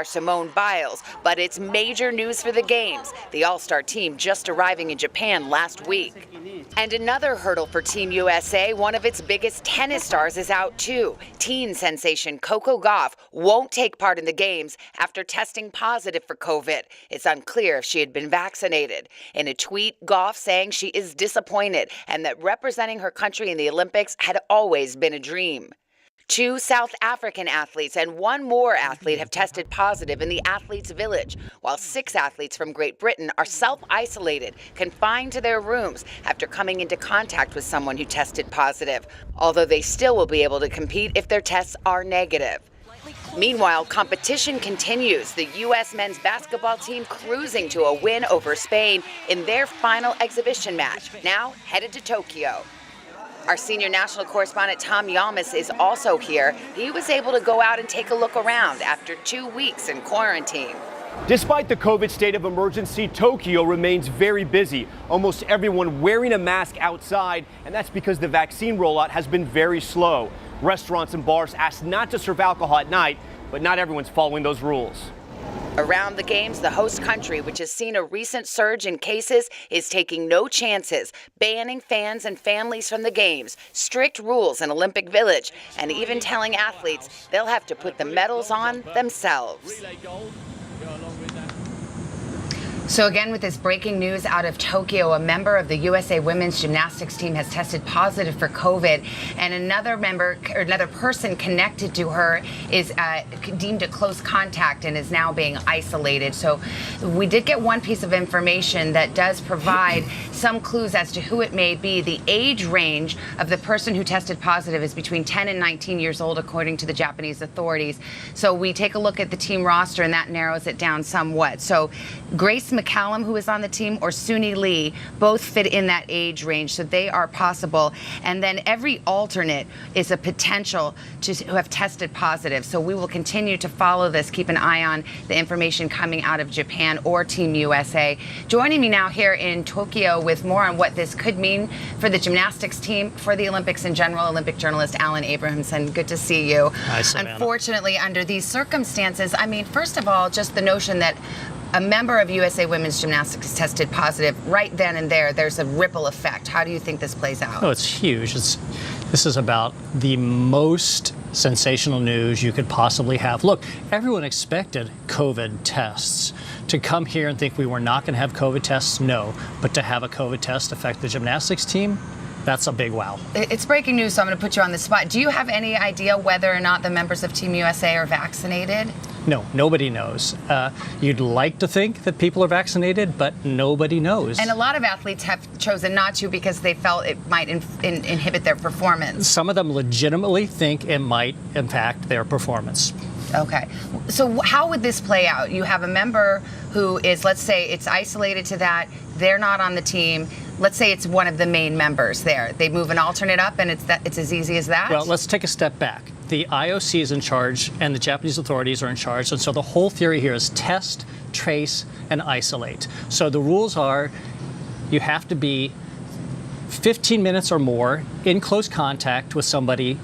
Simone Biles, but it's major news for the Games. The All-Star team just arriving in Japan last week. And another hurdle for Team USA, one of its biggest tennis stars is out too. Teen sensation Coco Gauff won't take part in the Games after testing positive for COVID. It's unclear if she had been vaccinated. In a tweet, Gauff saying she is disappointed and that representing her country in the Olympics had always been a dream. 2 South African athletes and 1 more athlete have tested positive in the athletes' village, while 6 athletes from Great Britain are self-isolated, confined to their rooms after coming into contact with someone who tested positive, although they still will be able to compete if their tests are negative. Meanwhile, competition continues. The U.S. men's basketball team cruising to a win over Spain in their final exhibition match, now headed to Tokyo. Our senior national correspondent Tom Yamas is also here. He was able to go out and take a look around after 2 weeks in quarantine. Despite the COVID state of emergency, Tokyo remains very busy. Almost everyone wearing a mask outside, and that's because the vaccine rollout has been very slow. Restaurants and bars asked not to serve alcohol at night, but not everyone's following those rules. Around the Games, the host country, which has seen a recent surge in cases, is taking no chances, banning fans and families from the Games, strict rules in Olympic Village, and even telling athletes they'll have to put the medals on themselves. So again, with this breaking news out of Tokyo, a member of the USA women's gymnastics team has tested positive for COVID, and another person connected to her is deemed a close contact and is now being isolated. So we did get one piece of information that does provide some clues as to who it may be. The age range of the person who tested positive is between 10 and 19 years old, according to the Japanese authorities. So we take a look at the team roster, and that narrows it down somewhat. So Grace McCallum, who is on the team, or Suni Lee, both fit in that age range, so they are possible. And then every alternate is a potential to have tested positive. So we will continue to follow this, keep an eye on the information coming out of Japan or Team USA. Joining me now here in Tokyo with more on what this could mean for the gymnastics team, for the Olympics in general, Olympic journalist Alan Abrahamson. Good to see you. Hi, Savannah. Unfortunately, under these circumstances, I mean, first of all, just the notion that a member of USA Women's Gymnastics tested positive right then and there's a ripple effect. How do you think this plays out? Oh, it's huge. This is about the most sensational news you could possibly have. Look, everyone expected COVID tests. To come here and think we were not going to have COVID tests, no. But to have a COVID test affect the gymnastics team, that's a big wow. It's breaking news, so I'm going to put you on the spot. Do you have any idea whether or not the members of Team USA are vaccinated? No, nobody knows. You'd like to think that people are vaccinated, but nobody knows. And a lot of athletes have chosen not to because they felt it might inhibit their performance. Some of them legitimately think it might impact their performance. Okay. So how would this play out? You have a member who is, let's say it's isolated to that, they're not on the team. Let's say it's one of the main members there. They move an alternate up and it's as easy as that? Well, let's take a step back. The IOC is in charge and the Japanese authorities are in charge. And so the whole theory here is test, trace, and isolate. So the rules are you have to be 15 minutes or more in close contact with somebody,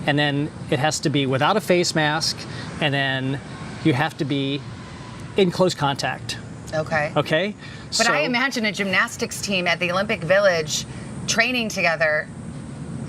and then it has to be without a face mask, and then you have to be in close contact. Okay. Okay? But I imagine a gymnastics team at the Olympic Village training together.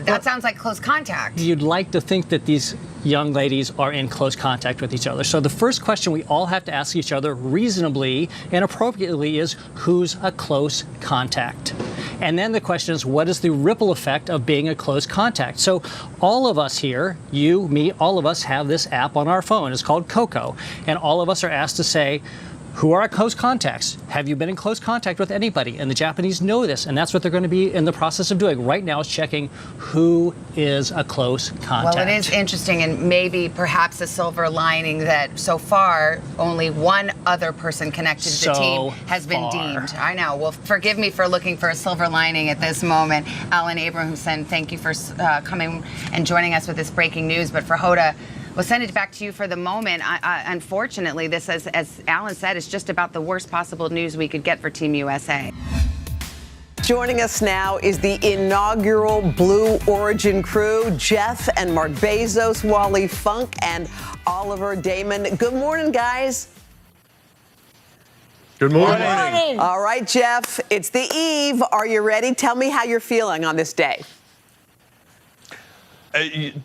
That sounds like close contact. You'd like to think that these young ladies are in close contact with each other. So the first question we all have to ask each other reasonably and appropriately is, who's a close contact? And then the question is, what is the ripple effect of being a close contact? So all of us here, you, me, all of us have this app on our phone. It's called Coco. And all of us are asked to say, who are our close contacts? Have you been in close contact with anybody? And the Japanese know this, and that's what they're going to be in the process of doing. Right now is checking who is a close contact. Well, it is interesting, and maybe perhaps a silver lining that so far only one other person connected to the team has been deemed. I know. Well, forgive me for looking for a silver lining at this moment. Alan Abrahamson, thank you for coming and joining us with this breaking news. But for Hoda, we'll send it back to you for the moment. Unfortunately, this, as Alan said, is just about the worst possible news we could get for Team USA. Joining us now is the inaugural Blue Origin crew, Jeff and Mark Bezos, Wally Funk, and Oliver Damon. Good morning, guys. Good morning. Good morning. All right, Jeff, it's the eve. Are you ready? Tell me how you're feeling on this day.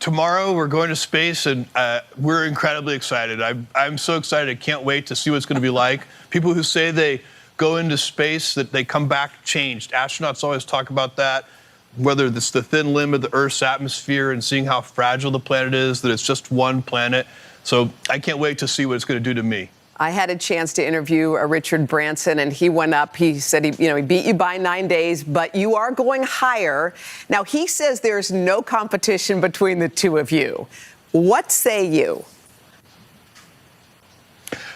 Tomorrow we're going to space, and we're incredibly excited. I'm so excited. I can't wait to see what it's going to be like. People who say they go into space, that they come back changed. Astronauts always talk about that, whether it's the thin limb of the Earth's atmosphere and seeing how fragile the planet is, that it's just one planet. So I can't wait to see what it's going to do to me. I had a chance to interview Richard Branson, and he went up. He said he beat you by 9 days, but you are going higher. Now, he says there's no competition between the two of you. What say you?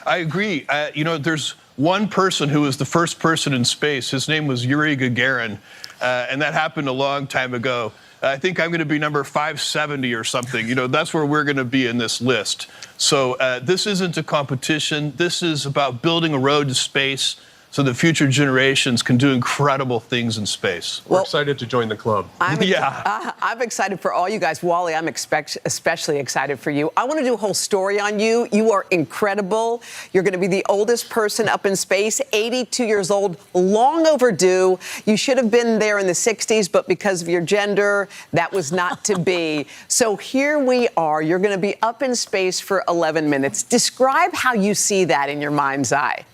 I agree. There's one person who was the first person in space. His name was Yuri Gagarin, and that happened a long time ago. I think I'm going to be number 570 or something. That's where we're going to be in this list. So this isn't a competition. This is about building a road to space so that future generations can do incredible things in space. We're excited to join the club. I'm excited for all you guys. Wally, I'm especially excited for you. I want to do a whole story on you. You are incredible. You're going to be the oldest person up in space, 82 years old, long overdue. You should have been there in the 60s, but because of your gender, that was not to be. So here we are. You're going to be up in space for 11 minutes. Describe how you see that in your mind's eye.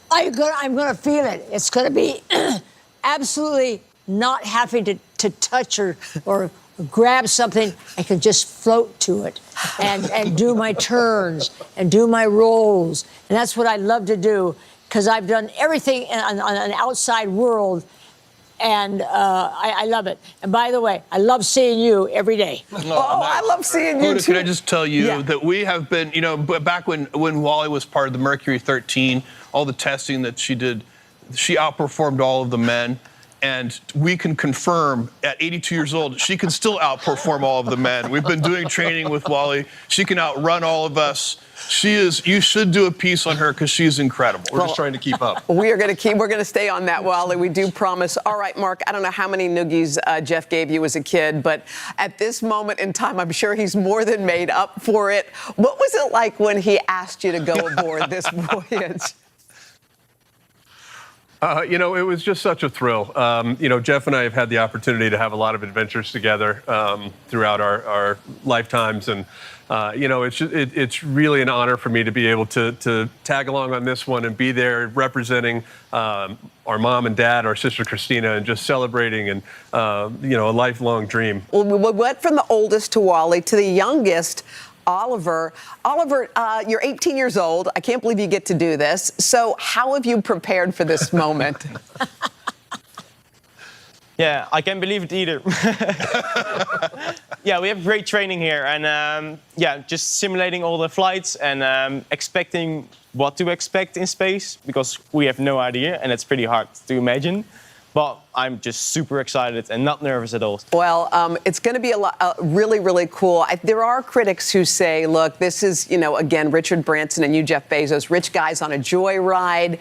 I'm going to feel it. It's going to be absolutely not having to touch or grab something. I can just float to it and do my turns and do my rolls. And that's what I love to do, because I've done everything on an outside world, and I love it. And by the way, I love seeing you every day. I love seeing you, Hoda, too. can I just tell you that we have been, back when Wally was part of the Mercury 13, all the testing that she did, she outperformed all of the men. And we can confirm at 82 years old, she can still outperform all of the men. We've been doing training with Wally. She can outrun all of us. You should do a piece on her, because she's incredible. We're just trying to keep up. We're going to stay on that, Wally. We do promise. All right, Mark, I don't know how many noogies Jeff gave you as a kid, but at this moment in time, I'm sure he's more than made up for it. What was it like when he asked you to go aboard this voyage? It was just such a thrill. Jeff and I have had the opportunity to have a lot of adventures together throughout our lifetimes, and it's really an honor for me to be able to tag along on this one and be there representing our mom and dad, our sister Christina, and just celebrating and a lifelong dream. Well, we went from the oldest to Wally to the youngest, Oliver. Oliver, you're 18 years old. I can't believe you get to do this. So how have you prepared for this moment? Yeah, I can't believe it either. Yeah, we have great training here, and just simulating all the flights and expecting what to expect in space, because we have no idea, and it's pretty hard to imagine. But I'm just super excited and not nervous at all. Well, it's going to be really, really cool. There are critics who say, look, this is, again, Richard Branson and you, Jeff Bezos, rich guys on a joyride.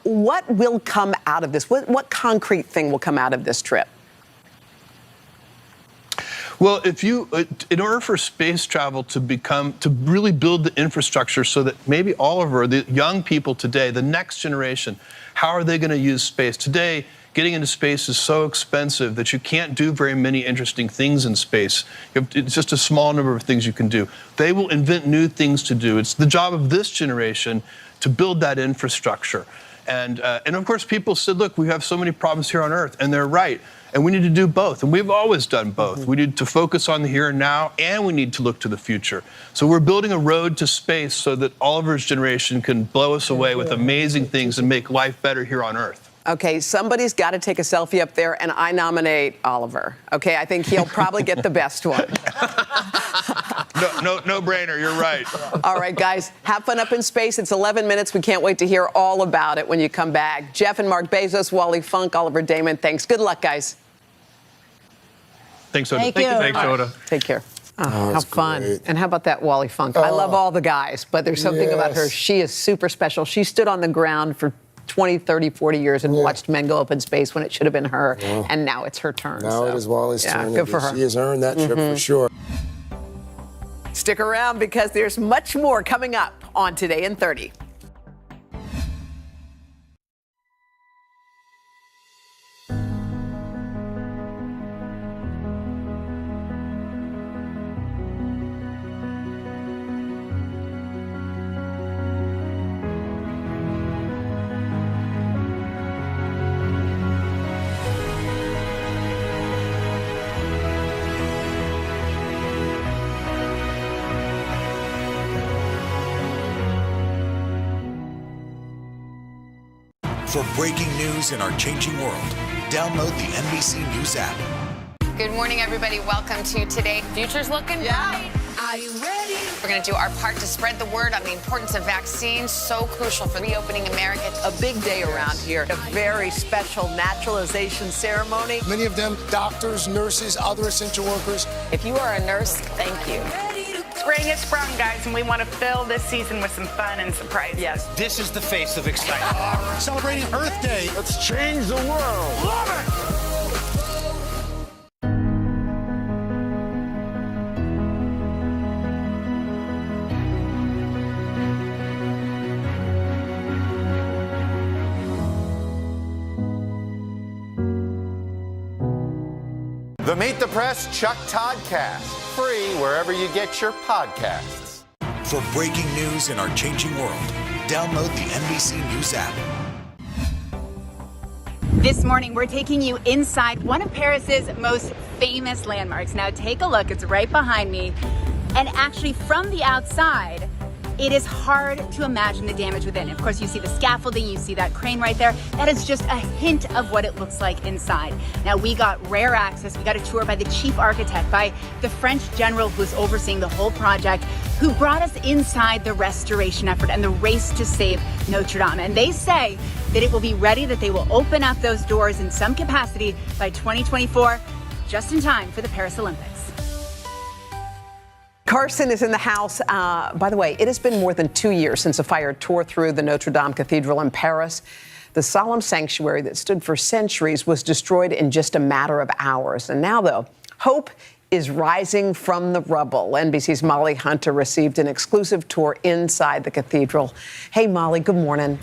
What will come out of this? What concrete thing will come out of this trip? Well, in order for space travel to really build the infrastructure so that maybe Oliver, the young people today, the next generation, how are they going to use space? Today, getting into space is so expensive that you can't do very many interesting things in space. It's just a small number of things you can do. They will invent new things to do. It's the job of this generation to build that infrastructure. And of course, people said, look, we have so many problems here on Earth, and they're right. And we need to do both. And we've always done both. We need to focus on the here and now, and we need to look to the future. So we're building a road to space so that Oliver's generation can blow us away with amazing things and make life better here on Earth. Okay, somebody's got to take a selfie up there, and I nominate Oliver. Okay, I think he'll probably get the best one. No brainer, you're right. All right, guys, have fun up in space. It's 11 minutes. We can't wait to hear all about it when you come back. Jeff and Mark Bezos, Wally Funk, Oliver Damon, thanks. Good luck, guys. Thanks, Hoda. Thank you. Thanks, Hoda. Take care. Oh, how fun. Great. And how about that Wally Funk? I love all the guys, but there's something about her. She is super special. She stood on the ground for 20, 30, 40 years and watched men go up in space when it should have been her. And now it's her turn. Now it is Wally's turn. Good for her. She has earned that trip for sure. Stick around because there's much more coming up on Today in 30. For breaking news in our changing world, download the NBC News app. Good morning, everybody. Welcome to Today. Future's looking bright. Are you ready? We're going to do our part to spread the word on the importance of vaccines, so crucial for reopening America. A big day around here, a very special naturalization ceremony. Many of them doctors, nurses, other essential workers. If you are a nurse, thank you. Spring has sprung, guys, and we want to fill this season with some fun and surprises. Yes, this is the face of excitement. Celebrating Earth Day. Let's change the world. Love it! The Meet the Press Chuck Toddcast, free wherever you get your podcasts. For breaking news in our changing world, download the NBC News app. This morning, we're taking you inside one of Paris's most famous landmarks. Now, take a look. It's right behind me. And actually, from the outside, it is hard to imagine the damage within. Of course, you see the scaffolding, you see that crane right there. That is just a hint of what it looks like inside. Now, we got rare access. We got a tour by the chief architect, by the French general who's overseeing the whole project, who brought us inside the restoration effort and the race to save Notre Dame. And they say that it will be ready, that they will open up those doors in some capacity by 2024, just in time for the Paris Olympics. Carson is in the house. By the way, it has been more than 2 years since a fire tore through the Notre Dame Cathedral in Paris. The solemn sanctuary that stood for centuries was destroyed in just a matter of hours. And now, though, hope is rising from the rubble. NBC's Molly Hunter received an exclusive tour inside the cathedral. Hey, Molly, good morning.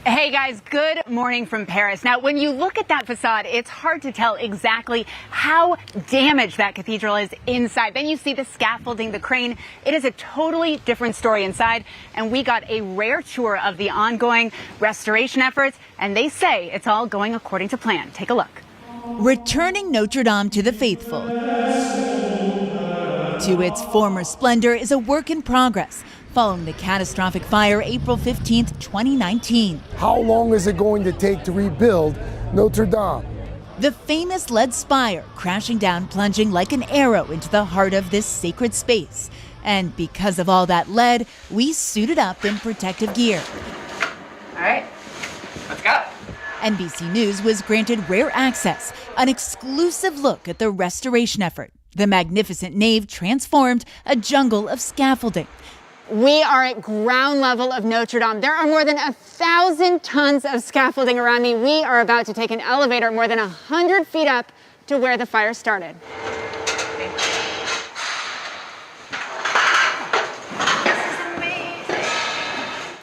Hey guys, good morning from Paris. Now, when you look at that facade, it's hard to tell exactly how damaged that cathedral is inside. Then you see the scaffolding, the crane. It is a totally different story inside. And we got a rare tour of the ongoing restoration efforts. And they say it's all going according to plan. Take a look. Returning Notre Dame to the faithful to its former splendor is a work in progress, following the catastrophic fire April 15th, 2019. How long is it going to take to rebuild Notre Dame? The famous lead spire crashing down, plunging like an arrow into the heart of this sacred space. And because of all that lead, we suited up in protective gear. All right, let's go. NBC News was granted rare access, an exclusive look at the restoration effort. The magnificent nave transformed a jungle of scaffolding. We are at ground level of Notre Dame. There are more than 1,000 tons of scaffolding around me. We are about to take an elevator more than 100 feet up to where the fire started.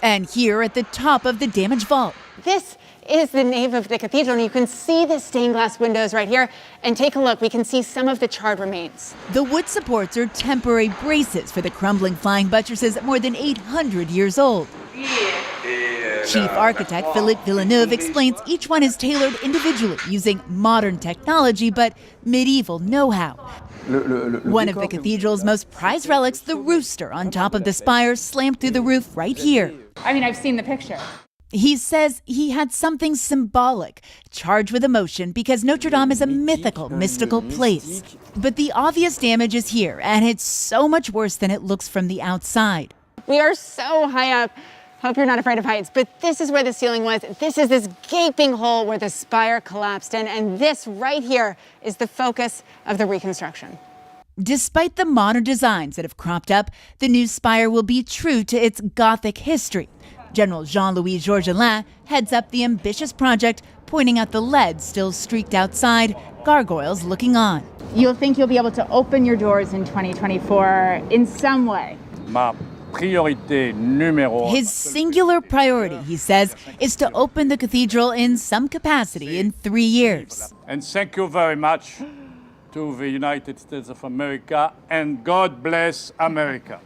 And here at the top of the damaged vault. This is the nave of the cathedral, and you can see the stained glass windows right here. And take a look, we can see some of the charred remains. The wood supports are temporary braces for the crumbling flying buttresses more than 800 years old. Chief architect Philippe Villeneuve explains each one is tailored individually using modern technology but medieval know-how. One of the cathedral's most prized relics, the rooster on top of the spire, slammed through the roof right here. I mean, I've seen the picture. He says he had something symbolic, charged with emotion, because Notre Dame is a mystical place. But the obvious damage is here, and it's so much worse than it looks from the outside. We are so high up. Hope you're not afraid of heights, but this is where the ceiling was. This is this gaping hole where the spire collapsed in, and this right here is the focus of the reconstruction. Despite the modern designs that have cropped up, the new spire will be true to its Gothic history. General Jean-Louis Georgelin heads up the ambitious project, pointing out the lead still streaked outside, gargoyles looking on. You'll think you'll be able to open your doors in 2024 in some way. His singular priority, he says, is to open the cathedral in some capacity in 3 years. And thank you very much to the United States of America, and God bless America.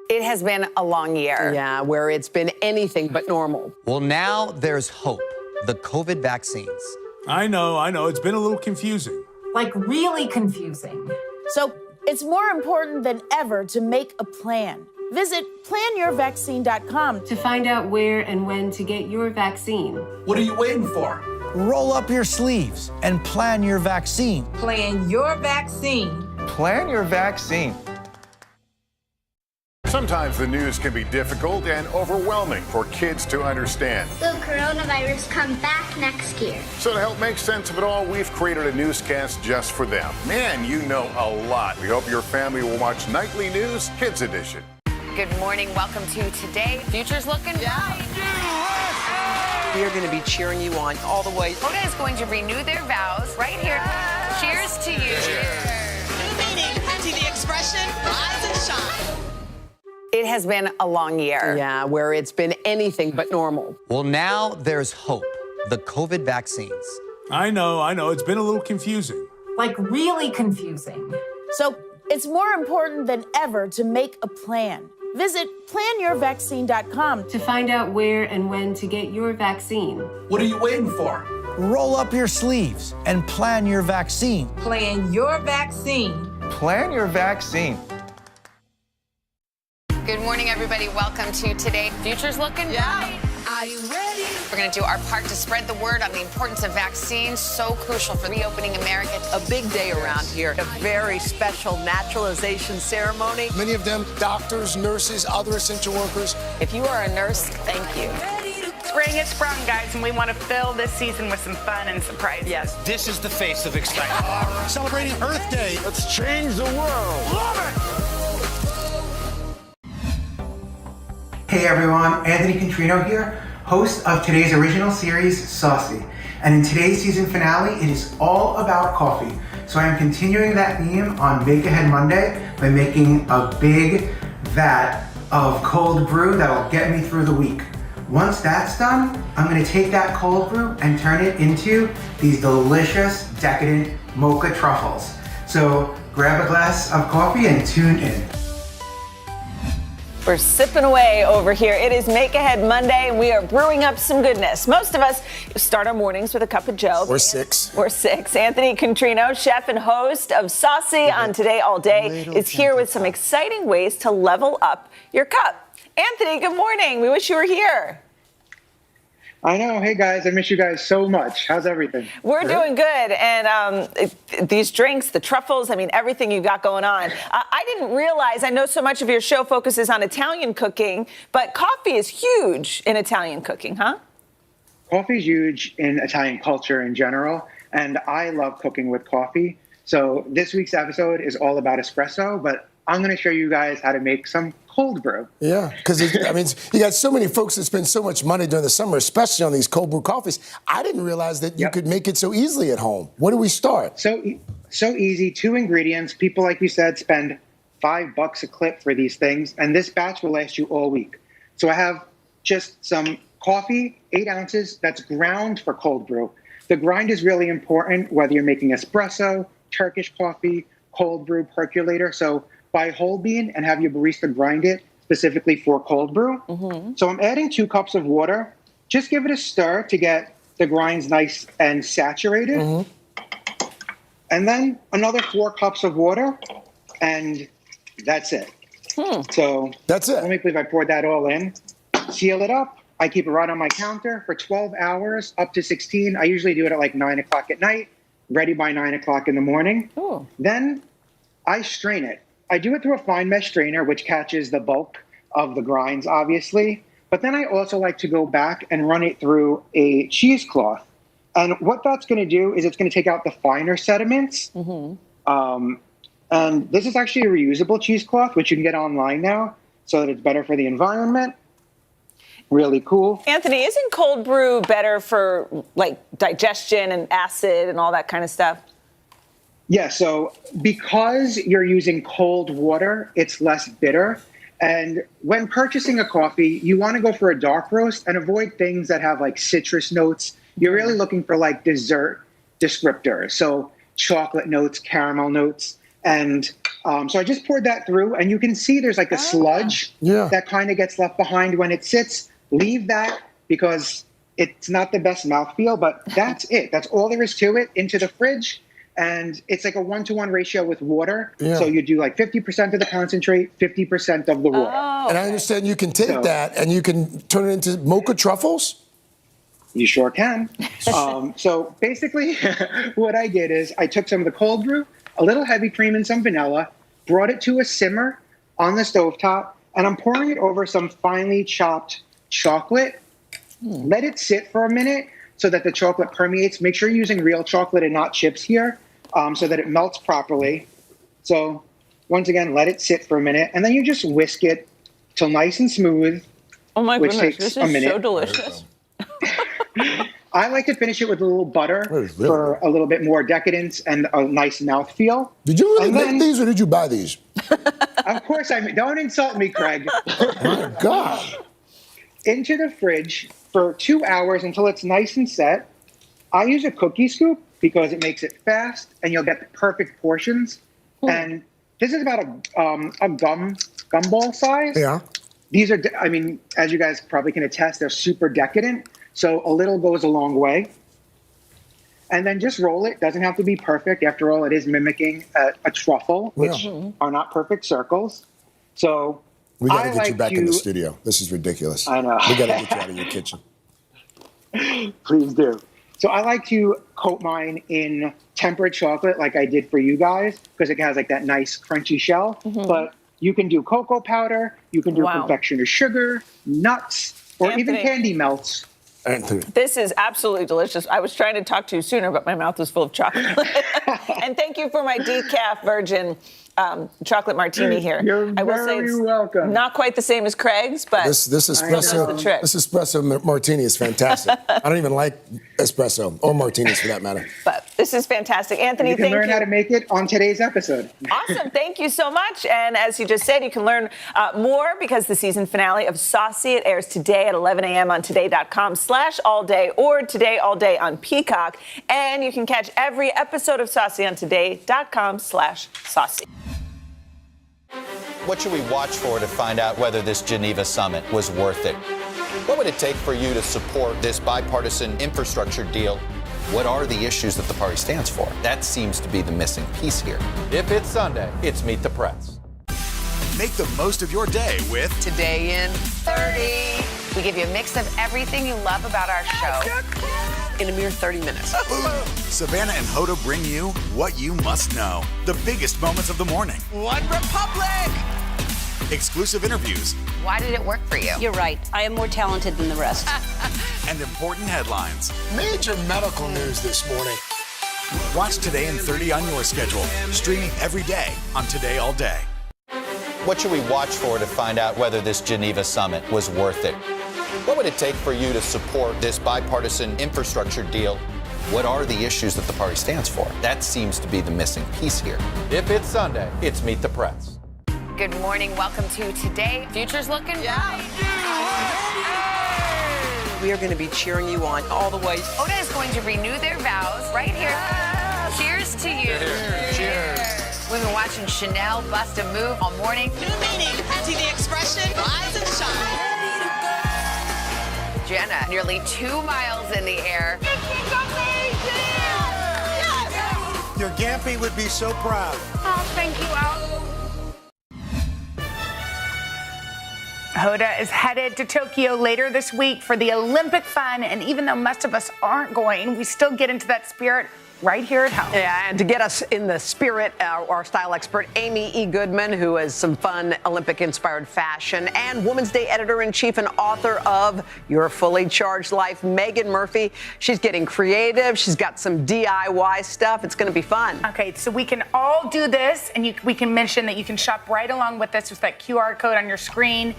It has been a long year. Yeah, where it's been anything but normal. Well, now there's hope. The COVID vaccines. I know. It's been a little confusing. Like really confusing. So it's more important than ever to make a plan. Visit planyourvaccine.com to find out where and when to get your vaccine. What are you waiting for? Roll up your sleeves and plan your vaccine. Plan your vaccine. Plan your vaccine. Sometimes the news can be difficult and overwhelming for kids to understand. Will coronavirus come back next year? So to help make sense of it all, we've created a newscast just for them. Man, you know a lot. We hope your family will watch Nightly News Kids Edition. Good morning. Welcome to Today. Future's looking bright. We are going to be cheering you on all the way. Hoda is going to renew their vows right here. Cheers to you. New meaning to the expression rise and shine. It has been a long year. Yeah, where it's been anything but normal. Well, now there's hope. The COVID vaccines. I know. It's been a little confusing. Like really confusing. So it's more important than ever to make a plan. Visit planyourvaccine.com to find out where and when to get your vaccine. What are you waiting for? Roll up your sleeves and plan your vaccine. Plan your vaccine. Plan your vaccine. Good morning, everybody. Welcome to Today. Future's looking bright. Are you ready? We're going to do our part to spread the word on the importance of vaccines, so crucial for reopening America. A big day around here, a very special naturalization ceremony. Many of them doctors, nurses, other essential workers. If you are a nurse, thank you. Spring has sprung, guys, and we want to fill this season with some fun and surprises. Yes. This is the face of excitement. Celebrating Earth Day. Let's change the world. Love it! Hey everyone, Anthony Contrino here, host of today's original series, Saucy. And in today's season finale, it is all about coffee. So I am continuing that theme on Make Ahead Monday by making a big vat of cold brew that'll get me through the week. Once that's done, I'm gonna take that cold brew and turn it into these delicious, decadent mocha truffles. So grab a glass of coffee and tune in. We're sipping away over here. It is Make Ahead Monday, and we are brewing up some goodness. Most of us start our mornings with a cup of Joe. Or six. Anthony Contrino, chef and host of Saucy on Today All Day, is here with some exciting ways to level up your cup. Anthony, good morning. We wish you were here. I know. Hey, guys, I miss you guys so much. How's everything? We're doing good. And these drinks, the truffles, I mean, everything you got going on. I didn't realize, I know so much of your show focuses on Italian cooking, but coffee is huge in Italian cooking, huh? Coffee is huge in Italian culture in general, and I love cooking with coffee. So this week's episode is all about espresso, but I'm going to show you guys how to make some cold brew. Yeah, because I mean, you got so many folks that spend so much money during the summer, especially on these cold brew coffees. I didn't realize that you could make it so easily at home. Where do we start? So easy. 2 ingredients. People, like you said, spend $5 a clip for these things, and this batch will last you all week. So I have just some coffee, 8 ounces. That's ground for cold brew. The grind is really important, whether you're making espresso, Turkish coffee, cold brew, percolator. So buy whole bean and have your barista grind it specifically for cold brew. So I'm adding 2 cups of water. Just give it a stir to get the grinds nice and saturated. And then another 4 cups of water, and that's it. So that's it. Let me believe I poured that all in. Seal it up. I keep it right on my counter for 12 hours, up to 16. I usually do it at like 9 o'clock at night, ready by 9 o'clock in the morning. Then I strain it. I do it through a fine mesh strainer, which catches the bulk of the grinds, obviously. But then I also like to go back and run it through a cheesecloth. And what that's going to do is it's going to take out the finer sediments. And this is actually a reusable cheesecloth, which you can get online now. so that it's better for the environment. Really cool. Anthony, isn't cold brew better for like digestion and acid and all that kind of stuff? Yeah, so because you're using cold water, it's less bitter. And when purchasing a coffee, you want to go for a dark roast and avoid things that have like citrus notes. You're really looking for like dessert descriptors. So chocolate notes, caramel notes. And so I just poured that through, and you can see there's like a sludge that kind of gets left behind when it sits. Leave that because it's not the best mouthfeel, but that's it. That's all there is to it. Into the fridge. And it's like a 1-to-1 ratio with water. Yeah. So you do like 50% of the concentrate, 50% of the water. And I understand you can take that and you can turn it into mocha truffles? You sure can. So basically what I did is I took some of the cold brew, a little heavy cream and some vanilla, brought it to a simmer on the stovetop, and I'm pouring it over some finely chopped chocolate. Let it sit for a minute so that the chocolate permeates. Make sure you're using real chocolate and not chips here, so that it melts properly. So once again, let it sit for a minute, and then you just whisk it till nice and smooth. Oh my which goodness, takes this a is minute. so delicious. I like to finish it with a little butter for a little bit more decadence and a nice mouthfeel. Did you really make these or did you buy these? Of course don't insult me, Craig. Oh my God. Into the fridge for 2 hours until it's nice and set. I use a cookie scoop because it makes it fast and you'll get the perfect portions. And this is about a gumball size. Yeah. These are, I mean, as you guys probably can attest, they're super decadent. So a little goes a long way. And then just roll it. Doesn't have to be perfect. After all, it is mimicking a truffle, which are not perfect circles. So we got to get you back in the studio. This is ridiculous. I know. We got to get you out of your kitchen. Please do. So I like to coat mine in tempered chocolate like I did for you guys because it has like that nice crunchy shell. But you can do cocoa powder. You can do confectioner's sugar, nuts, or even candy melts. This is absolutely delicious. I was trying to talk to you sooner, but my mouth was full of chocolate. And thank you for my decaf virgin chocolate martini here. You're I will say it's welcome. Not quite the same as Craig's, but This espresso martini is fantastic. I don't even like espresso or martinis for that matter. But this is fantastic. Anthony, you can learn how to make it on today's episode. Awesome. Thank you so much. And as you just said, you can learn more because the season finale of Saucy, it airs today at 11 a.m. on today.com/allday or Today All Day on Peacock. And you can catch every episode of Saucy on today.com/saucy. What should we watch for to find out whether this Geneva summit was worth it? What would it take for you to support this bipartisan infrastructure deal? What are the issues that the party stands for? That seems to be the missing piece here. If it's Sunday, it's Meet the Press. Make the most of your day with Today in 30. We give you a mix of everything you love about our show in a mere 30 minutes. Savannah and Hoda bring you what you must know. The biggest moments of the morning. One Republic! Exclusive interviews. Why did it work for you? You're right. I am more talented than the rest. And important headlines. Major medical news this morning. Watch Today in 30 on your schedule. Streaming every day on Today All Day. What should we watch for to find out whether this Geneva summit was worth it? What would it take for you to support this bipartisan infrastructure deal? What are the issues that the party stands for? That seems to be the missing piece here. If it's Sunday, it's Meet the Press. Good morning. Welcome to Today. Future's looking bright. We are going to be cheering you on all the way. Hoda is going to renew their vows right here. Cheers to you. Cheers. We've been watching Chanel bust a move all morning. New meaning to the expression rise and shine. Jenna, nearly 2 miles in the air. This is amazing! Yes! Your Gampy would be so proud. Oh, thank you, Al. Hoda is headed to Tokyo later this week for the Olympic fun, and even though most of us aren't going, we still get into that spirit right here at home. Yeah, and to get us in the spirit, our style expert, Amy E. Goodman, who has some fun Olympic-inspired fashion, and Women's Day editor-in-chief and author of Your Fully Charged Life, Megan Murphy. She's getting creative. She's got some DIY stuff. It's going to be fun. Okay, so we can all do this, and we can mention that you can shop right along with us with that QR code on your screen.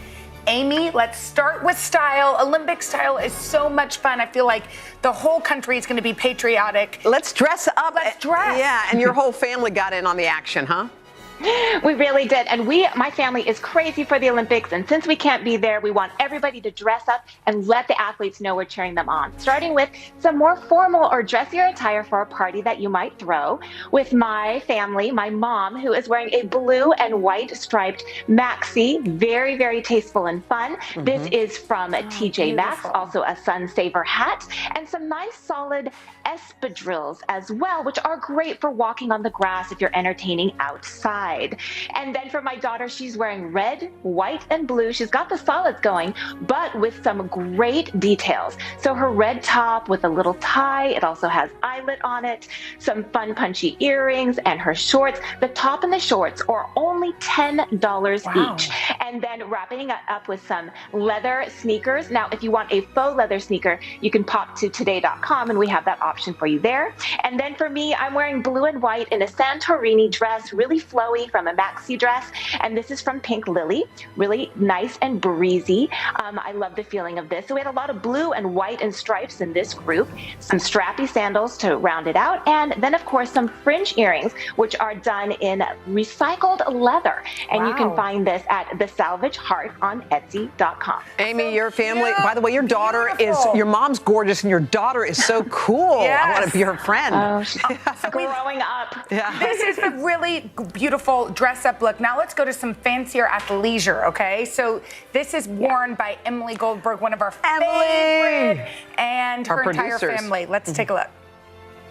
Amy, let's start with style. Olympic style is so much fun. I feel like the whole country is going to be patriotic. Let's dress up. Let's dress. Yeah, and your whole family got in on the action, huh? We really did. And my family is crazy for the Olympics. And since we can't be there, we want everybody to dress up and let the athletes know we're cheering them on. Starting with some more formal or dressier attire for a party that you might throw. With my family, my mom, who is wearing a blue and white striped maxi. Very, very tasteful and fun. Mm-hmm. This is from TJ Maxx, also a sun saver hat. And some nice solid espadrilles as well, which are great for walking on the grass if you're entertaining outside. And then for my daughter, she's wearing red, white, and blue. She's got the solids going, but with some great details. So her red top with a little tie, it also has eyelet on it, some fun punchy earrings, and her shorts. The top and the shorts are only $10 each. And then wrapping it up with some leather sneakers. Now, if you want a faux leather sneaker, you can pop to today.com and we have that option for you there. And then for me, I'm wearing blue and white in a Santorini dress, really flowy from a maxi dress. And this is from Pink Lily, really nice and breezy. I love the feeling of this. So we had a lot of blue and white and stripes in this group, some strappy sandals to round it out, and then of course some fringe earrings, which are done in recycled leather. And you can find this at the Salvage Heart on Etsy.com. Amy, your family, by the way, your daughter your mom's gorgeous and your daughter is so cool. Yes. I want to be her friend. Oh, she's growing up. Yeah. This is a really beautiful dress-up look. Now let's go to some fancier athleisure, okay? So this is worn by Emily Goldberg, one of our favorite, and her entire family. Let's take a look.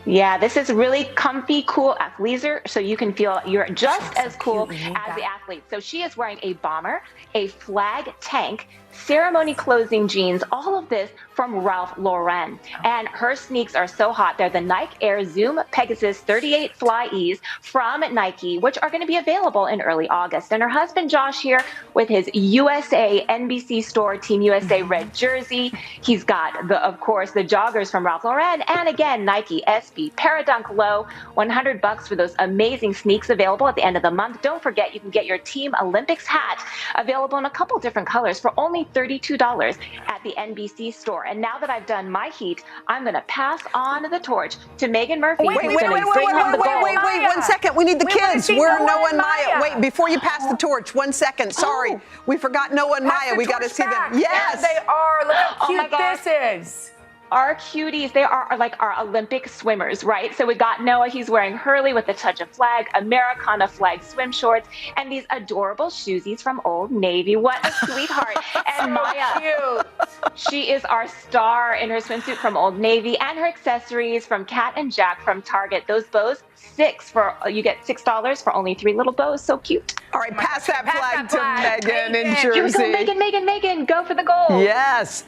Yeah, this is really comfy, cool athleisure, so you can feel you're just as cool as the athlete. So she is wearing a bomber, a flag tank, ceremony closing jeans, all of this from Ralph Lauren. And her sneaks are so hot. They're the Nike Air Zoom Pegasus 38 Fly E's from Nike, which are going to be available in early August. And her husband Josh here with his USA NBC store Team USA red jersey. He's got of course the joggers from Ralph Lauren, and again Nike SB Paradunk Low. $100 for those amazing sneaks available at the end of the month. Don't forget you can get your Team Olympics hat available in a couple different colors for only $32 at the NBC store. And now that I've done my heat, I'm going to pass on the torch to Megan Murphy. Wait, 1 second. We need the kids. We're Noah and Maya. Wait, before you pass the torch, 1 second. Sorry. We forgot Noah and Maya. We got to see them. Yes. There they are. Look how cute this is. Our cuties, they are like our Olympic swimmers, right? So we got Noah, he's wearing Hurley with a touch of flag, Americana flag swim shorts, and these adorable shoesies from Old Navy. What a sweetheart. And Maya, cute. She is our star in her swimsuit from Old Navy, and her accessories from Cat and Jack from Target. Those bows, you get $6 for only 3 little bows. So cute. All right, pass that flag to Megan in Jersey. Here we go, Megan, go for the gold. Yes.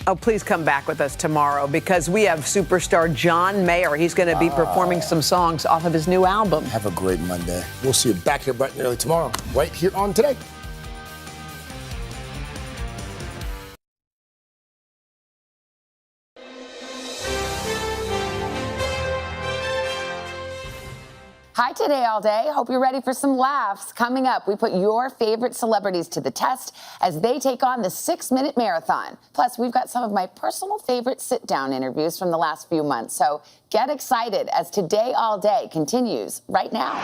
Oh, please come back with us tomorrow because we have superstar John Mayer. He's going to be performing some songs off of his new album. Have a great Monday. We'll see you back here bright and early tomorrow, right here on Today. Hi, Today All Day. Hope you're ready for some laughs. Coming up, we put your favorite celebrities to the test as they take on the 6-minute marathon. Plus, we've got some of my personal favorite sit-down interviews from the last few months. So get excited as Today All Day continues right now.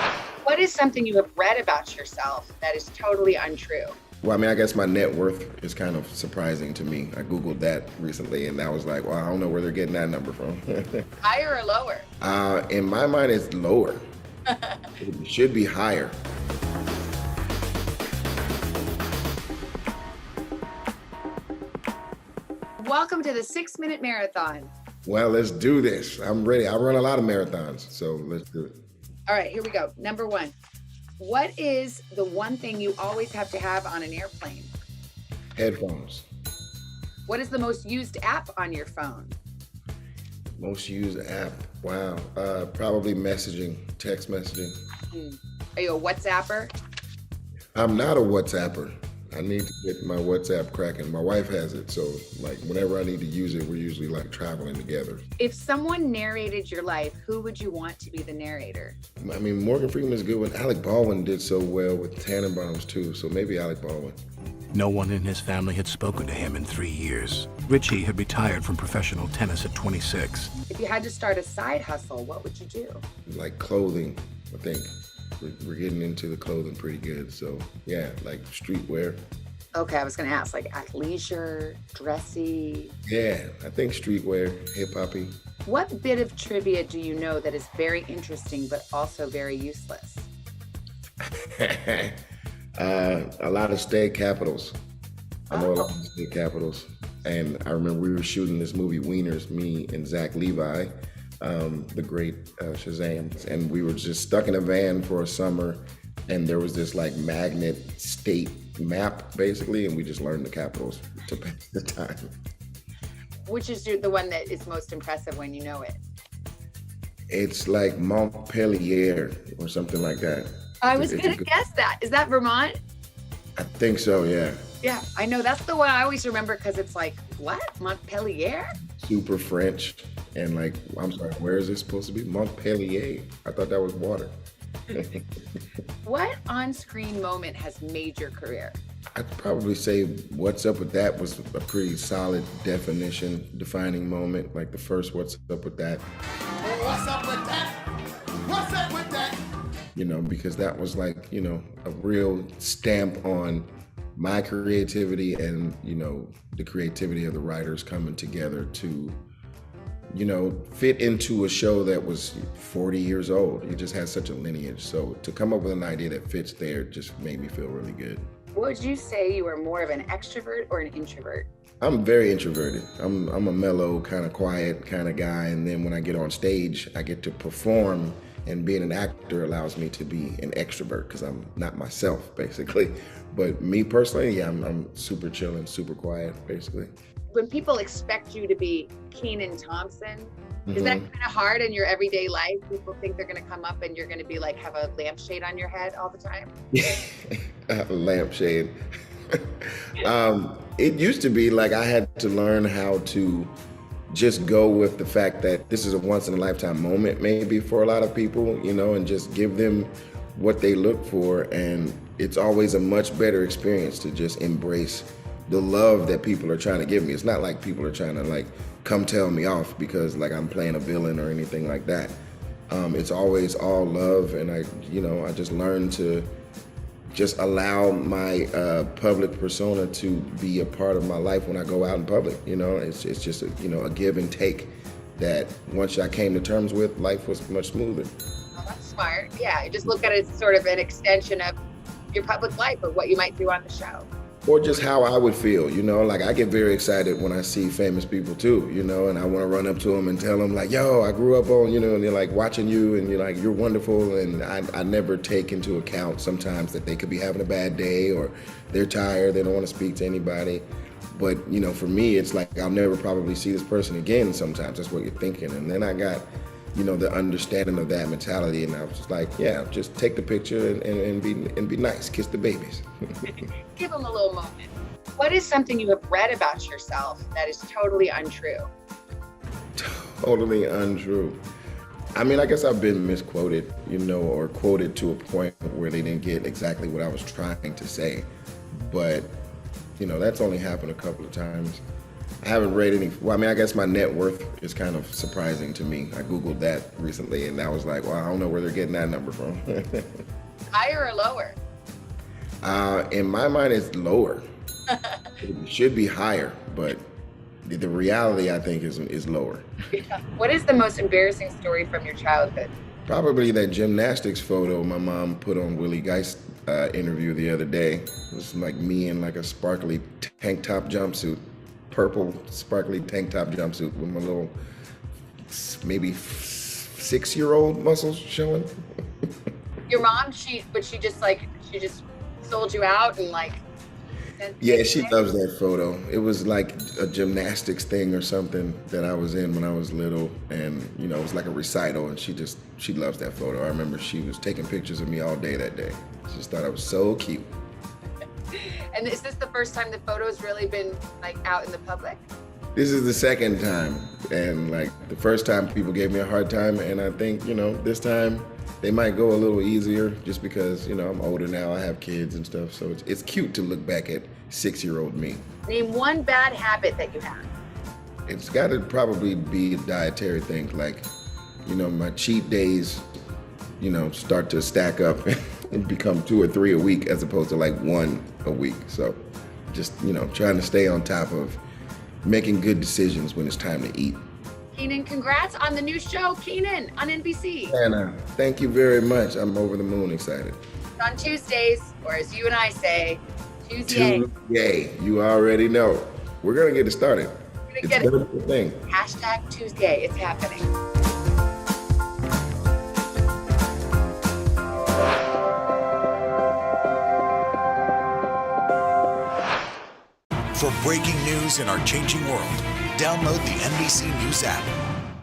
What is something you have read about yourself that is totally untrue? Well, I mean, I guess my net worth is kind of surprising to me. I Googled that recently, and I was like, well, I don't know where they're getting that number from. Higher or lower? In my mind, it's lower. It should be higher. Welcome to the 6-minute marathon. Well, let's do this. I'm ready. I run a lot of marathons, so let's do it. All right, here we go. Number 1. What is the one thing you always have to have on an airplane? Headphones. What is the most used app on your phone? Most used app, wow. Probably messaging, text messaging. Are you a WhatsApper? I'm not a WhatsApper. I need to get my WhatsApp cracking. My wife has it, so like whenever I need to use it, we're usually like traveling together. If someone narrated your life, who would you want to be the narrator? I mean, Morgan Freeman's good one. Alec Baldwin did so well with Tannenbaums too, so maybe Alec Baldwin. No one in his family had spoken to him in 3 years. Richie had retired from professional tennis at 26. If you had to start a side hustle, what would you do? Like clothing, I think. We're getting into the clothing pretty good, so yeah, like streetwear. Okay, I was gonna ask, like athleisure, dressy. Yeah, I think streetwear, hip-hoppy. What bit of trivia do you know that is very interesting but also very useless? A lot of state capitals. I know a lot of state capitals. And I remember we were shooting this movie, Wieners, me and Zach Levi, the great Shazam. And we were just stuck in a van for a summer. And there was this like magnet state map, basically. And we just learned the capitals to pass the time. Which is the one that is most impressive when you know it? It's like Montpellier or something like that. I was gonna guess that. Is that Vermont? I think so, yeah. Yeah, I know. That's the one I always remember because it's like, what? Montpellier? Super French. And like, I'm sorry, where is this supposed to be? Montpellier. I thought that was water. What on-screen moment has made your career? I'd probably say What's Up With That was a pretty solid defining moment. Like the first What's Up With That. What's up with that? What's up with that? You know, because that was like, you know, a real stamp on my creativity and, you know, the creativity of the writers coming together to, you know, fit into a show that was 40 years old. It just has such a lineage. So to come up with an idea that fits there just made me feel really good. Would you say you were more of an extrovert or an introvert? I'm very introverted. I'm a mellow, kind of quiet kind of guy. And then when I get on stage, I get to perform. And being an actor allows me to be an extrovert because I'm not myself, basically. But me personally, yeah, I'm super chill and super quiet, basically. When people expect you to be Kenan Thompson, is that kind of hard in your everyday life? People think they're going to come up and you're going to be like, have a lampshade on your head all the time? Lampshade. It used to be like I had to learn how to just go with the fact that this is a once in a lifetime moment maybe for a lot of people, you know, and just give them what they look for. And it's always a much better experience to just embrace the love that people are trying to give me. It's not like people are trying to like come tell me off because like I'm playing a villain or anything like that. It's always all love. And I just learned to just allow my public persona to be a part of my life when I go out in public. You know, it's just a give and take that once I came to terms with, life was much smoother. Oh, that's smart. Yeah, you just look at it as sort of an extension of your public life or what you might do on the show. Or just how I would feel, you know, like I get very excited when I see famous people too, you know, and I want to run up to them and tell them like, yo, I grew up on, you know, and they're like watching you and you're like, you're wonderful. And I never take into account sometimes that they could be having a bad day or they're tired, they don't want to speak to anybody. But, you know, for me, it's like I'll never probably see this person again sometimes. That's what you're thinking. And then I got, you know, the understanding of that mentality. And I was just like, yeah, just take the picture and be nice. Kiss the babies. Give them a little moment. What is something you have read about yourself that is totally untrue? Totally untrue. I mean, I guess I've been misquoted, you know, or quoted to a point where they didn't get exactly what I was trying to say. But, you know, that's only happened a couple of times. I haven't read any, well, I mean, I guess my net worth is kind of surprising to me. I Googled that recently and I was like, well, I don't know where they're getting that number from. Higher or lower? In my mind, it's lower. It should be higher, but the reality, I think, is lower. Yeah. What is the most embarrassing story from your childhood? Probably that gymnastics photo my mom put on Willie Geist interview the other day. It was like me in like a sparkly tank top jumpsuit, purple sparkly tank top jumpsuit with my little maybe 6-year-old muscles showing. Your mom, she just sold you out and like. Yeah, she loves that photo. It was like a gymnastics thing or something that I was in when I was little, and you know, it was like a recital, and she loves that photo. I remember she was taking pictures of me all day that day. She just thought I was so cute. And is this the first time the photo's really been like out in the public? This is the second time, and like the first time people gave me a hard time, and I think, you know, this time they might go a little easier just because, you know, I'm older now, I have kids and stuff, so it's cute to look back at 6-year-old me. Name one bad habit that you have. It's got to probably be dietary things, like, you know, my cheat days, you know, start to stack up and become 2 or 3 a week as opposed to like 1 a week. So just, you know, trying to stay on top of making good decisions when it's time to eat. Kenan, congrats on the new show, Kenan, on NBC. Anna, thank you very much. I'm over the moon excited. It's on Tuesdays, or as you and I say, Tuesday. Tuesday, you already know. We're gonna get it started. We're gonna get a beautiful thing. Hashtag Tuesday, it's happening. For breaking news in our changing world, download the NBC News app.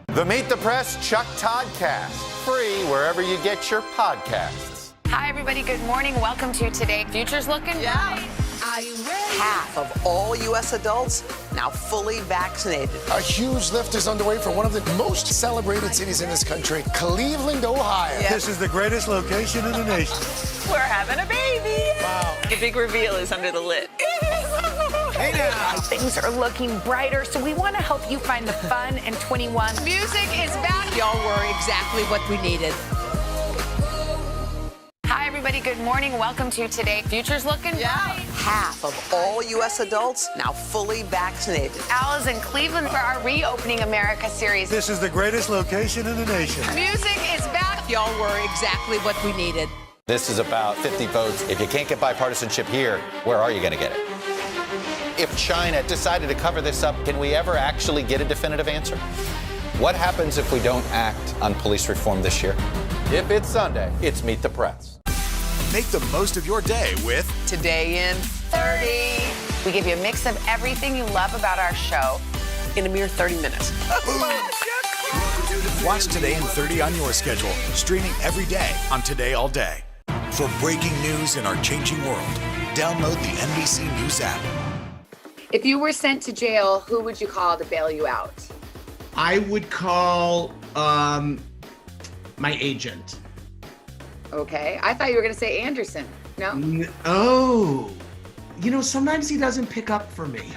The Meet the Press Chuck Toddcast, free wherever you get your podcasts. Hi, everybody. Good morning. Welcome to Today. Future's looking bright. Are you ready? Half of all U.S. adults now fully vaccinated. A huge lift is underway for one of the most celebrated cities in this country, Cleveland, Ohio. This is the greatest location in the nation. We're having a baby. Wow. The big reveal is under the lid. Hey now. Things are looking brighter, so we want to help you find the fun in 21. Music is back. Y'all were exactly what we needed. Hi, everybody. Good morning. Welcome to Today. Future's looking bright. Half of all U.S. adults now fully vaccinated. Al is in Cleveland for our Reopening America series. This is the greatest location in the nation. Music is back. Y'all were exactly what we needed. This is about 50 votes. If you can't get bipartisanship here, where are you going to get it? If China decided to cover this up, can we ever actually get a definitive answer? What happens if we don't act on police reform this year? If it's Sunday, it's Meet the Press. Make the most of your day with Today in 30. We give you a mix of everything you love about our show in a mere 30 minutes. Watch Today in 30 on your schedule, streaming every day on Today All Day. For breaking news in our changing world, download the NBC News app. If you were sent to jail, who would you call to bail you out? I would call my agent. Okay. I thought you were going to say Anderson. No? Oh. You know, sometimes he doesn't pick up for me.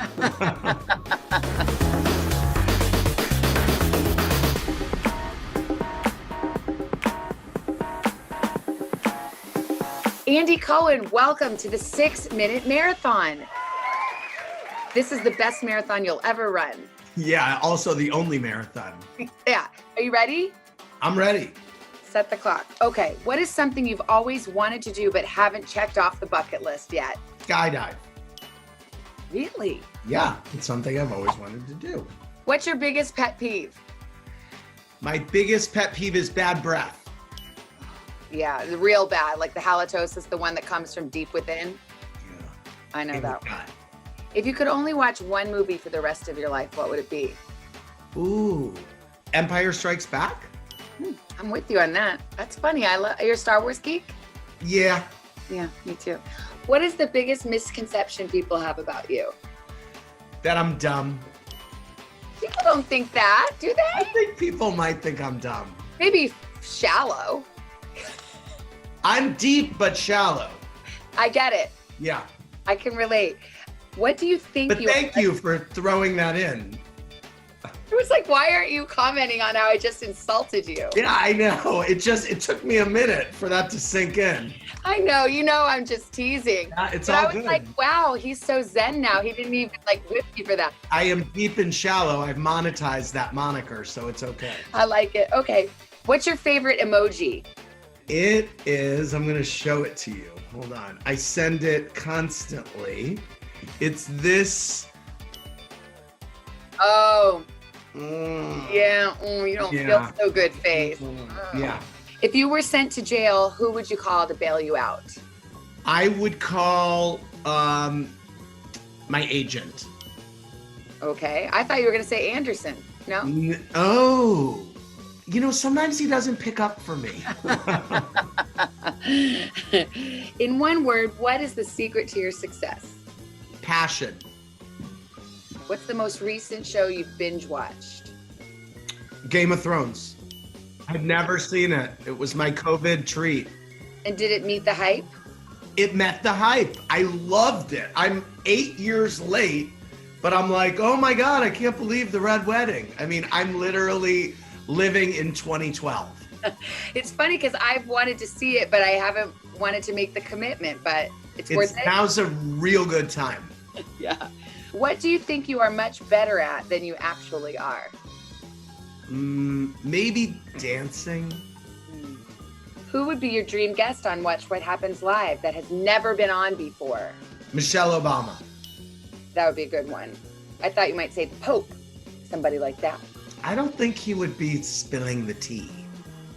Andy Cohen, welcome to the 6-Minute Marathon. This is the best marathon you'll ever run. Yeah, also the only marathon. Yeah. Are you ready? I'm ready. Set the clock. Okay. What is something you've always wanted to do but haven't checked off the bucket list yet? Skydive. Really? Yeah, it's something I've always wanted to do. What's your biggest pet peeve? My biggest pet peeve is bad breath. Yeah, the real bad, like the halitosis, the one that comes from deep within. Yeah. I know that one. If you could only watch one movie for the rest of your life, what would it be? Ooh, Empire Strikes Back? I'm with you on that. That's funny. You're a Star Wars geek? Yeah. Yeah, me too. What is the biggest misconception people have about you? That I'm dumb. People don't think that, do they? I think people might think I'm dumb. Maybe shallow. I'm deep but shallow. I get it. Yeah. I can relate. What do you think But thank you for throwing that in. It was like, why aren't you commenting on how I just insulted you? Yeah, I know. It took me a minute for that to sink in. I know. You know I'm just teasing. It's but all I was good. like, wow, he's so zen now. He didn't even like whip me for that. I am deep and shallow. I've monetized that moniker, so it's okay. I like it. Okay. What's your favorite emoji? It is, I'm going to show it to you. Hold on. I send it constantly. It's this. Oh. Yeah. You don't feel so good face. Yeah. If you were sent to jail, who would you call to bail you out? I would call My agent. Okay. I thought you were going to say Anderson. No? Oh. You know, sometimes he doesn't pick up for me. In one word, what is the secret to your success? Passion. What's the most recent show you've binge watched? Game of Thrones. I've never seen it. It was my COVID treat. And did it meet the hype? It met the hype. I loved it. I'm 8 years late, but I'm like, oh my God, I can't believe the Red Wedding. I mean, I'm literally living in 2012. It's funny because I've wanted to see it, but I haven't wanted to make the commitment, but it's worth it. Now's a real good time. Yeah. What do you think you are much better at than you actually are? Maybe dancing. Who would be your dream guest on Watch What Happens Live that has never been on before? Michelle Obama. That would be a good one. I thought you might say the Pope, somebody like that. I don't think he would be spilling the tea.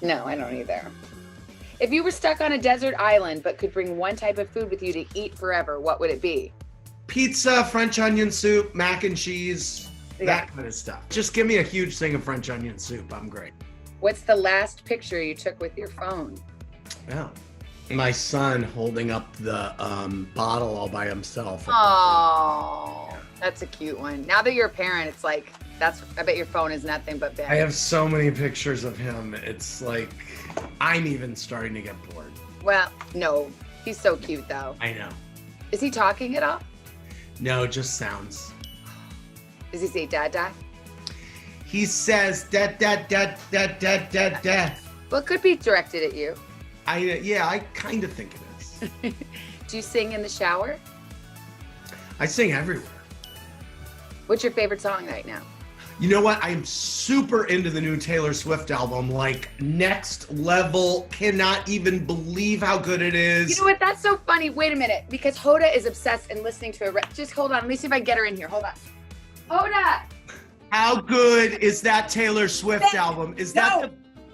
No, I don't either. If you were stuck on a desert island but could bring one type of food with you to eat forever, what would it be? Pizza, French onion soup, mac and cheese, that kind of stuff. Just give me a huge thing of French onion soup. I'm great. What's the last picture you took with your phone? Well, my son holding up the bottle all by himself. Oh, that's a cute one. Now that you're a parent, it's like, I bet your phone is nothing but bad. I have so many pictures of him. It's like, I'm even starting to get bored. Well, no, he's so cute though. I know. Is he talking at all? No, just sounds. Does he say dad? He says dad. Well, it could be directed at you. I kind of think it is. Do you sing in the shower? I sing everywhere. What's your favorite song right now? You know what? I'm super into the new Taylor Swift album, like next level. Cannot even believe how good it is. You know what? That's so funny. Wait a minute, because Hoda is obsessed and listening to it. Just hold on. Let me see if I can get her in here. Hold on. Hoda! How good is that Taylor Swift album? Is that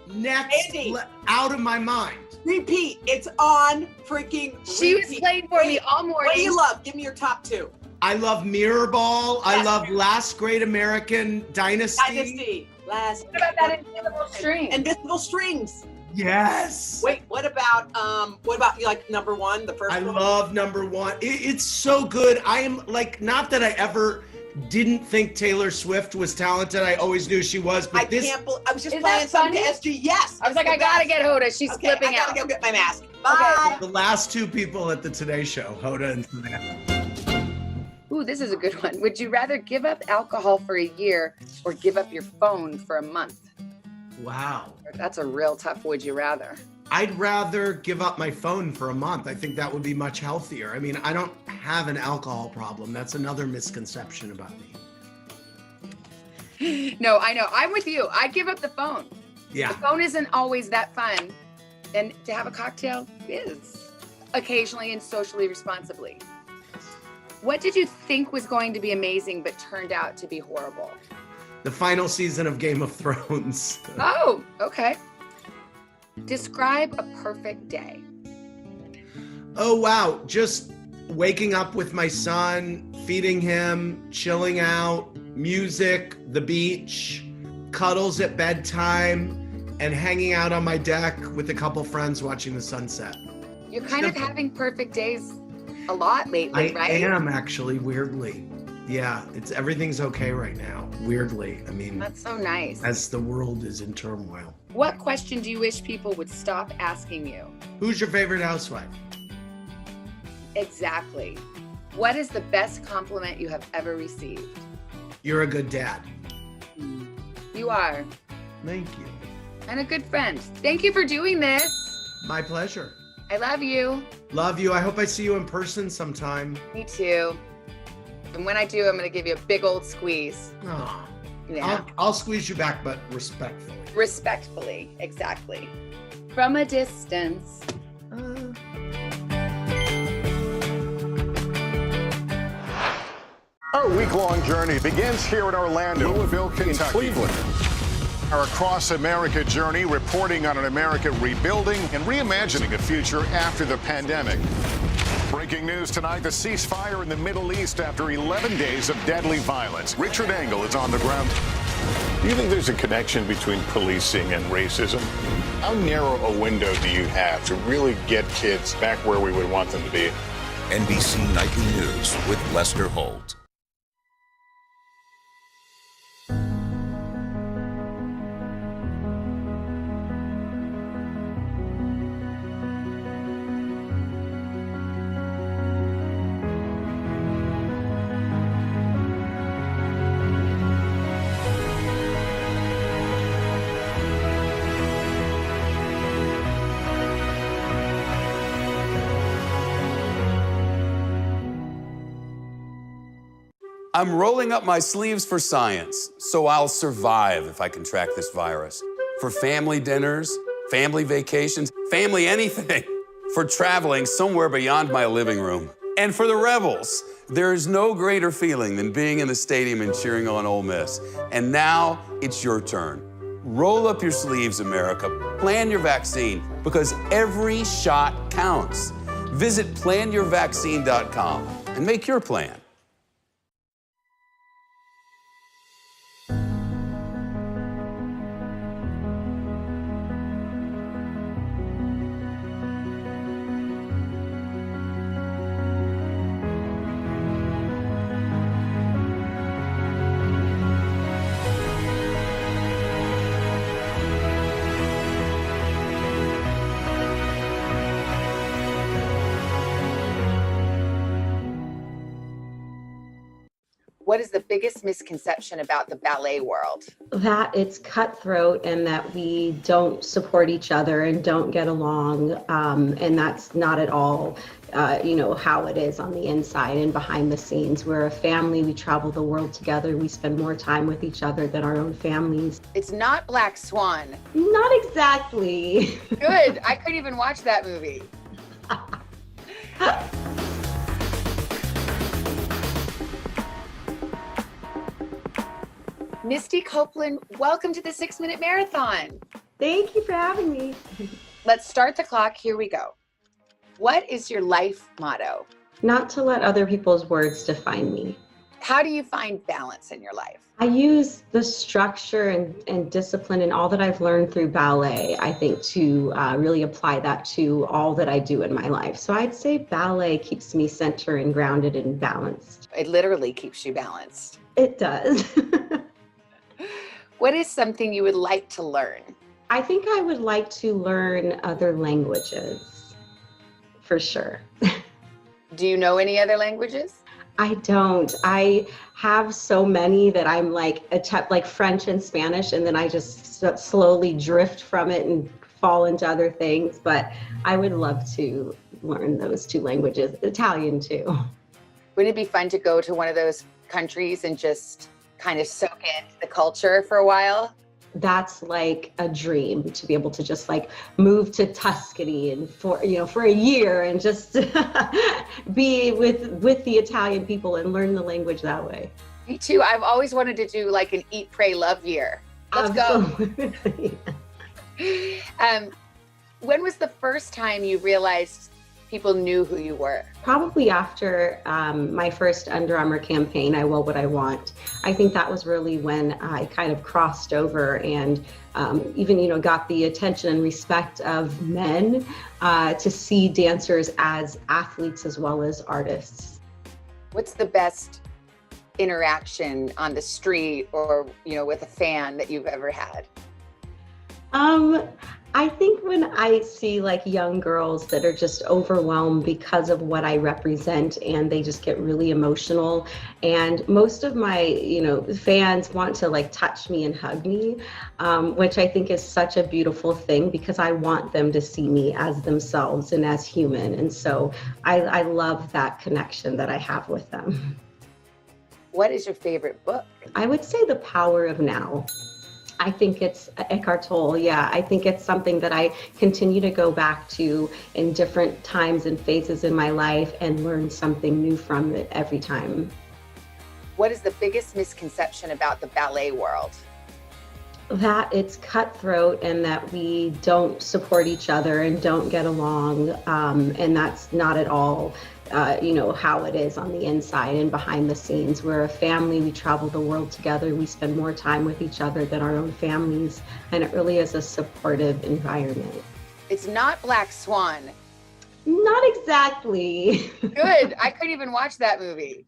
the next out of my mind? Repeat. It's on freaking She was playing for me all morning. What do you love? Give me your top two. I love Mirrorball. I love Last Great American Dynasty. What about that Invisible String? Invisible Strings. Yes. Wait, what about you like number one, the first one? I love number one. It's so good. I am like, not that I ever didn't think Taylor Swift was talented. I always knew she was, but I was just playing something to SG. Yes. I was like, I gotta get Hoda. She's flipping out. I gotta go get my mask. Bye. The last two people at the Today Show, Hoda and Savannah. Ooh, this is a good one. Would you rather give up alcohol for a year or give up your phone for a month? Wow. That's a real tough would you rather. I'd rather give up my phone for a month. I think that would be much healthier. I mean, I don't have an alcohol problem. That's another misconception about me. No, I know. I'm with you. I give up the phone. Yeah. The phone isn't always that fun. And to have a cocktail is occasionally and socially responsibly. What did you think was going to be amazing but turned out to be horrible? The final season of Game of Thrones. Oh, okay. Describe a perfect day. Oh, wow. Just waking up with my son, feeding him, chilling out, music, the beach, cuddles at bedtime, and hanging out on my deck with a couple friends watching the sunset. You're kind of having perfect days a lot lately, right? I am actually, weirdly. Yeah, everything's okay right now, weirdly. I mean, that's so nice. As the world is in turmoil. What question do you wish people would stop asking you? Who's your favorite housewife? Exactly. What is the best compliment you have ever received? You're a good dad. You are. Thank you. And a good friend. Thank you for doing this. My pleasure. I love you. Love you. I hope I see you in person sometime. Me too. And when I do, I'm going to give you a big old squeeze. Oh. Yeah. I'll squeeze you back, but respectfully. Respectfully, exactly. From a distance. Our week-long journey begins here in Orlando, Louisville, Kentucky, Cleveland. Our Across America journey reporting on an America rebuilding and reimagining a future after the pandemic. Breaking news tonight, the ceasefire in the Middle East after 11 days of deadly violence. Richard Engel is on the ground. Do you think there's a connection between policing and racism? How narrow a window do you have to really get kids back where we would want them to be? NBC Nightly News with Lester Holt. I'm rolling up my sleeves for science, so I'll survive if I can track this virus. For family dinners, family vacations, family anything. For traveling somewhere beyond my living room. And for the Rebels, there is no greater feeling than being in the stadium and cheering on Ole Miss. And now it's your turn. Roll up your sleeves, America. Plan your vaccine, because every shot counts. Visit planyourvaccine.com and make your plan. What is the biggest misconception about the ballet world? That it's cutthroat and that we don't support each other and don't get along. And that's not at all, how it is on the inside and behind the scenes. We're a family. We travel the world together. We spend more time with each other than our own families. It's not Black Swan. Not exactly. Good. I couldn't even watch that movie. Misty Copeland, welcome to the 6 Minute Marathon. Thank you for having me. Let's start the clock. Here we go. What is your life motto? Not to let other people's words define me. How do you find balance in your life? I use the structure and discipline and all that I've learned through ballet, I think, to really apply that to all that I do in my life. So I'd say ballet keeps me centered and grounded and balanced. It literally keeps you balanced. It does. What is something you would like to learn? I think I would like to learn other languages, for sure. Do you know any other languages? I don't. I have so many that I'm like French and Spanish, and then I just slowly drift from it and fall into other things. But I would love to learn those two languages, Italian too. Wouldn't it be fun to go to one of those countries and just kind of soak into the culture for a while? That's like a dream, to be able to just like move to Tuscany and for a year and just be with the Italian people and learn the language that way. Me too. I've always wanted to do like an Eat, Pray, Love year. Let's go. When was the first time you realized people knew who you were? Probably after my first Under Armour campaign, I Will What I Want. I think that was really when I kind of crossed over and even, got the attention and respect of men to see dancers as athletes as well as artists. What's the best interaction on the street or, with a fan that you've ever had? I think when I see like young girls that are just overwhelmed because of what I represent and they just get really emotional, and most of my fans want to like touch me and hug me, which I think is such a beautiful thing because I want them to see me as themselves and as human, and so I love that connection that I have with them. What is your favorite book? I would say The Power of Now. I think it's Eckhart Tolle. Yeah, I think it's something that I continue to go back to in different times and phases in my life and learn something new from it every time. What is the biggest misconception about the ballet world? that it's cutthroat and that we don't support each other and don't get along. And that's not at all, how it is on the inside and behind the scenes. We're a family. We travel the world together. We spend more time with each other than our own families. And it really is a supportive environment. It's not Black Swan. Not exactly. Good. I couldn't even watch that movie.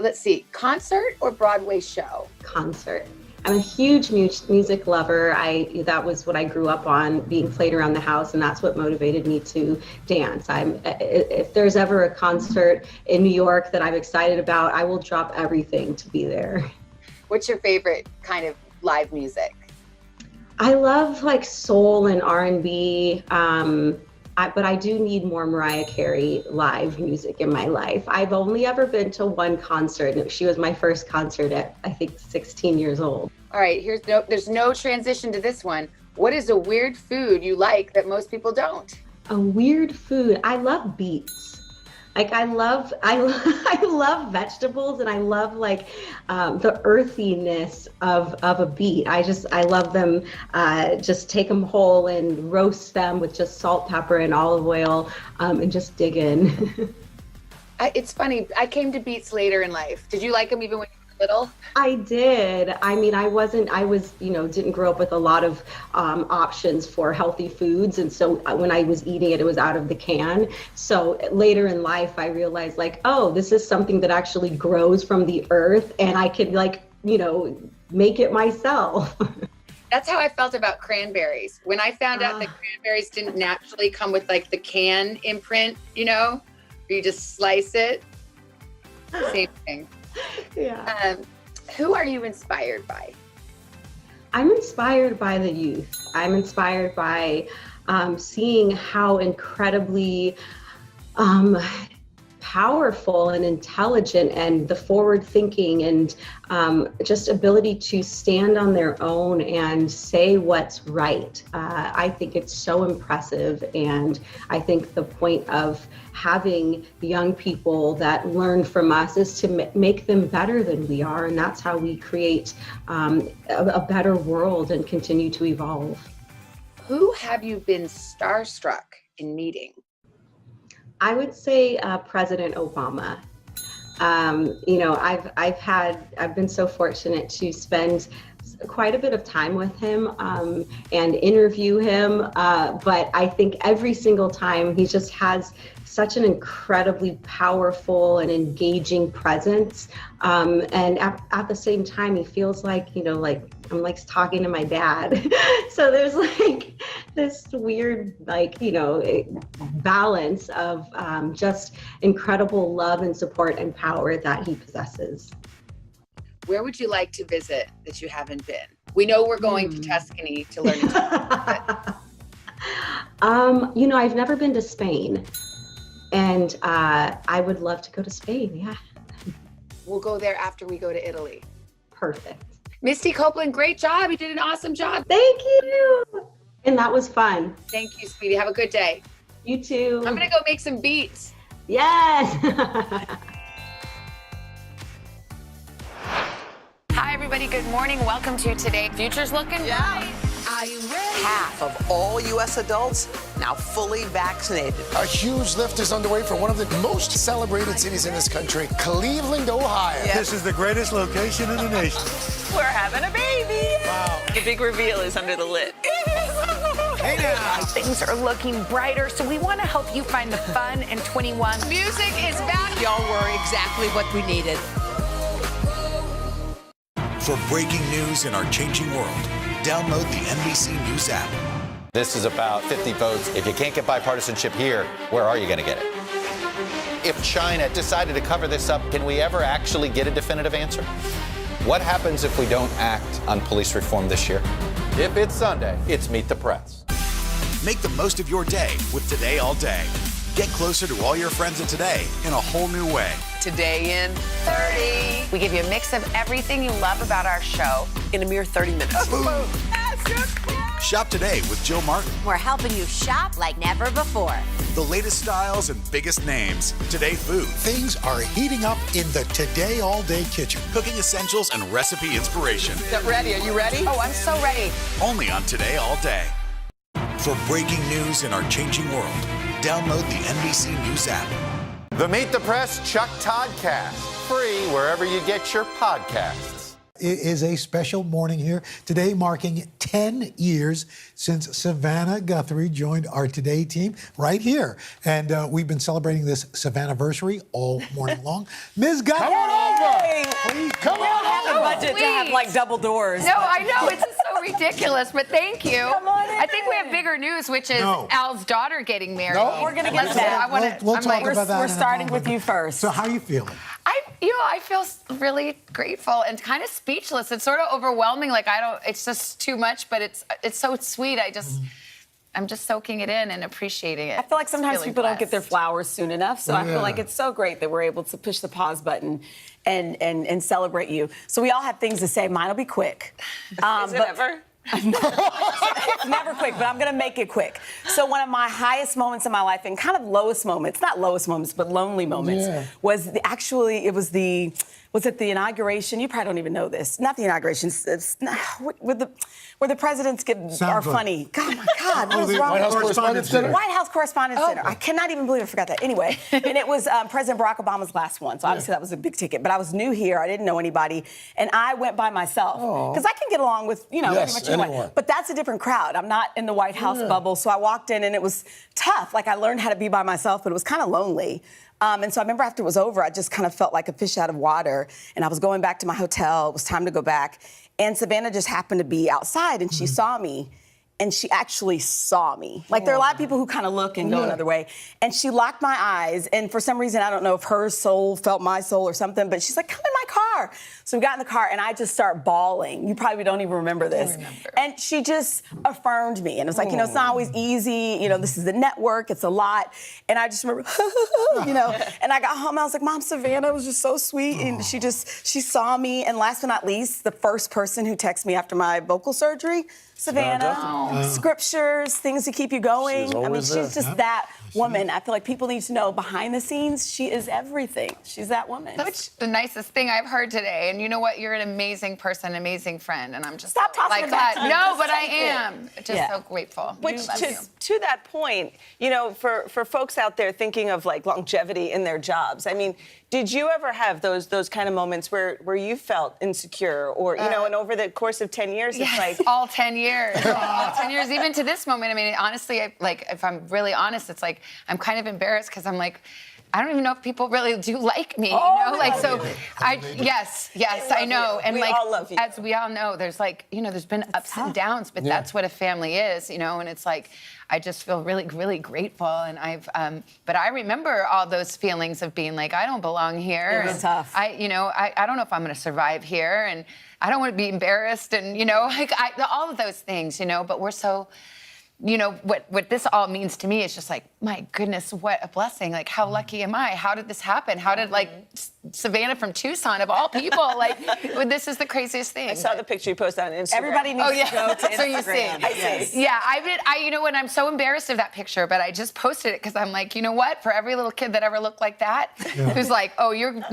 Let's see, concert or Broadway show? Concert. I'm a huge music lover. That was what I grew up on, being played around the house, and that's what motivated me to dance. If there's ever a concert in New York that I'm excited about, I will drop everything to be there. What's your favorite kind of live music? I love like soul and R&B. But I do need more Mariah Carey live music in my life. I've only ever been to one concert. She was my first concert at, I think, 16 years old. All right, there's no transition to this one. What is a weird food you like that most people don't? A weird food. I love beets. Like I love vegetables, and I love like the earthiness of a beet. I love them. Just take them whole and roast them with just salt, pepper, and olive oil, and just dig in. It's funny. I came to beets later in life. Did you like them even when you were little? I did. I mean, didn't grow up with a lot of options for healthy foods. And so when I was eating it, it was out of the can. So later in life, I realized like, oh, this is something that actually grows from the earth, and I could make it myself. That's how I felt about cranberries. When I found out that cranberries didn't naturally come with like the can imprint, where you just slice it. Same thing. Yeah. Who are you inspired by? I'm inspired by the youth. I'm inspired by seeing how incredibly powerful and intelligent and the forward thinking and just ability to stand on their own and say what's right. I think it's so impressive, and I think the point of having young people that learn from us is to make them better than we are, and that's how we create a better world and continue to evolve. Who have you been starstruck in meeting? I would say President Obama. I've been so fortunate to spend quite a bit of time with him and interview him. But I think every single time he just has such an incredibly powerful and engaging presence. And at the same time, he feels like, I'm like talking to my dad. So there's like this weird, balance of just incredible love and support and power that he possesses. Where would you like to visit that you haven't been? We know we're going to Tuscany to learn Italian. I've never been to Spain, and I would love to go to Spain. Yeah. We'll go there after we go to Italy. Perfect. Misty Copeland, great job. You did an awesome job. Thank you. And that was fun. Thank you, sweetie. Have a good day. You too. I'm going to go make some beets. Yes. Hi, everybody. Good morning. Welcome to Today. Future's looking bright. Are you ready? Half of all U.S. adults now fully vaccinated. A huge lift is underway for one of the most celebrated cities in this country, Cleveland, Ohio. This is the greatest location in the nation. We're having a baby. Wow. The big reveal is under the lid. Hey now. Things are looking brighter, so we want to help you find the fun in 21. Music is back. Y'all were exactly what we needed. For breaking news in our changing world, download the NBC News app. This is about 50 votes. If you can't get bipartisanship here, where are you going to get it? If China decided to cover this up, can we ever actually get a definitive answer? What happens if we don't act on police reform this year? If it's Sunday, it's Meet the Press. Make the most of your day with Today All Day. Get closer to all your friends at Today in a whole new way. Today in 30. We give you a mix of everything you love about our show In a mere 30 minutes. Shop today with Jill Martin. We're helping you shop like never before. The latest styles and biggest names. Today Food. Things are heating up in the Today All Day kitchen. Cooking essentials and recipe inspiration. Get ready. Are you ready? Oh, I'm so ready. Only on Today All Day. For breaking news in our changing world, download the NBC News app. The Meet the Press Chuck Toddcast. Free wherever you get your podcasts. It is a special morning here today, marking 10 years since Savannah Guthrie joined our Today team right here. And we've been celebrating this Savannahversary all morning long. Ms. Guthrie! Come on over! Please come on over! The budget to have like double doors. No, I know. It's just so ridiculous, but thank you. Come on in. I think we have bigger news, which is Al's daughter getting married. No, we're going to get to that. We'll talk about that. We're starting with you first. So how are you feeling? I feel really grateful and kind of speechless. It's sort of overwhelming. Like it's just too much, but it's so sweet. I'm just soaking it in and appreciating it. I feel like sometimes people don't get their flowers soon enough, so I feel like it's so great that we're able to push the pause button and celebrate you. So we all have things to say. Mine will be quick. Is it ever? It's never quick, but I'm going to make it quick. So one of my highest moments in my life and kind of lowest moments, not lowest moments, but lonely moments, was was it the inauguration? You probably don't even know this. Not the inauguration. Where the presidents are funny. God, my God. What is wrong White House Correspondents' Dinner? White House Correspondents' Dinner. I cannot even believe I forgot that. Anyway, and it was President Barack Obama's last one. So obviously that was a big ticket. But I was new here. I didn't know anybody. And I went by myself. Because I can get along with, pretty much anyone. But that's a different crowd. I'm not in the White House bubble. So I walked in and it was tough. Like I learned how to be by myself, but it was kind of lonely. And so I remember after it was over, I just kind of felt like a fish out of water. And I was going back to my hotel. It was time to go back. And Savannah just happened to be outside, and she saw me. And she actually saw me. Like, there are a lot of people who kind of look and go another way. And she locked my eyes. And for some reason, I don't know if her soul felt my soul or something, but she's like, come in my car. So we got in the car, and I just start bawling. You probably don't even remember this. And she just affirmed me. And it was like, it's not always easy. This is the network. It's a lot. And I just remember, And I got home. I was like, Mom, Savannah was just so sweet. And she saw me. And last but not least, the first person who texted me after my vocal surgery, Savannah, scriptures, things to keep you going. She's just that woman. I feel like people need to know behind the scenes, she is everything. She's that woman. That's the nicest thing I've heard today. And you know what? You're an amazing person, amazing friend. And I'm just stop tossing like that. No, but I am just so grateful. Which to that point, for folks out there thinking of like longevity in their jobs, did you ever have those kind of moments where you felt insecure or, and over the course of 10 years, it's like... all 10 years. All 10 years, even to this moment. Honestly, if I'm really honest, it's like I'm kind of embarrassed because I'm like, I don't even know if people really do like me, yes, I know. And we all love you. As we all know, there's there's been ups and downs, but that's what a family is, and it's like, I just feel really, really grateful. And but I remember all those feelings of being like, I don't belong here. It was tough. I don't know if I'm going to survive here, and I don't want to be embarrassed, and all of those things, but we're so. What this all means to me is just like, my goodness, what a blessing. Like, how lucky am I? How did this happen? How did, Savannah from Tucson, of all people, this is the craziest thing. I saw the picture you posted on Instagram. Everybody needs to go to Instagram. So you see. I see. Yeah, and I'm so embarrassed of that picture, but I just posted it because I'm like, you know what? For every little kid that ever looked like that, who's like, oh, you're going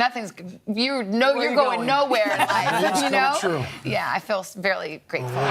nowhere in life, True. Yeah, I feel very grateful.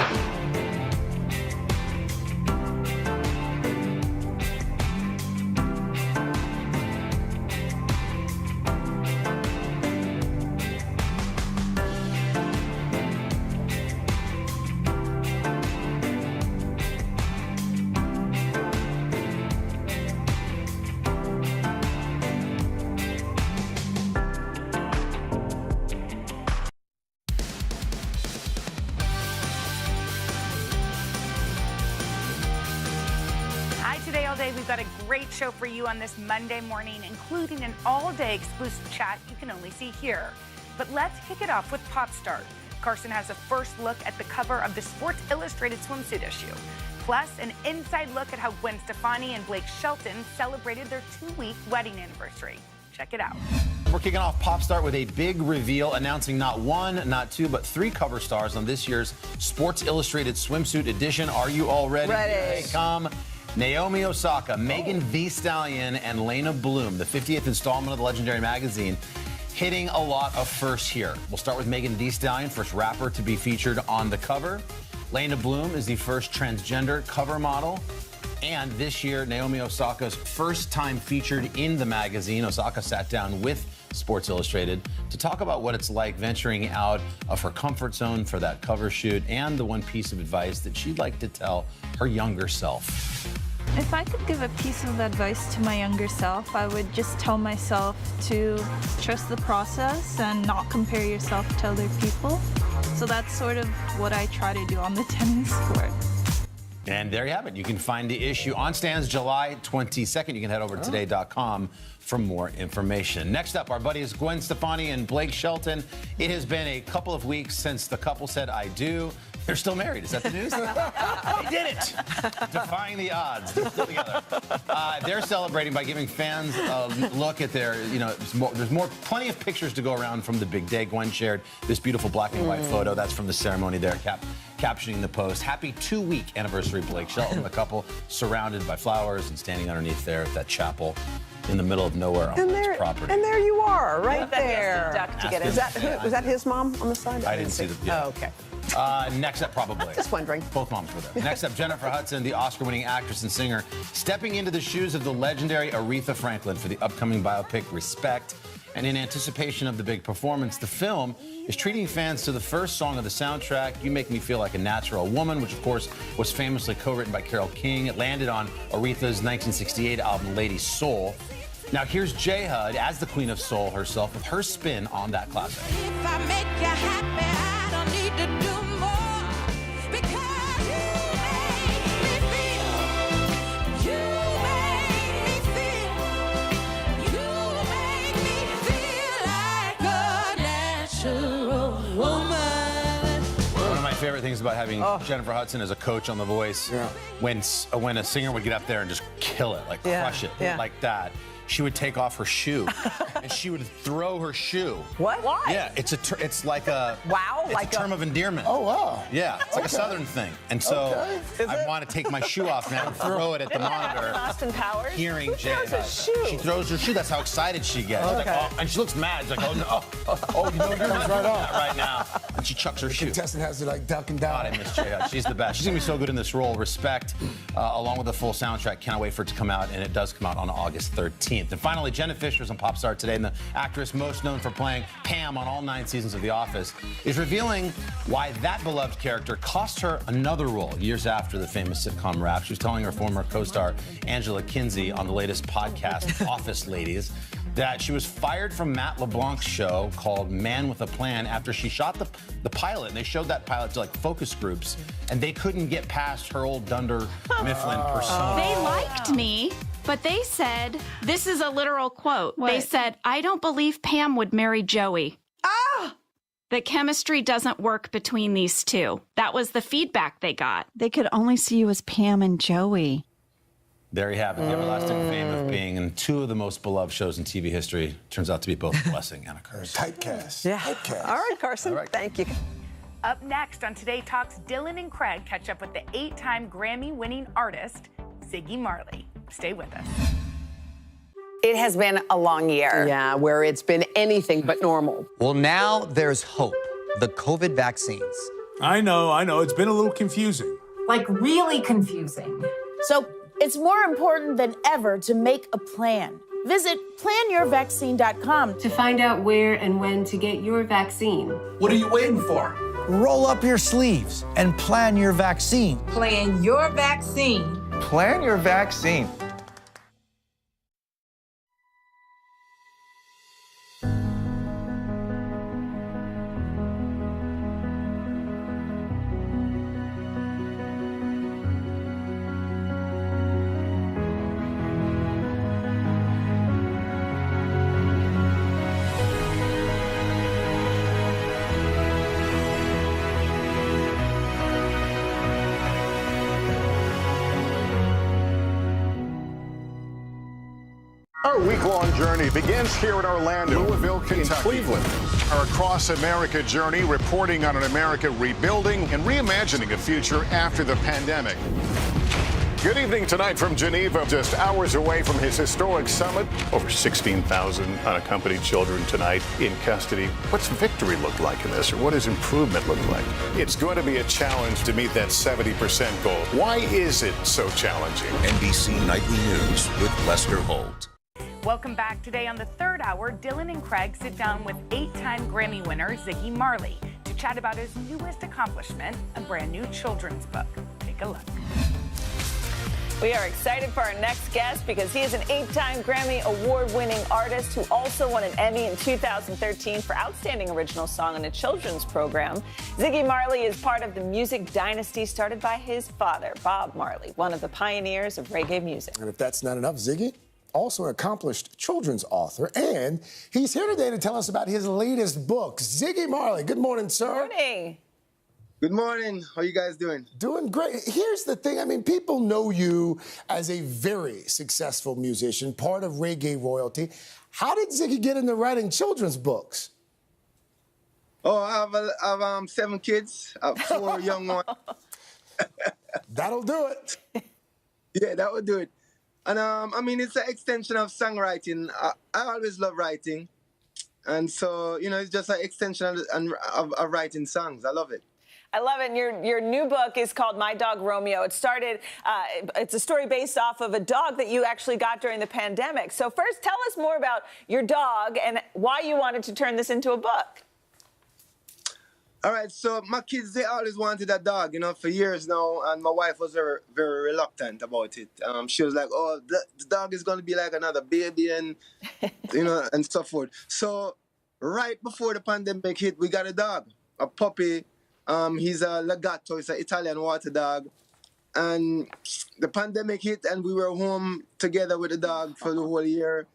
We've got a great show for you on this Monday morning, including an all-day exclusive chat you can only see here. But let's kick it off with Pop Star. Carson has a first look at the cover of the Sports Illustrated swimsuit issue. Plus, an inside look at how Gwen Stefani and Blake Shelton celebrated their 2-week wedding anniversary. Check it out. We're kicking off Pop Start with a big reveal announcing not one, not two, but 3 cover stars on this year's Sports Illustrated swimsuit edition. Are you all ready? Ready. Here they come. Naomi Osaka, Megan Thee Stallion, and Lena Bloom, the 50th installment of the legendary magazine, hitting a lot of firsts here. We'll start with Megan Thee Stallion, first rapper to be featured on the cover. Lena Bloom is the first transgender cover model. And this year, Naomi Osaka's first time featured in the magazine. Osaka sat down with Sports Illustrated to talk about what it's like venturing out of her comfort zone for that cover shoot and the one piece of advice that she'd like to tell her younger self. If I could give a piece of advice to my younger self, I would just tell myself to trust the process and not compare yourself to other people. So that's sort of what I try to do on the tennis court. And there you have it. You can find the issue on stands July 22nd. You can head over to today.com for more information. Next up, our buddies Gwen Stefani and Blake Shelton. It has been a couple of weeks since the couple said I do. They're still married. Is that the news? They did it. Defying the odds. They're still together. They're celebrating by giving fans a look at their, there's plenty of pictures to go around from the big day. Gwen shared this beautiful black and white photo. That's from the ceremony there, captioning the post. Happy 2-week anniversary, Blake Shelton. The couple surrounded by flowers and standing underneath there at that chapel in the middle of nowhere on this property. And there you are, right there. Duck to get Was that his mom on the side? I didn't see the. Oh, okay. Next up, probably. Just wondering. Both moms were there. Next up, Jennifer Hudson, the Oscar-winning actress and singer, stepping into the shoes of the legendary Aretha Franklin for the upcoming biopic Respect. And in anticipation of the big performance, the film is treating fans to the first song of the soundtrack, You Make Me Feel Like a Natural Woman, which, of course, was famously co-written by Carole King. It landed on Aretha's 1968 album, Lady Soul. Now, here's J. Hud as the Queen of Soul herself with her spin on that classic. If I make you happy, I don't need to do more, because you make me feel like a natural woman. One of my favorite things about having Jennifer Hudson as a coach on The Voice, when a singer would get up there and just kill it, like crush it, like that, she would take off her shoe and she would throw her shoe. What? Why? Yeah, it's like a it's a term of endearment. Oh wow. Yeah, it's like a Southern thing, and so I want to take my shoe off now and throw it at the monitor. Austin Powers. Hearing Jay. Who throws his shoe? She throws her shoe. That's how excited she gets. She's like, oh, and she looks mad. She's like, oh no, you know you're right on. right now. And she chucks her shoe. Contestant has to like duck and down. God, I miss Jay Hud. She's the best. She's gonna be so good in this role. Respect, along with the full soundtrack. Can't wait for it to come out, and it does come out on August 13th. And finally, Jenna Fischer's on Popstar today, and the actress most known for playing Pam on all 9 seasons of The Office is revealing why that beloved character cost her another role years after the famous sitcom wrap. She was telling her former co-star Angela Kinsey on the latest podcast, Office Ladies, that she was fired from Matt LeBlanc's show called Man with a Plan after she shot the pilot, and they showed that pilot to like focus groups, and they couldn't get past her old Dunder Mifflin persona. They liked me, but they said, this is a literal quote. They said, I don't believe Pam would marry Joey. The chemistry doesn't work between these two. That was the feedback they got. They could only see you as Pam and Joey. There you have it, the everlasting fame of being in 2 of the most beloved shows in TV history. Turns out to be both a blessing and a curse. Typecast. Yeah. Typecast. All right, Carson. Thank you. Up next on Today Talks, Dylan and Craig catch up with the 8-time Grammy-winning artist, Ziggy Marley. Stay with us. It has been a long year. Yeah, where it's been anything but normal. Well, now there's hope. The COVID vaccines. I know. It's been a little confusing. Like really confusing. So it's more important than ever to make a plan. Visit planyourvaccine.com to find out where and when to get your vaccine. What are you waiting for? Roll up your sleeves and plan your vaccine. Plan your vaccine. Plan your vaccine. Our week-long journey begins here in Orlando, Louisville, Kentucky, Cleveland. Our Across America journey reporting on an America rebuilding and reimagining a future after the pandemic. Good evening tonight from Geneva, just hours away from his historic summit. Over 16,000 unaccompanied children tonight in custody. What's victory look like in this, or what does improvement look like? It's going to be a challenge to meet that 70% goal. Why is it so challenging? NBC Nightly News with Lester Holt. Welcome back. Today on the third hour, Dylan and Craig sit down with 8-time Grammy winner Ziggy Marley to chat about his newest accomplishment, a brand new children's book. Take a look. We are excited for our next guest because he is an 8-time Grammy Award-winning artist who also won an Emmy in 2013 for Outstanding Original Song in a Children's Program. Ziggy Marley is part of the music dynasty started by his father, Bob Marley, one of the pioneers of reggae music. And if that's not enough, Ziggy, also an accomplished children's author, and he's here today to tell us about his latest book. Ziggy Marley, good morning, sir. Good morning. Good morning. How you guys doing? Doing great. Here's the thing. I mean, people know you as a very successful musician, part of reggae royalty. How did Ziggy get into writing children's books? Oh, I have 7 kids, 4 young ones. That'll do it. Yeah, that would do it. And I mean, it's an extension of songwriting. I always love writing. And so, you know, it's just an extension of writing songs. I love it. I love it. And your new book is called My Dog Romeo. It started, it's a story based off of a dog that you actually got during the pandemic. So first, tell us more about your dog and why you wanted to turn this into a book. All right, so my kids, they always wanted a dog, you know, for years now, and my wife was very, very reluctant about it. She was like, oh, the dog is going to be like another baby and, you know, and so forth. So right before the pandemic hit, we got a dog, a puppy. He's a Legato, he's an Italian water dog. And the pandemic hit and we were home together with the dog for the whole year.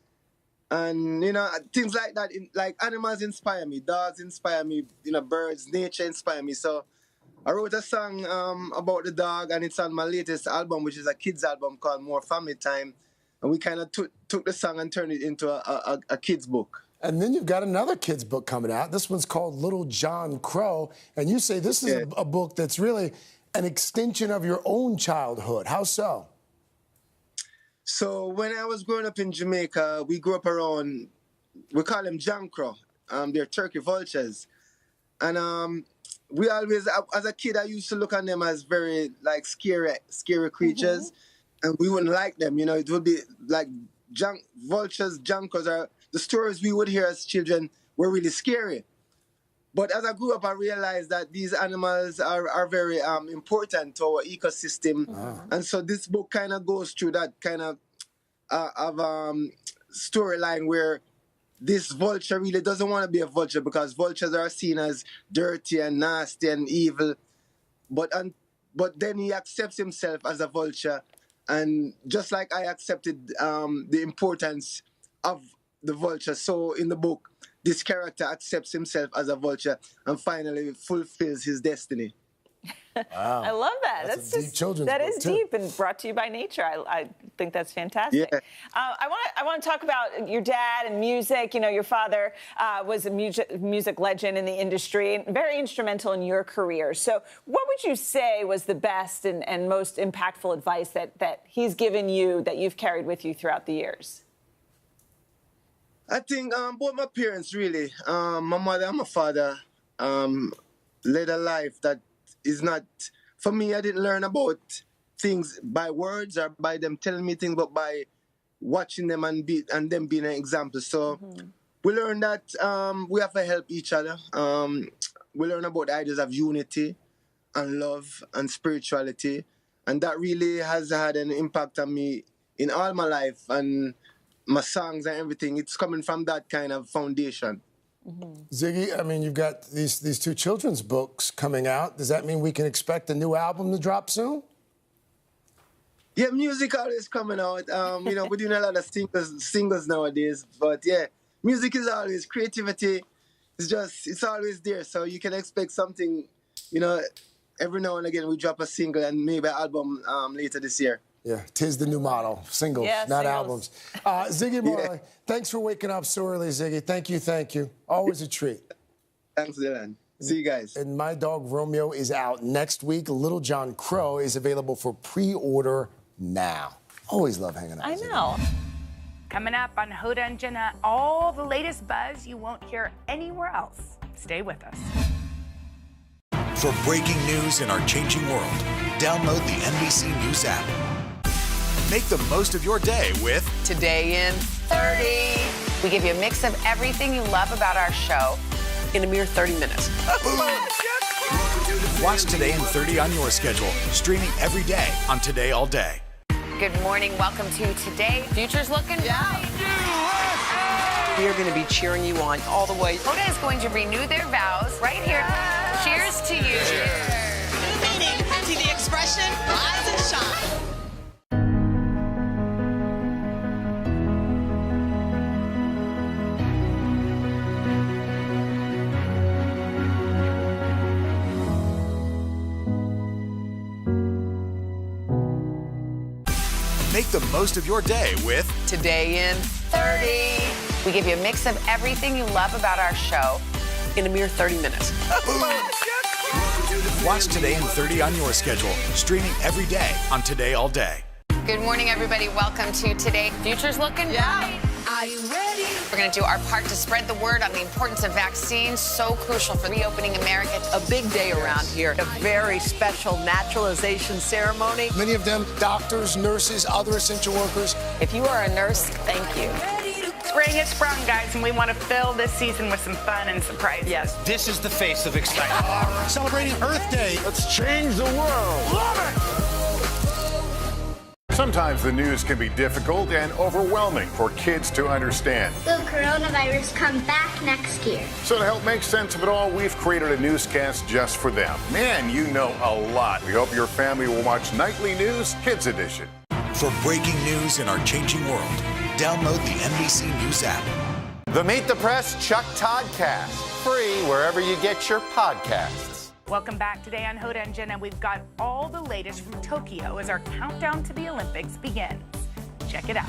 And, you know, things like that, like animals inspire me, dogs inspire me, you know, birds, nature inspire me. So I wrote a song about the dog, and it's on my latest album, which is a kids album called More Family Time. And we kind of took the song and turned it into a kid's book. And then you've got another kid's book coming out. This one's called Little John Crow. And you say this is a book that's really an extension of your own childhood. How so? So when I was growing up in Jamaica, we grew up around, we call them John Crow. They're turkey vultures. And we always, as a kid, I used to look on them as very, like, scary creatures. And we wouldn't like them, you know. It would be like vultures, junkers, are the stories we would hear as children were really scary. But as I grew up, I realized that these animals are very important to our ecosystem. And so this book kind of goes through that kind of storyline where this vulture really doesn't want to be a vulture because vultures are seen as dirty and nasty and evil. But then he accepts himself as a vulture. And just like I accepted the importance of the vulture, so in the book, this character accepts himself as a vulture and finally fulfills his destiny. Wow. I love that. That's a deep children's that book, is too. deep and brought to you by nature. I think that's fantastic. Yeah. I want to talk about your dad and music. You know, your father was a music legend in the industry and very instrumental in your career. So what would you say was the best and most impactful advice that he's given you that you've carried with you throughout the years? I think both my parents, really, my mother and my father, led a life that is not, for me, I didn't learn about things by words or by them telling me things, but by watching them and them being an example. So we learned that we have to help each other. We learn about the ideas of unity and love and spirituality. And that really has had an impact on me in all my life. And my songs and everything, it's coming from that kind of foundation. Ziggy, I mean, you've got these 2 children's books coming out. Does that mean we can expect a new album to drop soon? Yeah, music always coming out. You know, we're doing a lot of singles nowadays. But yeah, music is always, creativity it's always there. So you can expect something, you know, every now and again we drop a single and maybe an album later this year. Yeah, 'tis the new model. Singles, not albums. Ziggy Marley, thanks for waking up so early, Ziggy. Thank you. Always a treat. Thanks, Dylan. See you guys. And My Dog Romeo is out next week. Little John Crow is available for pre-order now. Always love hanging out. I with know. Coming up on Hoda and Jenna, all the latest buzz you won't hear anywhere else. Stay with us. For breaking news in our changing world, download the NBC News app. Make the most of your day with Today in 30. We give you a mix of everything you love about our show in a mere 30 minutes. Watch Today in 30 on your schedule, streaming every day on Today All Day. Good morning. Welcome to Today. Future's looking bright. We are going to be cheering you on all the way. Hoda is going to renew their vows right here. Cheers to you. New meaning to the expression rise and shine. Make the most of your day with Today in 30. We give you a mix of everything you love about our show in a mere 30 minutes. Watch Today in 30 on your schedule, streaming every day on Today All Day. Good morning, everybody. Welcome to Today. Future's looking bright. Are you ready? We're going to do our part to spread the word on the importance of vaccines, so crucial for reopening America. A big day around here. A very special naturalization ceremony. Many of them doctors, nurses, other essential workers. If you are a nurse, thank you. Spring has sprung, guys, and we want to fill this season with some fun and surprises. Yes. This is the face of excitement. Celebrating Earth Day. Let's change the world. Sometimes the news can be difficult and overwhelming for kids to understand. Will coronavirus come back next year? So to help make sense of it all, we've created a newscast just for them. Man, you know a lot. We hope your family will watch Nightly News Kids Edition. For breaking news in our changing world, download the NBC News app. The Meet the Press Chuck Toddcast, free wherever you get your podcasts. Welcome back today on Hoda and Jenna. We've got all the latest from Tokyo as our countdown to the Olympics begins. Check it out.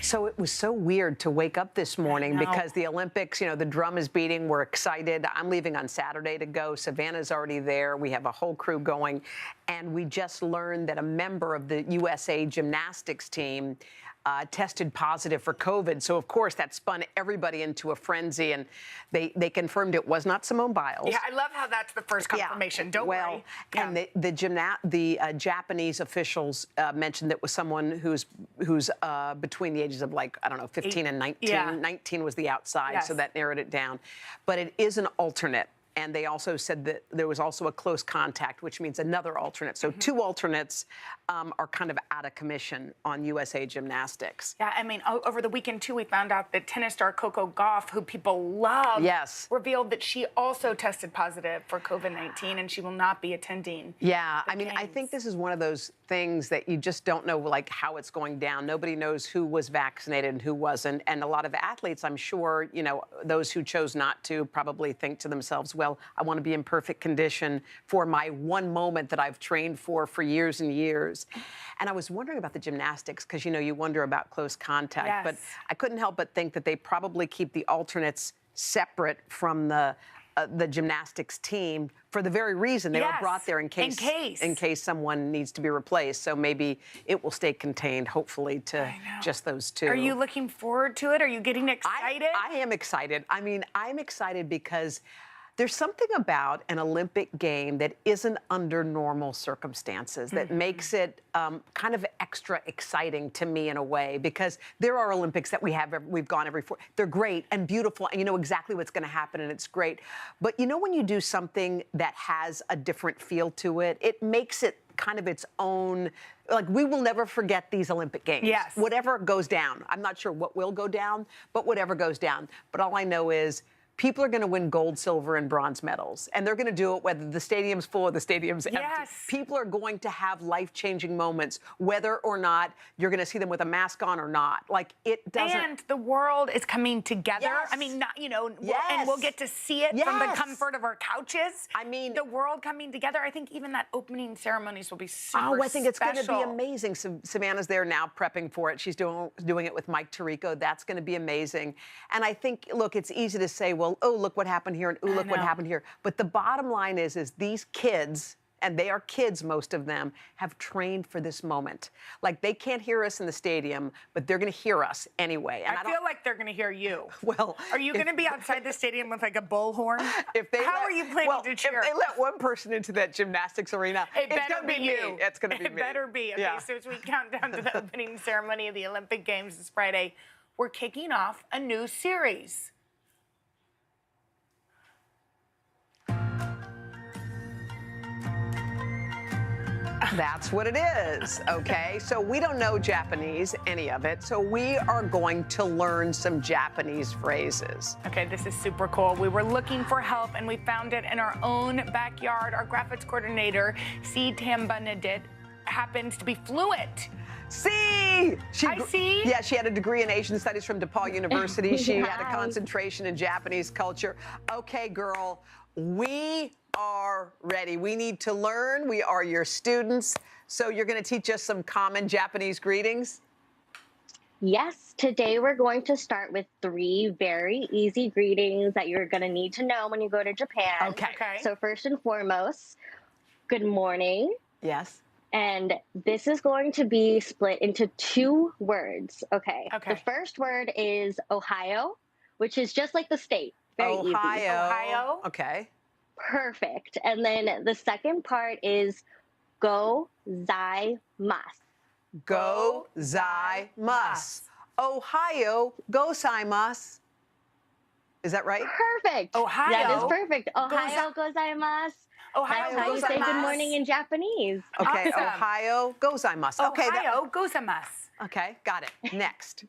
So it was so weird to wake up this morning because the Olympics, the drum is beating. We're excited. I'm leaving on Saturday to go. Savannah's already there. We have a whole crew going. And we just learned that a member of the USA Gymnastics team tested positive for COVID. So, of course, that spun everybody into a frenzy. And they confirmed it was not Simone Biles. Yeah, I love how that's the first confirmation. Don't worry. And the Japanese officials mentioned that it was someone who's between the ages of 15 and 19. Yeah. 19 was the outside, Yes. so that narrowed it down. But it is an alternate. And they also said that there was also a close contact, which means another alternate. So two alternates are kind of out of commission on USA Gymnastics. Yeah, I mean, over the weekend, too, we found out that tennis star Coco Gauff, who people love, revealed that she also tested positive for COVID-19 and she will not be attending. Yeah, I mean, I think this is one of those things that you just don't know, how it's going down. Nobody knows who was vaccinated and who wasn't. And a lot of athletes, I'm sure, those who chose not to probably think to themselves, well, I want to be in perfect condition for my one moment that I've trained for years and years. And I was wondering about the gymnastics because, you wonder about close contact. Yes. But I couldn't help but think that they probably keep the alternates separate from the gymnastics team for the very reason they were brought there in case someone needs to be replaced. So maybe it will stay contained, hopefully, to just those two. Are you looking forward to it? Are you getting excited? I am excited. I mean, I'm excited because there's something about an Olympic game that isn't under normal circumstances that makes it kind of extra exciting to me in a way, because there are Olympics that we've gone every 4. They're great and beautiful, and you know exactly what's going to happen, and it's great. But when you do something that has a different feel to it, it makes it kind of its own. We will never forget these Olympic Games. Yes. Whatever goes down. I'm not sure what will go down, but whatever goes down. But all I know is people are going to win gold, silver, and bronze medals. And they're going to do it whether the stadium's full or the stadium's empty. People are going to have life-changing moments, whether or not you're going to see them with a mask on or not. It doesn't. And the world is coming together. I mean, and we'll get to see it from the comfort of our couches. I mean, the world coming together. I think even that opening ceremonies will be super I think it's going to be special. amazing. Savannah's there now prepping for it. She's doing it with Mike Tirico. That's going to be amazing. And I think, look, it's easy to say, well, oh, look what happened here, and oh, look what happened here. But the bottom line is these kids and they are kids, most of them, have trained for this moment. Like, they can't hear us in the stadium, but they're going to hear us anyway. And I feel like they're going to hear you. Well, are you going to be outside the stadium with like a bullhorn? How are you planning to cheer? If they let one person into that gymnastics arena, It it's better going to be you. me. It's going to be It me. better be. Okay, Yeah. so as we count down to the opening ceremony of the Olympic Games this Friday, we're kicking off a new series. That's what it is, okay? So we don't know Japanese, any of it, so we are going to learn some Japanese phrases. Okay, this is super cool. We were looking for help and we found it in our own backyard. Our graphics coordinator, C. Tambanadit, happens to be fluent. C! C. Yeah, she had a degree in Asian Studies from DePaul University. She had a Hi. concentration in Japanese culture. Okay, girl, we are ready. We need to learn. We are your students. So you're going to teach us some common Japanese greetings? Yes, today we're going to start with 3 very easy greetings that you're going to need to know when you go to Japan. Okay. So first and foremost, good morning. Yes. And this is going to be split into 2 words. Okay. Okay. The first word is Ohio, which is just like the state. Very easy. Ohio. Okay. Perfect. And then the second part is go zaimasu. Go zaimasu. Ohio gozaimasu. Is that right? Perfect. Ohio. That is perfect. Ohio gozaimasu. Ohio That's how you say good gozaimasu. morning in Japanese. Okay, Awesome. Ohio gozaimasu. Okay, Ohio gozaimasu. okay, got it. Next.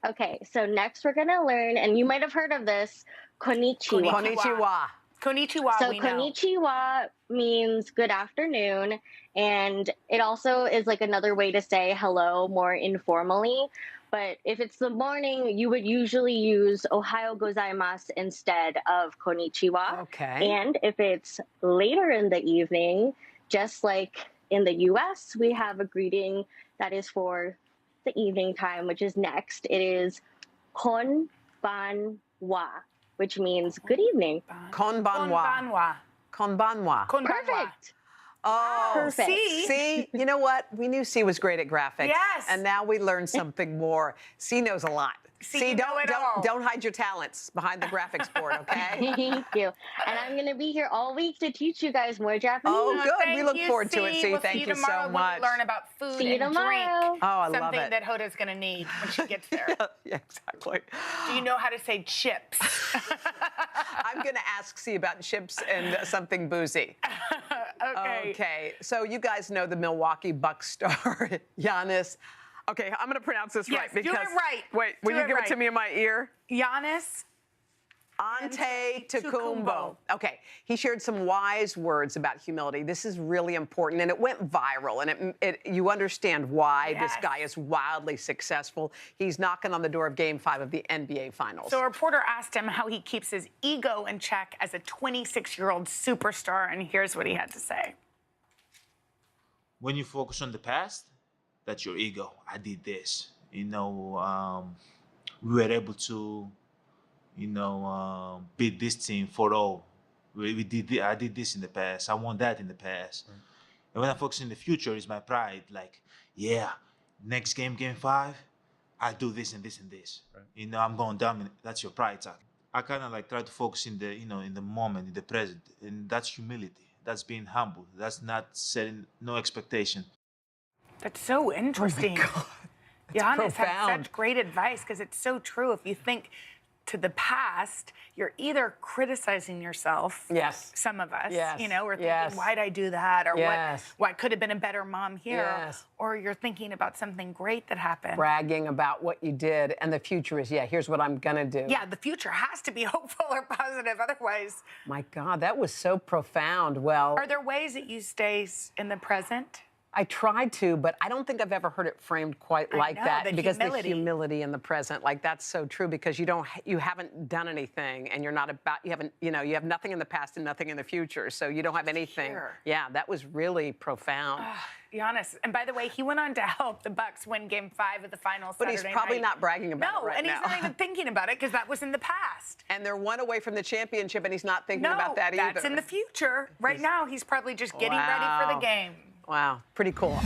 Okay, so next we're going to learn, and you might have heard of this, konnichiwa. Konnichiwa. Konnichiwa, So we know. konnichiwa means good afternoon, and it also is like another way to say hello more informally. But if it's the morning, you would usually use Ohio gozaimasu instead of konnichiwa. Okay. And if it's later in the evening, just like in the US, we have a greeting that is for the evening time, which is next. It is konbanwa, which means good evening. Konbanwa. Konbanwa. Perfect. Oh, Perfect. See, you know what? We knew C was great at graphics. Yes. And now we learned something more. C knows a lot. C, you know it all. don't hide your talents behind the graphics board, okay? Thank you. And I'm going to be here all week to teach you guys more Japanese. Oh, good. Thank We look you, forward to it, C. We'll Thank see you you tomorrow so when much. we learn about food See you and tomorrow. drink. Oh, I love Something it. that Hoda's going to need when she gets there. Yeah, exactly. Do you know how to say chips? I'm going to ask C about chips and something boozy. Okay. Okay, so you guys know the Milwaukee Bucks star, Giannis. Okay, I'm going to pronounce this Yes, right. do it right. Wait, will Do you it give right. it to me in my ear? Giannis Antetokounmpo. Okay, he shared some wise words about humility. This is really important, and it went viral, and you understand why this Yes. guy is wildly successful. He's knocking on the door of Game 5 of the NBA Finals. So a reporter asked him how he keeps his ego in check as a 26-year-old superstar, and here's what he had to say. When you focus on the past, that's your ego. I did this. We were able to, beat this team 4-0. I did this in the past. I won that in the past. Right. And when I focus in the future, is my pride. Like, yeah, next game 5, I do this and this and this. Right. I'm going dominant. That's your pride talking. I kind of try to focus in the, in the moment, in the present, and that's humility. That's being humble. That's not setting no expectation. That's so interesting. Oh my God. Giannis had profound. such great advice because it's so true. If you think to the past, you're either criticizing yourself. Yes. Some of us. Yes. We're thinking, Yes. why'd I do that? Or Yes. what could have been a better mom here? Yes. Or you're thinking about something great that happened. Bragging about what you did, and the future is, here's what I'm going to do. Yeah, the future has to be hopeful or positive. Otherwise, My God, that was so profound. Well, are there ways that you stay in the present? I tried to, but I don't think I've ever heard it framed quite like that because the humility in the present, like that's so true because you haven't done anything and you have nothing in the past and nothing in the future, so you don't have anything. Sure. Yeah, that was really profound. Giannis, and by the way, he went on to help the Bucks win Game 5 of the finals. But he's probably not bragging about it right now. No, and he's not even thinking about it because that was in the past. And they're one away from the championship, and he's not thinking about that either. That's in the future. Right now, he's probably just getting ready for the game. Wow, pretty cool.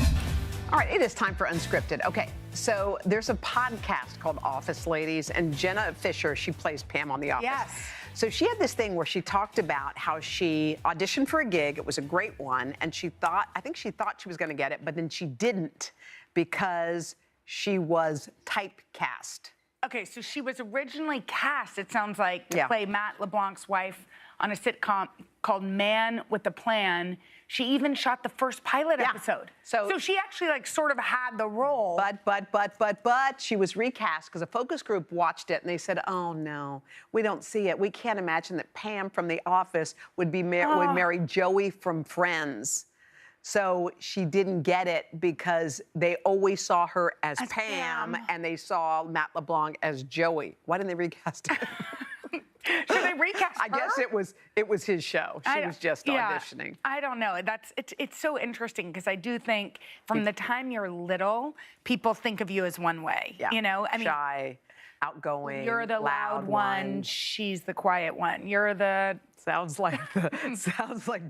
All right, it is time for Unscripted. Okay, so there's a podcast called Office Ladies, and Jenna Fisher, she plays Pam on The Office. Yes. So she had this thing where she talked about how she auditioned for a gig. It was a great one, and I think she thought she was going to get it, but then she didn't because she was typecast. Okay, so she was originally cast, it sounds like, to play Matt LeBlanc's wife on a sitcom called Man with a Plan. She even shot the first pilot episode. So she actually sort of had the role. But she was recast because a focus group watched it and they said, oh no, we don't see it. We can't imagine that Pam from The Office would marry Joey from Friends. So she didn't get it because they always saw her as Pam and they saw Matt LeBlanc as Joey. Why didn't they recast it? Should they recast her? I guess it was his show. She was just auditioning. I don't know. It's so interesting because I do think from the time you're little, people think of you as one way. Yeah. You know, I mean, shy, outgoing. You're the loud one. She's the quiet one. You're the sounds like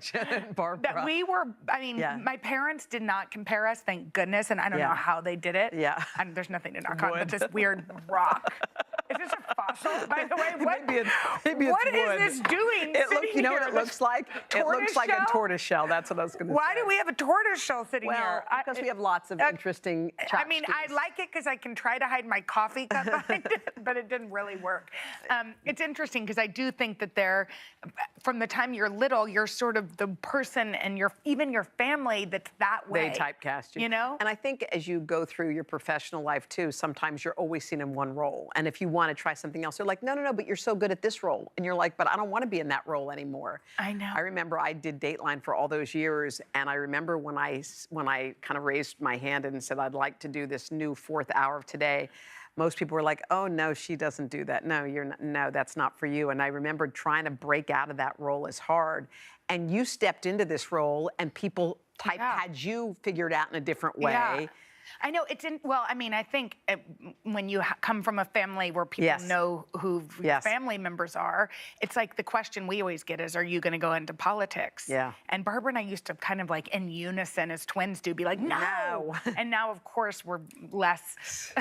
Jenna and Barbara. That we were. I mean, my parents did not compare us. Thank goodness. And I don't know how they did it. Yeah. And there's nothing to knock on, but this weird rock. Is this a fossil, by the way? What, maybe it's what wood. is this doing? You know what it looks like? It looks like a tortoise shell. That's what I was going to say. Why do we have a tortoise shell sitting here? Because we have lots of interesting I mean, I like it because I can try to hide my coffee cup behind it, but it didn't really work. It's interesting because I do think that from the time you're little, you're sort of the person and even your family that's that way. They typecast you. You know? And I think as you go through your professional life too, sometimes you're always seen in one role. And if you want to try something else, they're like, no, but you're so good at this role. And you're like, but I don't want to be in that role anymore. I know. I remember I did Dateline for all those years. And I remember when I kind of raised my hand and said, I'd like to do this new 4th hour of Today, most people were like, oh, no, she doesn't do that. No, that's not for you. And I remember trying to break out of that role is hard. And you stepped into this role and people had you figured out in a different way. Yeah. I know I think when you come from a family where people know who family members are, it's like the question we always get is, are you going to go into politics? Yeah. And Barbara and I used to kind of in unison as twins do be like, no. And now, of course, we're less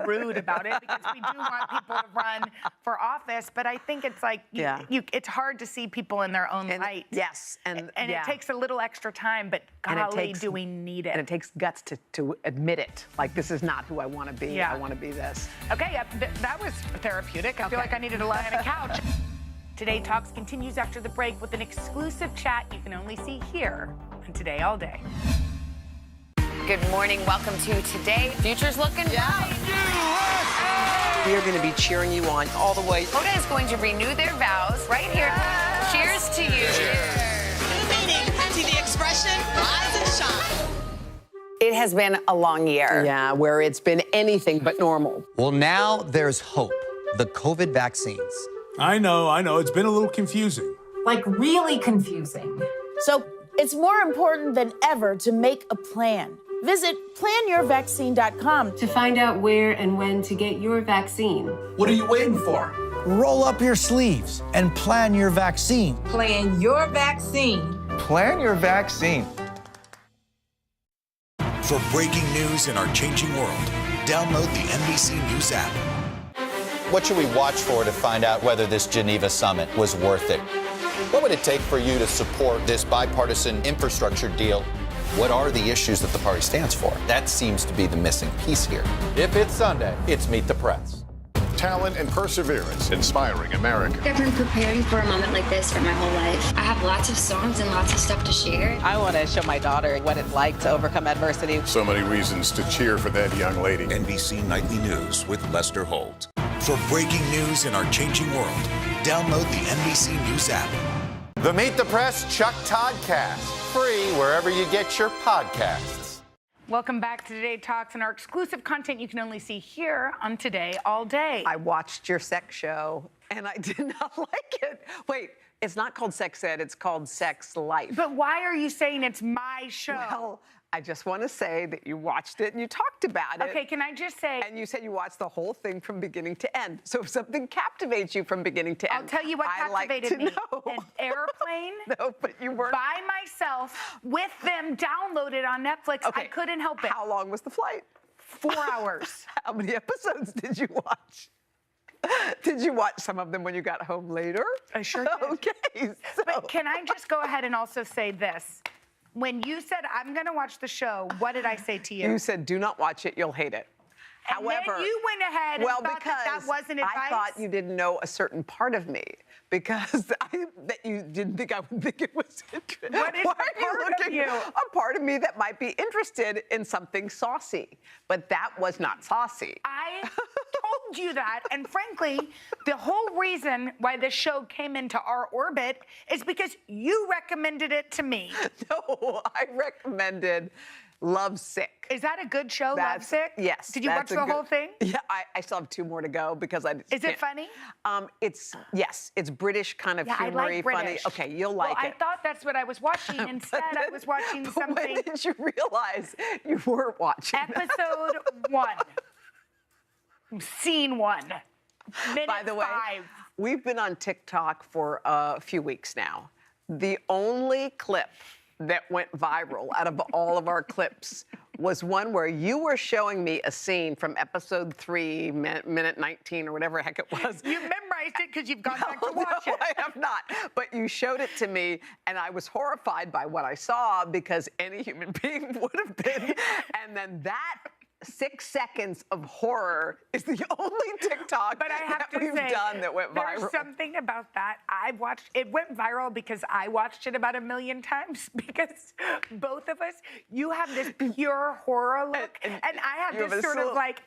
rude about it because we do want people to run for office. But I think it's it's hard to see people in their own light. Yes. And it takes a little extra time, but golly, do we need it. And it takes guts to admit it. Like, this is not who I want to be. Yeah. I want to be this. Okay, that was therapeutic. I feel like I needed to lie on a couch. Today Talks continues after the break with an exclusive chat you can only see here on Today All Day. Good morning. Welcome to Today. Future's looking bright. We are going to be cheering you on all the way. Hoda is going to renew their vows right here. Cheers to you. New meaning to the expression rise and shine. It has been a long year. Yeah, where it's been anything but normal. Well, now there's hope. The COVID vaccines. I know. It's been a little confusing. Like really confusing. So it's more important than ever to make a plan. Visit planyourvaccine.com to find out where and when to get your vaccine. What are you waiting for? Roll up your sleeves and plan your vaccine. Plan your vaccine. Plan your vaccine. For breaking news in our changing world, download the NBC News app. What should we watch for to find out whether this Geneva summit was worth it? What would it take for you to support this bipartisan infrastructure deal? What are the issues that the party stands for? That seems to be the missing piece here. If it's Sunday, it's Meet the Press. Talent and perseverance, inspiring America. I've been preparing for a moment like this for my whole life. I have lots of songs and lots of stuff to share. I want to show my daughter what it's like to overcome adversity. So many reasons to cheer for that young lady. NBC Nightly News with Lester Holt. For breaking news in our changing world, download the NBC News app. The Meet the Press Chuck Todd cast. free wherever you get your podcasts. Welcome back to Today Talks and our exclusive content you can only see here on Today All Day. I watched your sex show and I did not like it. Wait, it's not called Sex Ed, it's called Sex Life. But why are you saying it's my show? Well, I just want to say that you watched it and you talked about it. Okay, can I just say... And you said you watched the whole thing from beginning to end. So if something captivates you from beginning to end, I'll tell you what captivated me. An airplane No, but you weren't. by myself with them downloaded on Netflix. Okay. I couldn't help it. How long was the flight? 4 hours. How many episodes did you watch? Did you watch some of them when you got home later? I sure did. Okay. So. But can I just go ahead and also say this? When you said, I'm going to watch the show, what did I say to you? You said, do not watch it, you'll hate it. And However, then you went ahead and thought because that wasn't advice? I thought you didn't know a certain part of me because that you didn't think I would think it was interesting. What is Why the are you part of looking you? a part of me that might be interested in something saucy? But that was not saucy. I told you that, and frankly, the whole reason why this show came into our orbit is because you recommended it to me. No, I recommended Love Sick. Is that a good show, Love Sick? Yes. Did you watch the whole thing? Yeah, I still have 2 more to go because I. Is it funny? It's British kind of Yeah, I humory, like funny. British. Okay, you'll like well, it. I thought that's what I was watching. Instead, I was watching something. When did you realize you weren't watching? Episode 1. Scene 1. Minute By the way, 5. we've been on TikTok for a few weeks now. The only clip that went viral out of all of our clips was one where you were showing me a scene from episode 3, minute 19 or whatever the heck it was. You memorized it because you've gone back to watch No, it. I have not. But you showed it to me, and I was horrified by what I saw because any human being would have been. And then that 6 seconds of horror is the only TikTok But I have that to we've say, done that went viral. There's something about that. It went viral because I watched it about 1 million times because both of us, you have this pure horror look, and I have you this sort of like...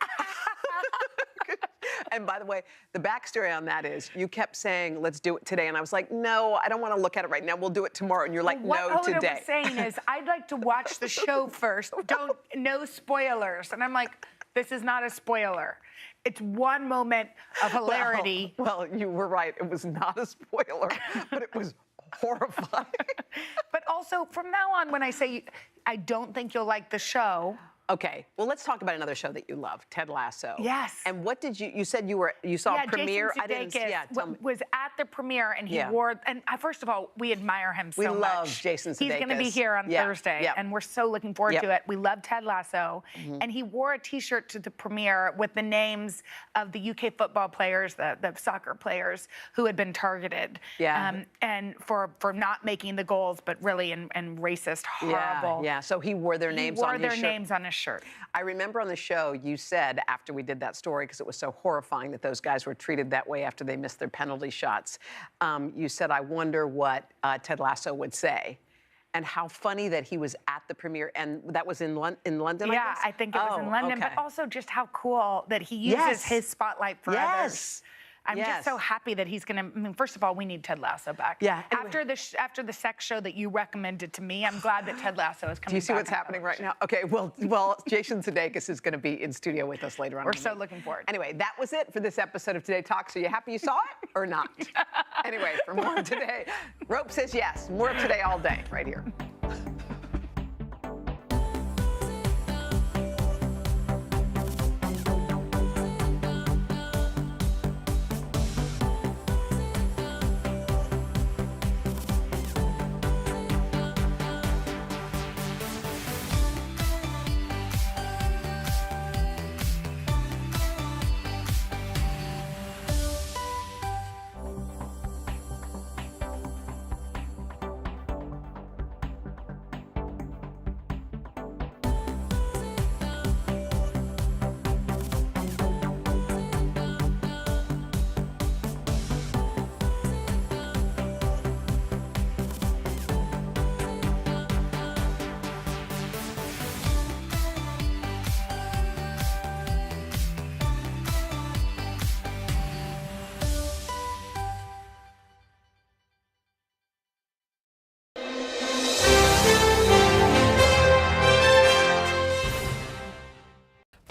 And by the way, the backstory on that is you kept saying, let's do it today. And I was like, no, I don't want to look at it right now. We'll do it tomorrow. And you're like, what no, Hoda today. was saying is, I'd like to watch the show first. No spoilers. And I'm like, this is not a spoiler. It's one moment of hilarity. Well, you were right. It was not a spoiler, but it was horrifying. But also, from now on, when I say I don't think you'll like the show... Okay, well, let's talk about another show that you love, Ted Lasso. Yes. And what did you said you saw a premiere? Jason Sudeikis was at the premiere, and he wore, and first of all, we admire him so much. We love Jason Sudeikis. He's going to be here on Thursday, and we're so looking forward to it. We love Ted Lasso, and he wore a T-shirt to the premiere with the names of the UK football players, the soccer players who had been targeted, and for not making the goals, but really and racist, horrible. Yeah, so he wore their names on his shirt. He wore their names on his shirt. I remember on the show you said after we did that story, because it was so horrifying that those guys were treated that way after they missed their penalty shots, you said, I wonder what Ted Lasso would say. And how funny that he was at the premiere, and that was in London, I guess? I think it was in London, but also just how cool that he uses his spotlight for others. I'm just so happy that he's going to. I mean, first of all, we need Ted Lasso back. Yeah. Anyway. After the sex show that you recommended to me, I'm glad that Ted Lasso is coming back. Do you see what's happening right now? Okay. Well, Jason Sudeikis is going to be in studio with us later on. We're so looking forward. Anyway, that was it for this episode of Today Talks. Are you happy you saw it or not? Anyway, for more today, Rope says yes. More of Today all day, right here.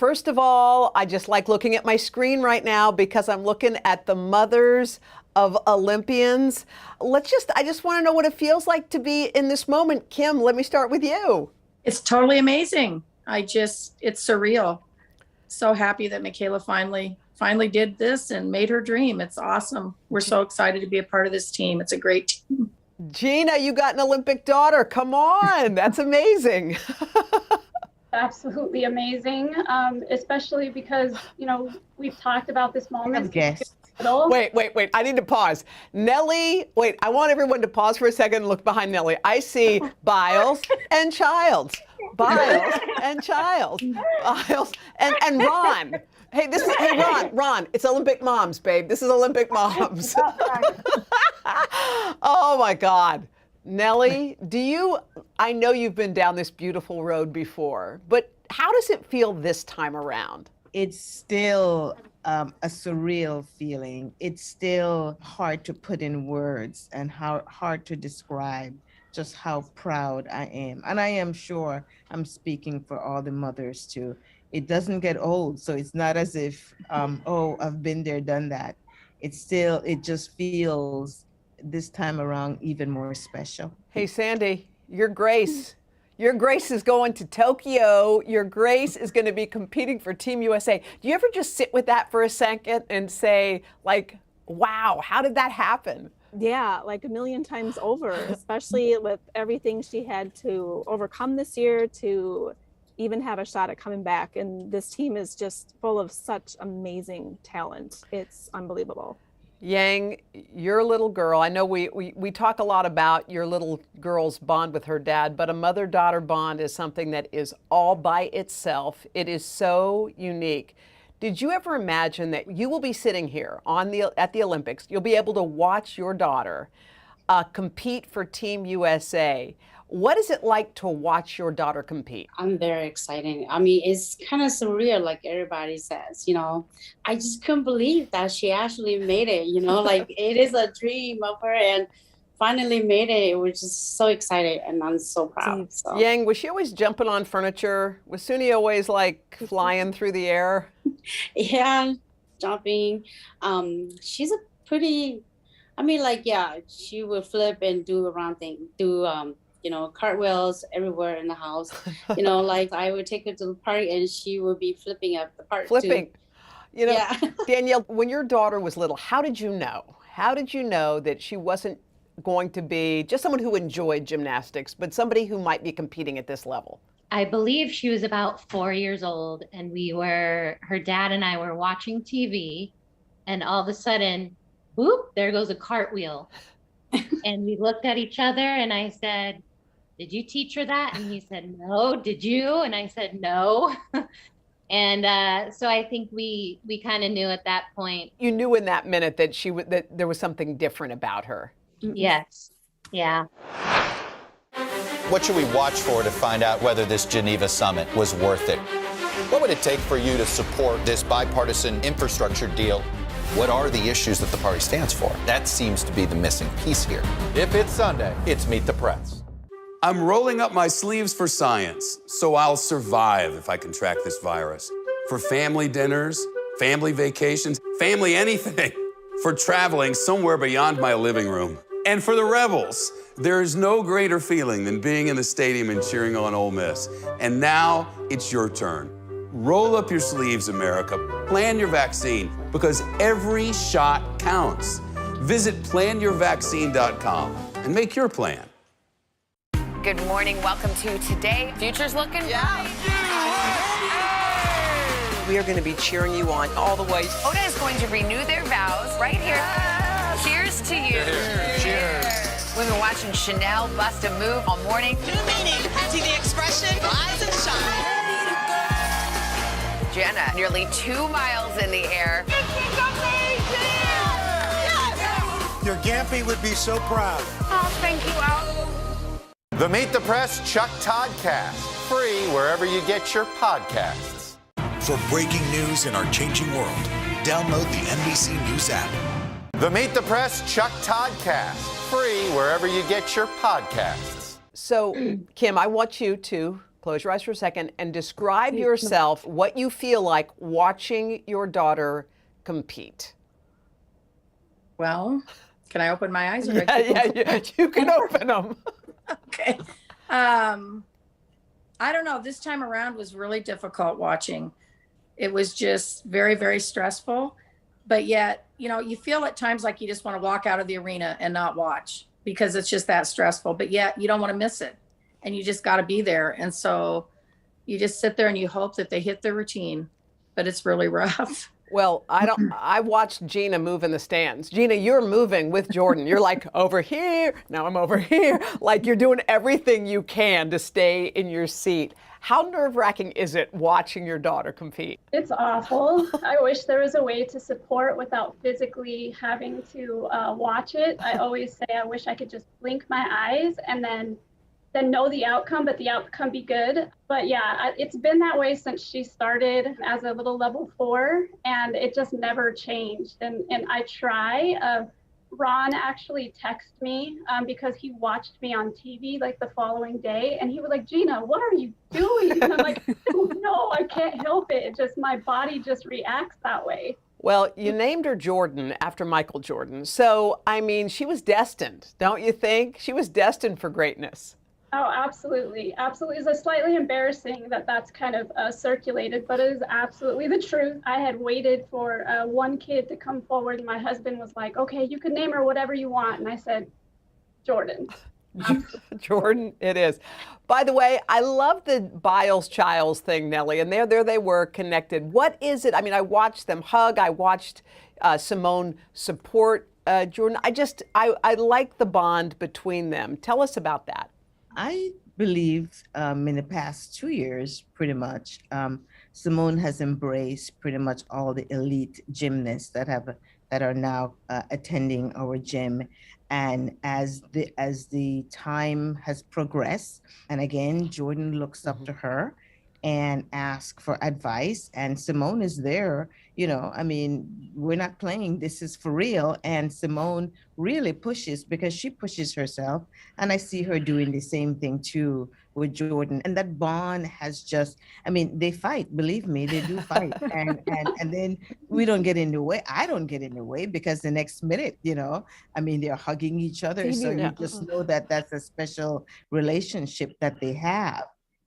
First of all, I just like looking at my screen right now because I'm looking at the mothers of Olympians. I just want to know what it feels like to be in this moment. Kim, let me start with you. It's totally amazing. It's surreal. So happy that Michaela finally did this and made her dream. It's awesome. We're so excited to be a part of this team. It's a great team. Gina, you got an Olympic daughter. Come on. That's amazing. Absolutely amazing, especially because, we've talked about this moment. Wait. I need to pause. Nellie, wait, I want everyone to pause for a second and look behind Nellie. I see Biles and Childs. Biles and Childs. Biles and Ron. Hey, Ron, it's Olympic moms, babe. This is Olympic moms. Oh my God. Nellie, I know you've been down this beautiful road before, but how does it feel this time around? It's still a surreal feeling. It's still hard to put in words and hard to describe just how proud I am. And I am sure I'm speaking for all the mothers too. It doesn't get old, so it's not as if, I've been there, done that. It just feels this time around even more special. Hey, Sandy, your Grace is going to Tokyo. Your Grace is going to be competing for Team USA. Do you ever just sit with that for a second and say, like, wow, how did that happen? Yeah, like a million times over, especially with everything she had to overcome this year to even have a shot at coming back. And this team is just full of such amazing talent. It's unbelievable. Yang, your little girl, I know we talk a lot about your little girl's bond with her dad, but a mother-daughter bond is something that is all by itself. It is so unique. Did you ever imagine that you will be sitting here at the Olympics, you'll be able to watch your daughter compete for Team USA? What is it like to watch your daughter compete? I'm very excited. I mean, it's kind of surreal, like everybody says, I just couldn't believe that she actually made it, like it is a dream of her and finally made it. We're just so excited and I'm so proud. So. Yang, was she always jumping on furniture? Was Suni always like flying through the air? Yeah, jumping. She's a pretty, she would flip and do around things, cartwheels everywhere in the house. I would take her to the park and she would be flipping up the park Flipping. Too. Yeah. Danielle, when your daughter was little, how did you know? How did you know that she wasn't going to be just someone who enjoyed gymnastics, but somebody who might be competing at this level? I believe she was about 4 years old and her dad and I were watching TV and all of a sudden, whoop, there goes a cartwheel. And we looked at each other and I said, "Did you teach her that?" And he said, "No." "Did you?" And I said, "No." And so I think we kind of knew at that point. You knew in that minute that that there was something different about her. Yes. Yeah. What should we watch for to find out whether this Geneva summit was worth it? What would it take for you to support this bipartisan infrastructure deal? What are the issues that the party stands for? That seems to be the missing piece here. If it's Sunday, it's Meet the Press. I'm rolling up my sleeves for science, so I'll survive if I can track this virus. For family dinners, family vacations, family anything. For traveling somewhere beyond my living room. And for the Rebels, there is no greater feeling than being in the stadium and cheering on Ole Miss. And now it's your turn. Roll up your sleeves, America. Plan your vaccine, because every shot counts. Visit planyourvaccine.com and make your plan. Good morning. Welcome to Today. Future's looking bright. We are going to be cheering you on all the way. Oda is going to renew their vows right here. Cheers to you. Cheers. We've been watching Chanel bust a move all morning. New meaning to the expression rise and shine. Jenna, nearly 2 miles in the air. Your Gampy would be so proud. Oh, thank you, Al. The Meet the Press Chuck Toddcast, free wherever you get your podcasts. For breaking news in our changing world, download the NBC News app. The Meet the Press Chuck Toddcast, free wherever you get your podcasts. So, Kim, I want you to close your eyes for a second, and describe yourself, what you feel like watching your daughter compete. Well, can I open my eyes? Or Yeah, you can open them. Okay. I don't know. This time around was really difficult watching. It was just very, very stressful. But yet, you know, you feel at times like you just want to walk out of the arena and not watch because it's just that stressful. But yet you don't want to miss it. And you just got to be there. And so you just sit there and you hope that they hit their routine. But it's really rough. Well, I watched Gina move in the stands. Gina, you're moving with Jordan. You're like, over here, now I'm over here. Like, you're doing everything you can to stay in your seat. How nerve-wracking is it watching your daughter compete? It's awful. I wish there was a way to support without physically having to watch it. I always say I wish I could just blink my eyes and then know the outcome, but the outcome be good. But yeah, it's been that way since she started as a little level 4, and it just never changed. And I try. Ron actually texted me because he watched me on TV like the following day, and he was like, Gina, what are you doing? And I'm like, no, I can't help it. It just, my body just reacts that way. Well, you named her Jordan after Michael Jordan. So, I mean, she was destined, don't you think? She was destined for greatness. Oh, absolutely. Absolutely. It's slightly embarrassing that that's kind of circulated, but it is absolutely the truth. I had waited for one kid to come forward, and my husband was like, okay, you can name her whatever you want. And I said, Jordan. Jordan, it is. By the way, I love the Biles-Chiles thing, Nellie, and there they were connected. What is it? I mean, I watched them hug. I watched Simone support Jordan. I like the bond between them. Tell us about that. I believe in the past 2 years, pretty much, Simone has embraced pretty much all the elite gymnasts that are now attending our gym. And as the time has progressed, and again, Jordan looks up to her and asks for advice, and Simone is there. You know, I mean, we're not playing, this is for real. And Simone really pushes, because she pushes herself. And I see her doing the same thing too with Jordan. And that bond has just, I mean, they fight, believe me, they do fight. and then we don't get in the way. I don't get in the way, because the next minute, you know, I mean, they're hugging each other. So you just know that that's a special relationship that they have.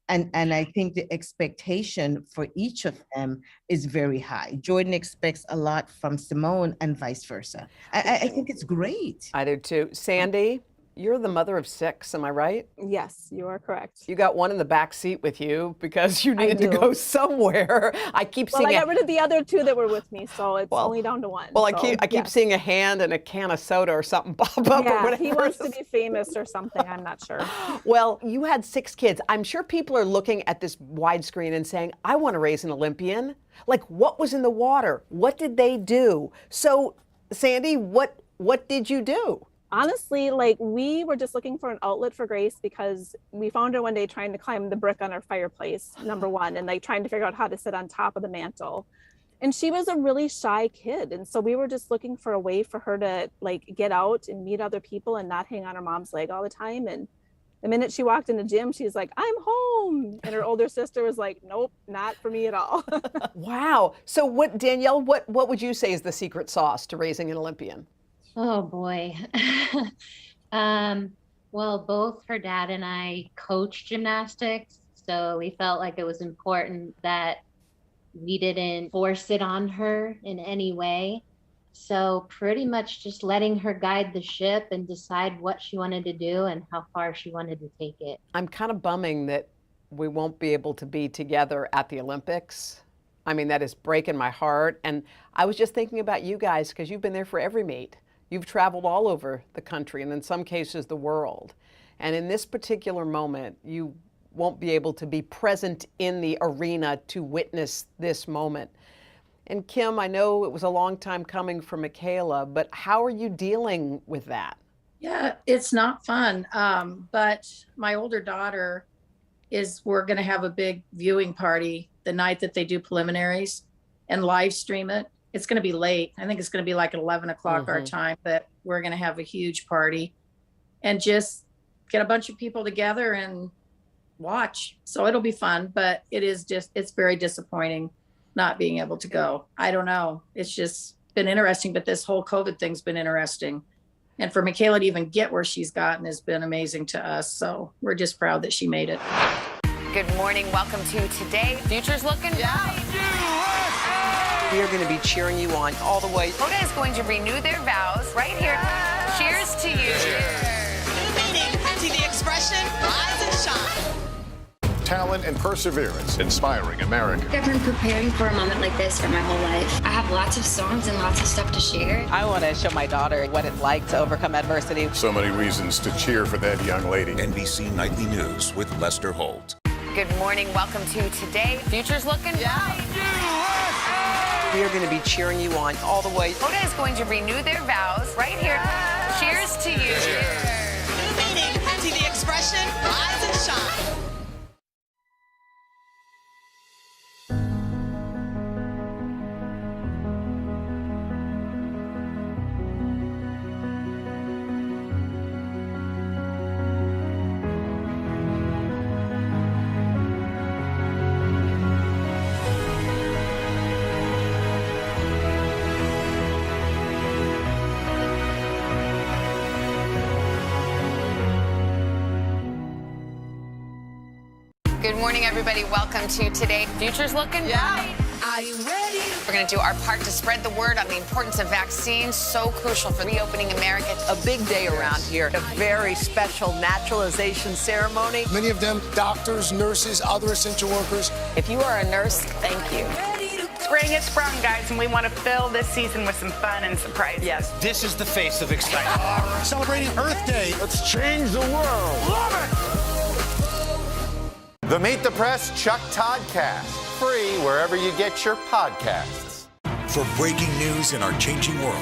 And I think the expectation for each of them is very high. Jordan expects a lot from Simone and vice versa. I think it's great. I do too. Sandy, you're the mother of 6, am I right? Yes, you are correct. You got one in the back seat with you because you needed to go somewhere. I keep seeing. I got rid of the other 2 that were with me, so it's only down to 1. Well, I keep seeing a hand and a can of soda or something pop up. Yeah, or whatever. He wants to be famous or something. I'm not sure. Well, you had 6 kids. I'm sure people are looking at this widescreen and saying, "I want to raise an Olympian." Like, what was in the water? What did they do? So, Sandy, what did you do? Honestly, like, we were just looking for an outlet for Grace, because we found her one day trying to climb the brick on our fireplace, number 1, and like trying to figure out how to sit on top of the mantle. And she was a really shy kid. And so we were just looking for a way for her to like get out and meet other people and not hang on her mom's leg all the time. And the minute she walked in the gym, she's like, I'm home. And her older sister was like, nope, not for me at all. Wow. So Danielle, what would you say is the secret sauce to raising an Olympian? Oh boy. Well, both her dad and I coach gymnastics, so we felt like it was important that we didn't force it on her in any way. So pretty much just letting her guide the ship and decide what she wanted to do and how far she wanted to take it. I'm kind of bumming that we won't be able to be together at the Olympics. I mean, that is breaking my heart. And I was just thinking about you guys, because you've been there for every meet. You've traveled all over the country and in some cases the world. And in this particular moment, you won't be able to be present in the arena to witness this moment. And Kim, I know it was a long time coming for Michaela, but how are you dealing with that? Yeah, it's not fun. But my older daughter we're going to have a big viewing party the night that they do preliminaries and live stream it. It's going to be late. I think it's going to be like at 11 o'clock our time, but we're going to have a huge party and just get a bunch of people together and watch. So it'll be fun, but it's very disappointing not being able to go. I don't know. It's just been interesting, but this whole COVID thing's been interesting. And for Michaela to even get where she's gotten has been amazing to us. So we're just proud that she made it. Good morning. Welcome to Today. Future's looking bright. We are going to be cheering you on all the way. Hoda is going to renew their vows right here. Cheers to you. Meaning to the expression, rise and shine. Talent and perseverance, inspiring America. I've been preparing for a moment like this for my whole life. I have lots of songs and lots of stuff to share. I want to show my daughter what it's like to overcome adversity. So many reasons to cheer for that young lady. NBC Nightly News with Lester Holt. Good morning. Welcome to Today. Future's looking bright. We are going to be cheering you on all the way. Hoda is going to renew their vows right here. Cheers to you. Meaning to the expression, rise and shine. Good morning, everybody. Welcome to Today. Future's looking bright. Are you ready? We're going to do our part to spread the word on the importance of vaccines, so crucial for reopening America. A big day around here. A very special naturalization ceremony. Many of them doctors, nurses, other essential workers. If you are a nurse, thank you. Spring has sprung, guys, and we want to fill this season with some fun and surprises. Yes, this is the face of excitement. Celebrating Earth Day. Let's change the world. Love it! The Meet the Press Chuck Toddcast, free wherever you get your podcasts. For breaking news in our changing world,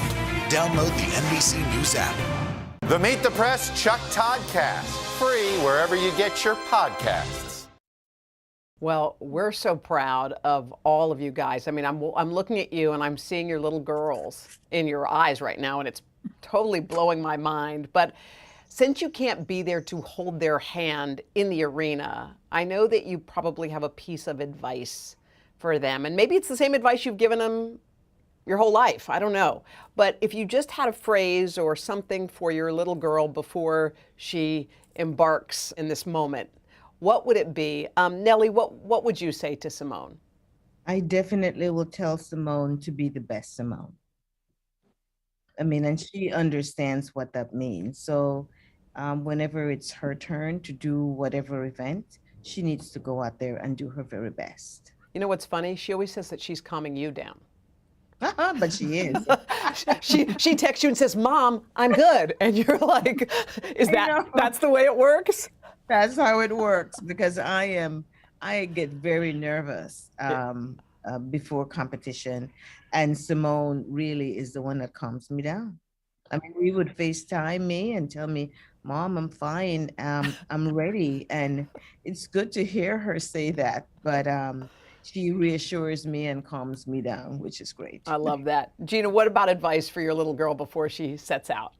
download the NBC News app. The Meet the Press Chuck Toddcast, free wherever you get your podcasts. Well, we're so proud of all of you guys. I mean, I'm looking at you and I'm seeing your little girls in your eyes right now, and it's totally blowing my mind. But since you can't be there to hold their hand in the arena, I know that you probably have a piece of advice for them. And maybe it's the same advice you've given them your whole life. I don't know. But if you just had a phrase or something for your little girl before she embarks in this moment, what would it be? Nellie, what would you say to Simone? I definitely will tell Simone to be the best Simone. I mean, and she understands what that means. So whenever it's her turn to do whatever event, she needs to go out there and do her very best. You know what's funny? She always says that she's calming you down. But she is. she texts you and says, "Mom, I'm good," and you're like, that's the way it works? That's how it works, because I get very nervous before competition, and Simone really is the one that calms me down. I mean, we would FaceTime me and tell me, "Mom, I'm fine. I'm ready." And it's good to hear her say that, but she reassures me and calms me down, which is great. I love that. Gina, what about advice for your little girl before she sets out?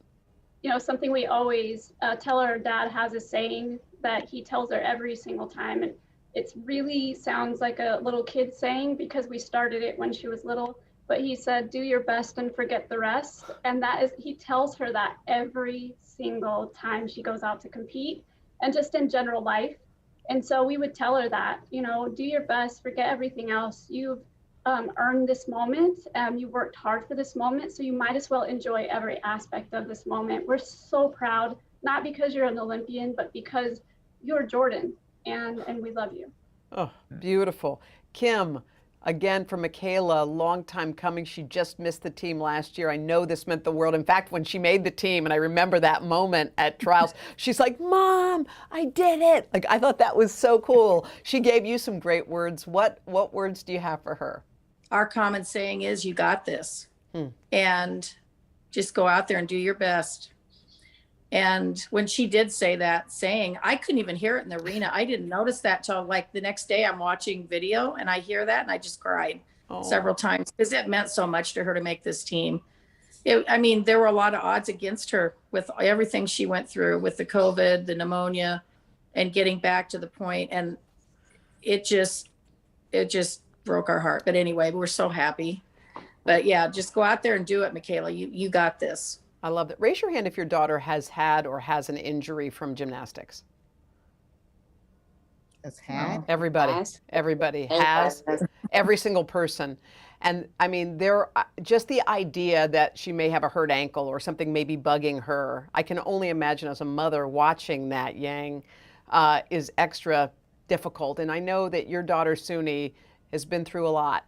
You know, something we always tell her dad has a saying that he tells her every single time. And it really sounds like a little kid saying, because we started it when she was little. But he said, "Do your best and forget the rest." And he tells her that every single time she goes out to compete, and just in general life. And so we would tell her that, you know, do your best, forget everything else. You've earned this moment. You worked hard for this moment, so you might as well enjoy every aspect of this moment. We're so proud, not because you're an Olympian, but because you're Jordan, and we love you. Oh, beautiful. Kim, again, for Michaela, long time coming. She just missed the team last year. I know this meant the world. In fact, when she made the team, and I remember that moment at trials, she's like, "Mom, I did it." Like, I thought that was so cool. She gave you some great words. What words do you have for her? Our common saying is, "You got this." And just go out there and do your best. And when she did say that saying, I couldn't even hear it in the arena. I didn't notice that till like the next day I'm watching video and I hear that and I just cried several times, because it meant so much to her to make this team. I mean, there were a lot of odds against her with everything she went through with the COVID, the pneumonia. and getting back to the point, and it just broke our heart. But anyway, we're so happy. But yeah, just go out there and do it, Michaela. You got this. I love it. Raise your hand if your daughter has had or has an injury from gymnastics. Has had? Everybody has. Every single person. And I mean, just the idea that she may have a hurt ankle or something may be bugging her. I can only imagine as a mother watching that, Yang, is extra difficult. And I know that your daughter, Suni, has been through a lot.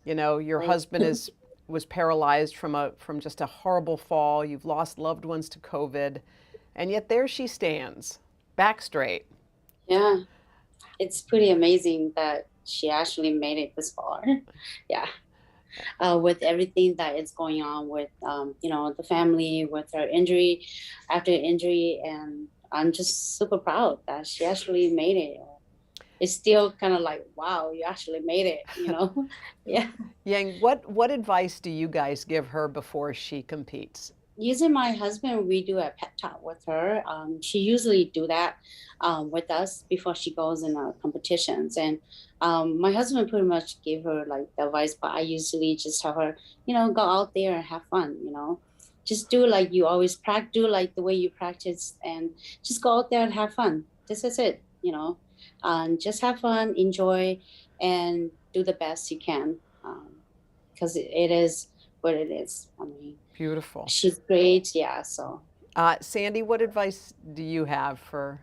You know, your husband was paralyzed from just a horrible fall. You've lost loved ones to COVID. And yet there she stands, back straight. Yeah. It's pretty amazing that she actually made it this far. Yeah. With everything that is going on with, the family, with her injury, after injury. And I'm just super proud that she actually made it. It's still kind of like, wow, you actually made it, Yeah. Yang, what advice do you guys give her before she competes? Using my husband, we do a pep talk with her. She usually do that with us before she goes in competitions. And my husband pretty much gave her like the advice, but I usually just tell her, go out there and have fun, Just do like you always practice, do like the way you practice, and just go out there and have fun. This is it, just have fun, enjoy, and do the best you can, because it is what it is. I mean, beautiful. She's great, yeah. So, Sandy, what advice do you have for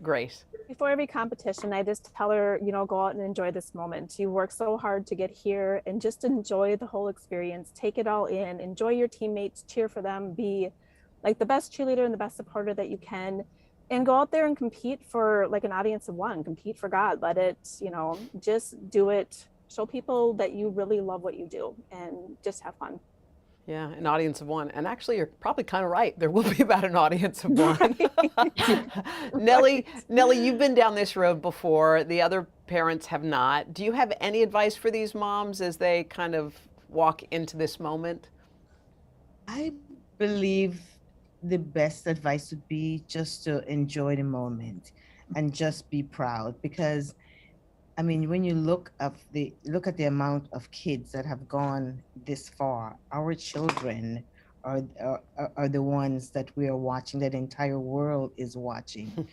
Grace? Before every competition, I just tell her, go out and enjoy this moment. You work so hard to get here, and just enjoy the whole experience. Take it all in. Enjoy your teammates. Cheer for them. Be like the best cheerleader and the best supporter that you can. And go out there and compete for like an audience of one. Compete for God. Let it, just do it. Show people that you really love what you do, and just have fun. Yeah, an audience of one. And actually, you're probably kind of right. There will be about an audience of one. Nellie, you've been down this road before. The other parents have not. Do you have any advice for these moms as they kind of walk into this moment? I believe the best advice would be just to enjoy the moment and just be proud, because I mean, when you look at the amount of kids that have gone this far, our children are the ones that we are watching, that the entire world is watching.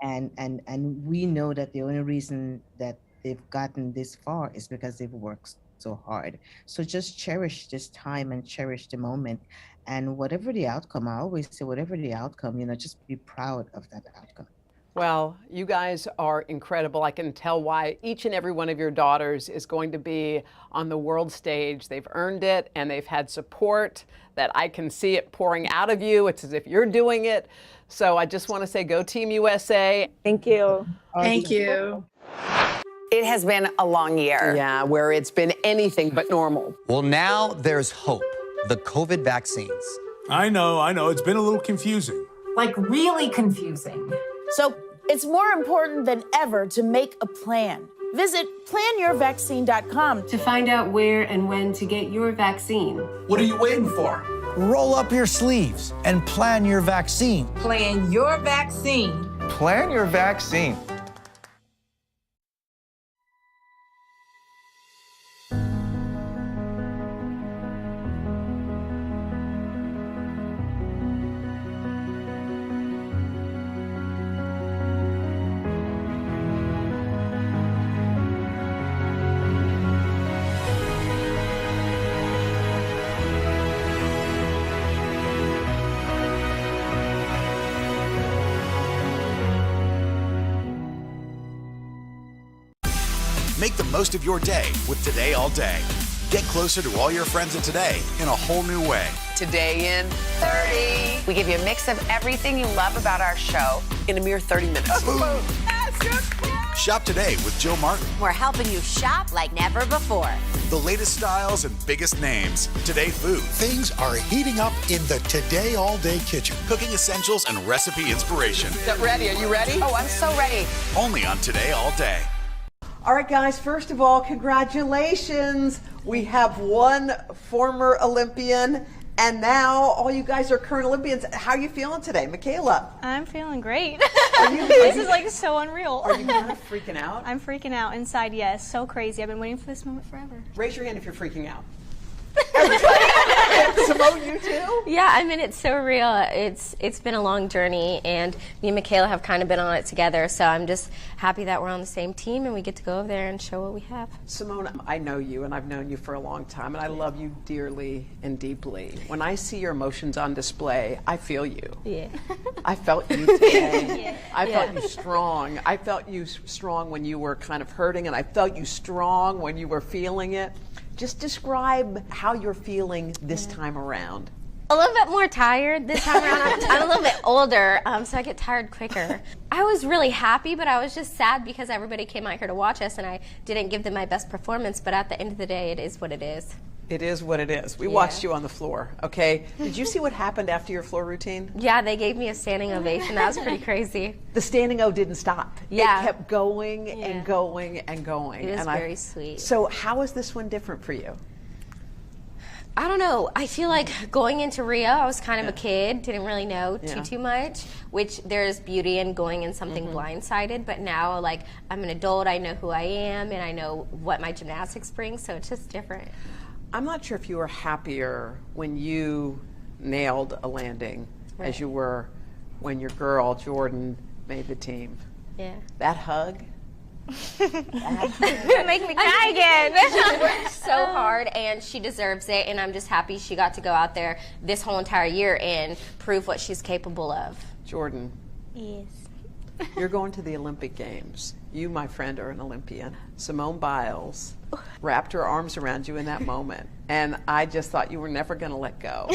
and we know that the only reason that they've gotten this far is because they've worked so hard. So just cherish this time and cherish the moment. And whatever the outcome, I always say, whatever the outcome, just be proud of that outcome. Well, you guys are incredible. I can tell why each and every one of your daughters is going to be on the world stage. They've earned it, and they've had support that I can see it pouring out of you. It's as if you're doing it. So I just want to say, go Team USA. Thank you. Thank you. It has been a long year. Yeah, where it's been anything but normal. Well, now there's hope. The COVID vaccines. I know. It's been a little confusing. Like really confusing. So it's more important than ever to make a plan. Visit planyourvaccine.com to find out where and when to get your vaccine. What are you waiting for? Roll up your sleeves and plan your vaccine. Plan your vaccine. Plan your vaccine. Make the most of your day with Today All Day. Get closer to all your friends at Today in a whole new way. Today in 30. We give you a mix of everything you love about our show in a mere 30 minutes. Shop today with Jill Martin. We're helping you shop like never before. The latest styles and biggest names. Today food. Things are heating up in the Today All Day kitchen. Cooking essentials and recipe inspiration. Get ready. Are you ready? Oh, I'm so ready. Only on Today All Day. All right, guys, first of all, congratulations. We have one former Olympian And now all you guys are current Olympians. How are you feeling today? Michaela? I'm feeling great. This is like so unreal. Are you kind of freaking out? I'm freaking out inside, yes. So crazy. I've been waiting for this moment forever. Raise your hand if you're freaking out. Simone, you too? Yeah, I mean, it's so real. It's been a long journey, and me and Michaela have kind of been on it together, so I'm just happy that we're on the same team and we get to go over there and show what we have. Simone, I know you, and I've known you for a long time, and I love you dearly and deeply. When I see your emotions on display, I feel you. Yeah. I felt you today. I felt you strong. I felt you strong when you were kind of hurting, and I felt you strong when you were feeling it. Just describe how you're feeling this time around. A little bit more tired this time around. I'm a little bit older, so I get tired quicker. I was really happy, but I was just sad because everybody came out here to watch us, and I didn't give them my best performance, but at the end of the day, it is what it is. It is what it is. We watched you on the floor, okay? Did you see what happened after your floor routine? Yeah, they gave me a standing ovation. That was pretty crazy. The standing O didn't stop. Yeah. It kept going and going and going. It was very sweet. So how is this one different for you? I don't know. I feel like going into Rio, I was kind of a kid, didn't really know too much, which there's beauty in going in something blindsided, but now like I'm an adult, I know who I am, and I know what my gymnastics brings, so it's just different. I'm not sure if you were happier when you nailed a landing as you were when your girl, Jordan, made the team. Yeah. That hug? Make me cry again. She worked so hard, and she deserves it, and I'm just happy she got to go out there this whole entire year and prove what she's capable of. Jordan. Yes. You're going to the Olympic Games. You, my friend, are an Olympian. Simone Biles wrapped her arms around you in that moment, and I just thought you were never going to let go.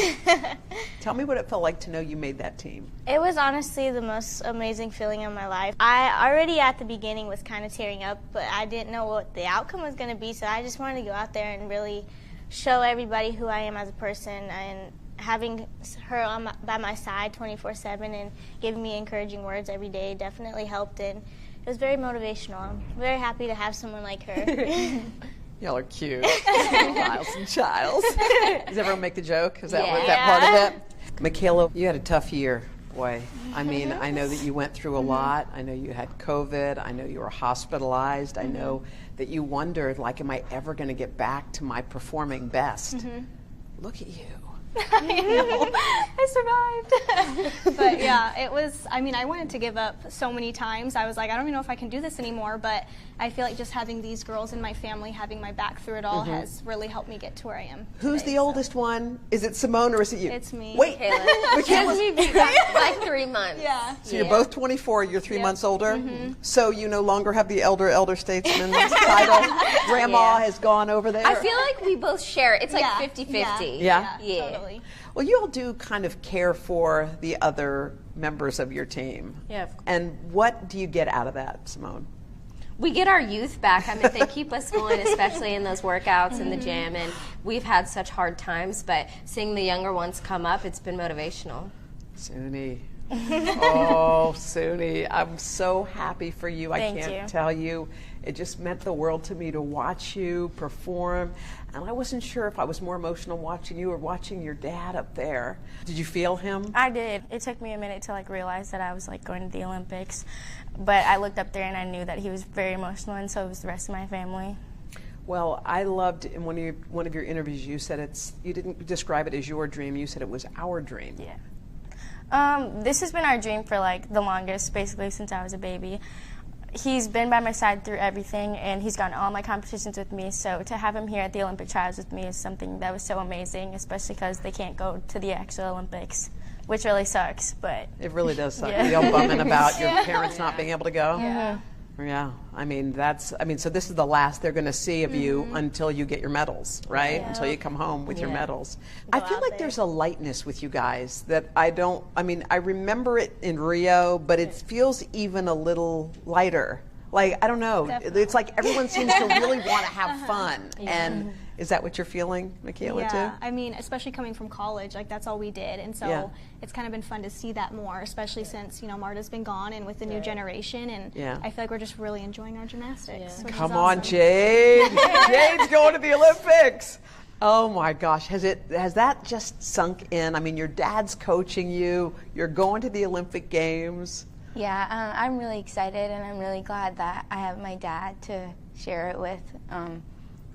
Tell me what it felt like to know you made that team. It was honestly the most amazing feeling of my life. I already at the beginning was kind of tearing up, but I didn't know what the outcome was going to be, so I just wanted to go out there and really show everybody who I am as a person, and having her by my side 24/7 and giving me encouraging words every day definitely helped, and it was very motivational. I'm very happy to have someone like her. Y'all are cute. Miles and Childs. Does everyone make the joke? Is that what that part of it? Michaela, you had a tough year, boy. I mean, I know that you went through a lot. I know you had COVID. I know you were hospitalized. I know that you wondered, like, am I ever going to get back to my performing best? Look at you. I know. I survived. But yeah, it was, I mean, I wanted to give up so many times. I was like, I don't even know if I can do this anymore, but I feel like just having these girls in my family, having my back through it all has really helped me get to where I am. Who's the oldest one? Is it Simone or is it you? It's me. Wait, Michaela's me by 3 months. Yeah. So you're both 24, you're 3 months older, so you no longer have the elder statesman title. Grandma has gone over there. I feel like we both share. It's like 50-50. Yeah? Totally. Well, you all do kind of care for the other members of your team. Yeah, of course. And what do you get out of that, Simone? We get our youth back. I mean, they keep us going, especially in those workouts in the gym, and we've had such hard times, but seeing the younger ones come up, it's been motivational. Suni. Oh, Suni, I'm so happy for you. Thank I can't you. tell you. It just meant the world to me to watch you perform. And I wasn't sure if I was more emotional watching you or watching your dad up there. Did you feel him? I did. It took me a minute to realize that I was going to the Olympics, but I looked up there and I knew that he was very emotional, and so was the rest of my family. Well, I loved in one of your interviews you said you didn't describe it as your dream, you said it was our dream. Yeah. This has been our dream for the longest, basically since I was a baby. He's been by my side through everything, and he's gone to all my competitions with me, so to have him here at the Olympic trials with me is something that was so amazing, especially because they can't go to the actual Olympics, which really sucks, but... It really does suck. You're bumming about your parents not being able to go? Yeah. Yeah, so this is the last they're going to see of you until you get your medals, right? Yeah. Until you come home with your medals. Go I feel out like there. there's a lightness with you guys that I remember it in Rio, but it feels even a little lighter. Like, I don't know. Definitely. It's like everyone seems to really want to have fun. And is that what you're feeling, Michaela, too? I mean, especially coming from college, that's all we did, and so it's kind of been fun to see that more, especially since, Marta's been gone and with the new generation, and I feel like we're just really enjoying our gymnastics. Which Come is on, awesome. Jade. Jade's going to the Olympics. Oh my gosh, has that just sunk in? I mean, your dad's coaching you, you're going to the Olympic Games. Yeah, I'm really excited, and I'm really glad that I have my dad to share it with.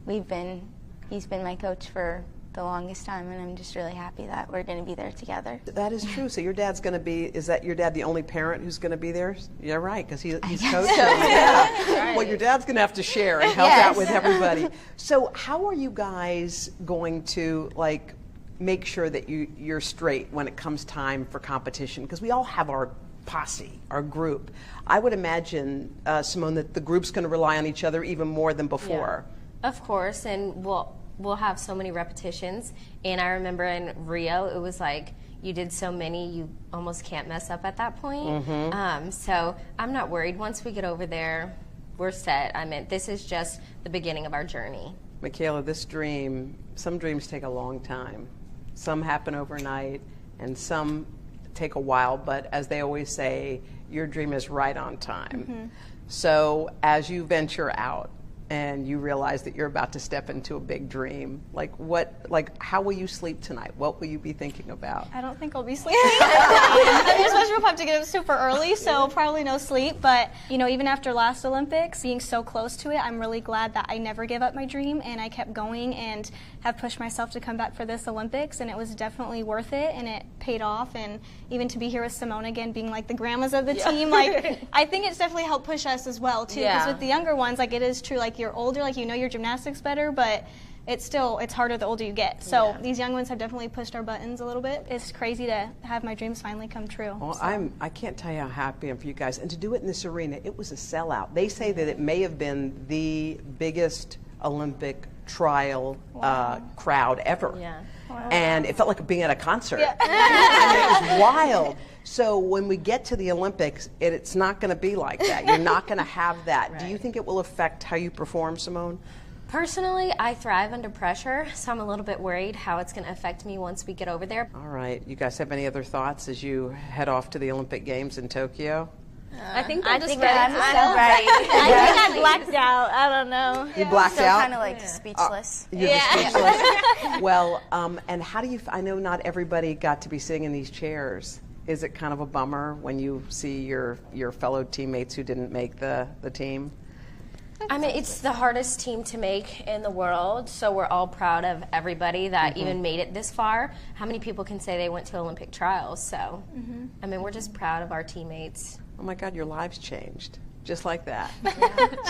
He's been my coach for the longest time, and I'm just really happy that we're going to be there together. That is true. So your dad's going to be, is that your dad the only parent who's going to be there? Yeah, right, because he's coaching. So. Yeah. Right. Well, your dad's going to have to share and help out with everybody. So how are you guys going to, like, make sure that you're straight when it comes time for competition? Because we all have our posse, our group. I would imagine, Simone, that the group's going to rely on each other even more than before. Yeah. Of course, and we'll have so many repetitions. And I remember in Rio, it was like you did so many, you almost can't mess up at that point. Mm-hmm. So I'm not worried. Once we get over there, we're set. I mean, this is just the beginning of our journey. Michaela, this dream, some dreams take a long time. Some happen overnight, and some take a while, but as they always say, your dream is right on time. Mm-hmm. So as you venture out and you realize that you're about to step into a big dream, how will you sleep tonight? What will you be thinking about? I don't think I'll be sleeping. I mean, especially if I have to get up super early, so probably no sleep. But, you know, even after last Olympics, being so close to it, I'm really glad that I never gave up my dream and I kept going and have pushed myself to come back for this Olympics, and it was definitely worth it, and it paid off. And even to be here with Simone again, being like the grandmas of the team, like, I think it's definitely helped push us as well, too. Because with the younger ones, like, it is true, like, you're older, like, you know your gymnastics better, but it's harder the older you get. So these young ones have definitely pushed our buttons a little bit. It's crazy to have my dreams finally come true. Well, I can't tell you how happy I am for you guys. And to do it in this arena, it was a sellout. They say that it may have been the biggest Olympic trial crowd ever. Yeah. Wow. And it felt like being at a concert. Yeah. I mean, it was wild. So when we get to the Olympics, it's not going to be like that. You're not going to have that. Right. Do you think it will affect how you perform, Simone? Personally, I thrive under pressure, so I'm a little bit worried how it's going to affect me once we get over there. All right. You guys have any other thoughts as you head off to the Olympic Games in Tokyo? I think I'm just I'm ready to ready. I think I blacked out. I don't know. You blacked out? Kind of like speechless. You're speechless. Well, and how do you? I know not everybody got to be sitting in these chairs. Is it kind of a bummer when you see your fellow teammates who didn't make the team? I mean, it's the hardest team to make in the world, so we're all proud of everybody that even made it this far. How many people can say they went to Olympic trials? So, I mean, we're just proud of our teammates. Oh my God, your lives changed. Just like that.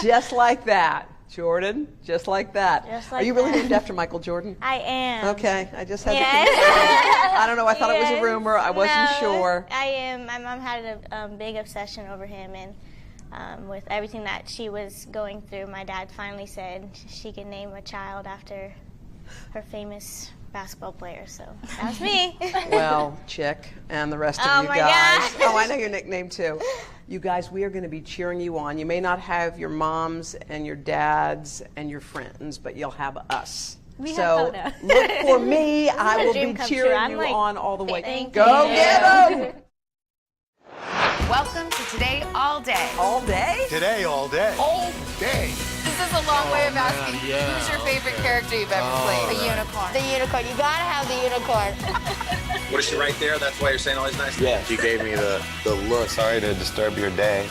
Just like that. Jordan, just like that. Just like Are you really named after Michael Jordan? I am. Okay, I just had to confirm. I don't know, I thought it was a rumor. I wasn't sure. I am. My mom had a big obsession over him, and with everything that she was going through, my dad finally said she could name a child after her famous basketball player, so that's me. Well, Chick and the rest of you guys. Gosh. Oh, I know your nickname too. You guys, we are going to be cheering you on. You may not have your moms and your dads and your friends, but you'll have us. So look for me. I will be cheering you on all the way. Go get them! Welcome to Today All Day. All day? Today, all day. All day. This is a long way of asking who's your favorite character you've ever played? The unicorn. The unicorn. You gotta have the unicorn. What is she right there? That's why you're saying all these nice things? Yeah, she gave me the look. Sorry to disturb your day.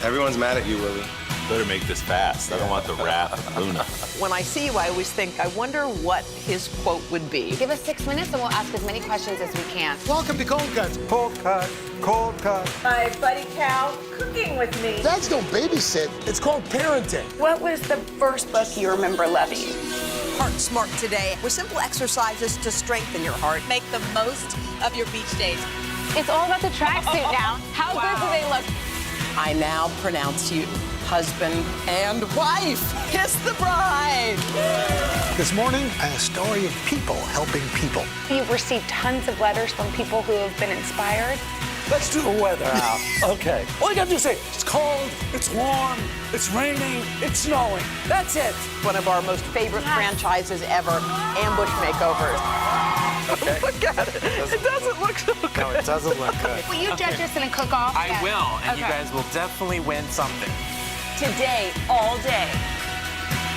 Everyone's mad at you, Willie. Better make this fast. I don't want the wrath of Luna. When I see you, I always think, I wonder what his quote would be. Give us 6 minutes and we'll ask as many questions as we can. Welcome to Cold Cuts. Cold cut, cold cut. My buddy Cal cooking with me. Dads don't babysit. It's called parenting. What was the first book you remember loving? Heart Smart Today, with simple exercises to strengthen your heart. Make the most of your beach days. It's all about the tracksuit now. How good do they look? I now pronounce you husband and wife. Kiss the bride. This morning, a story of people helping people. You've received tons of letters from people who have been inspired. Let's do the weather out. Okay. All you gotta do is say, it's cold, it's warm, it's raining, it's snowing. That's it. One of our most favorite franchises ever, Ambush Makeovers. Okay. Look at it. It doesn't look so good. No, it doesn't look good. Will you judge us in a cook-off? I will, and you guys will definitely win something. Today, all day.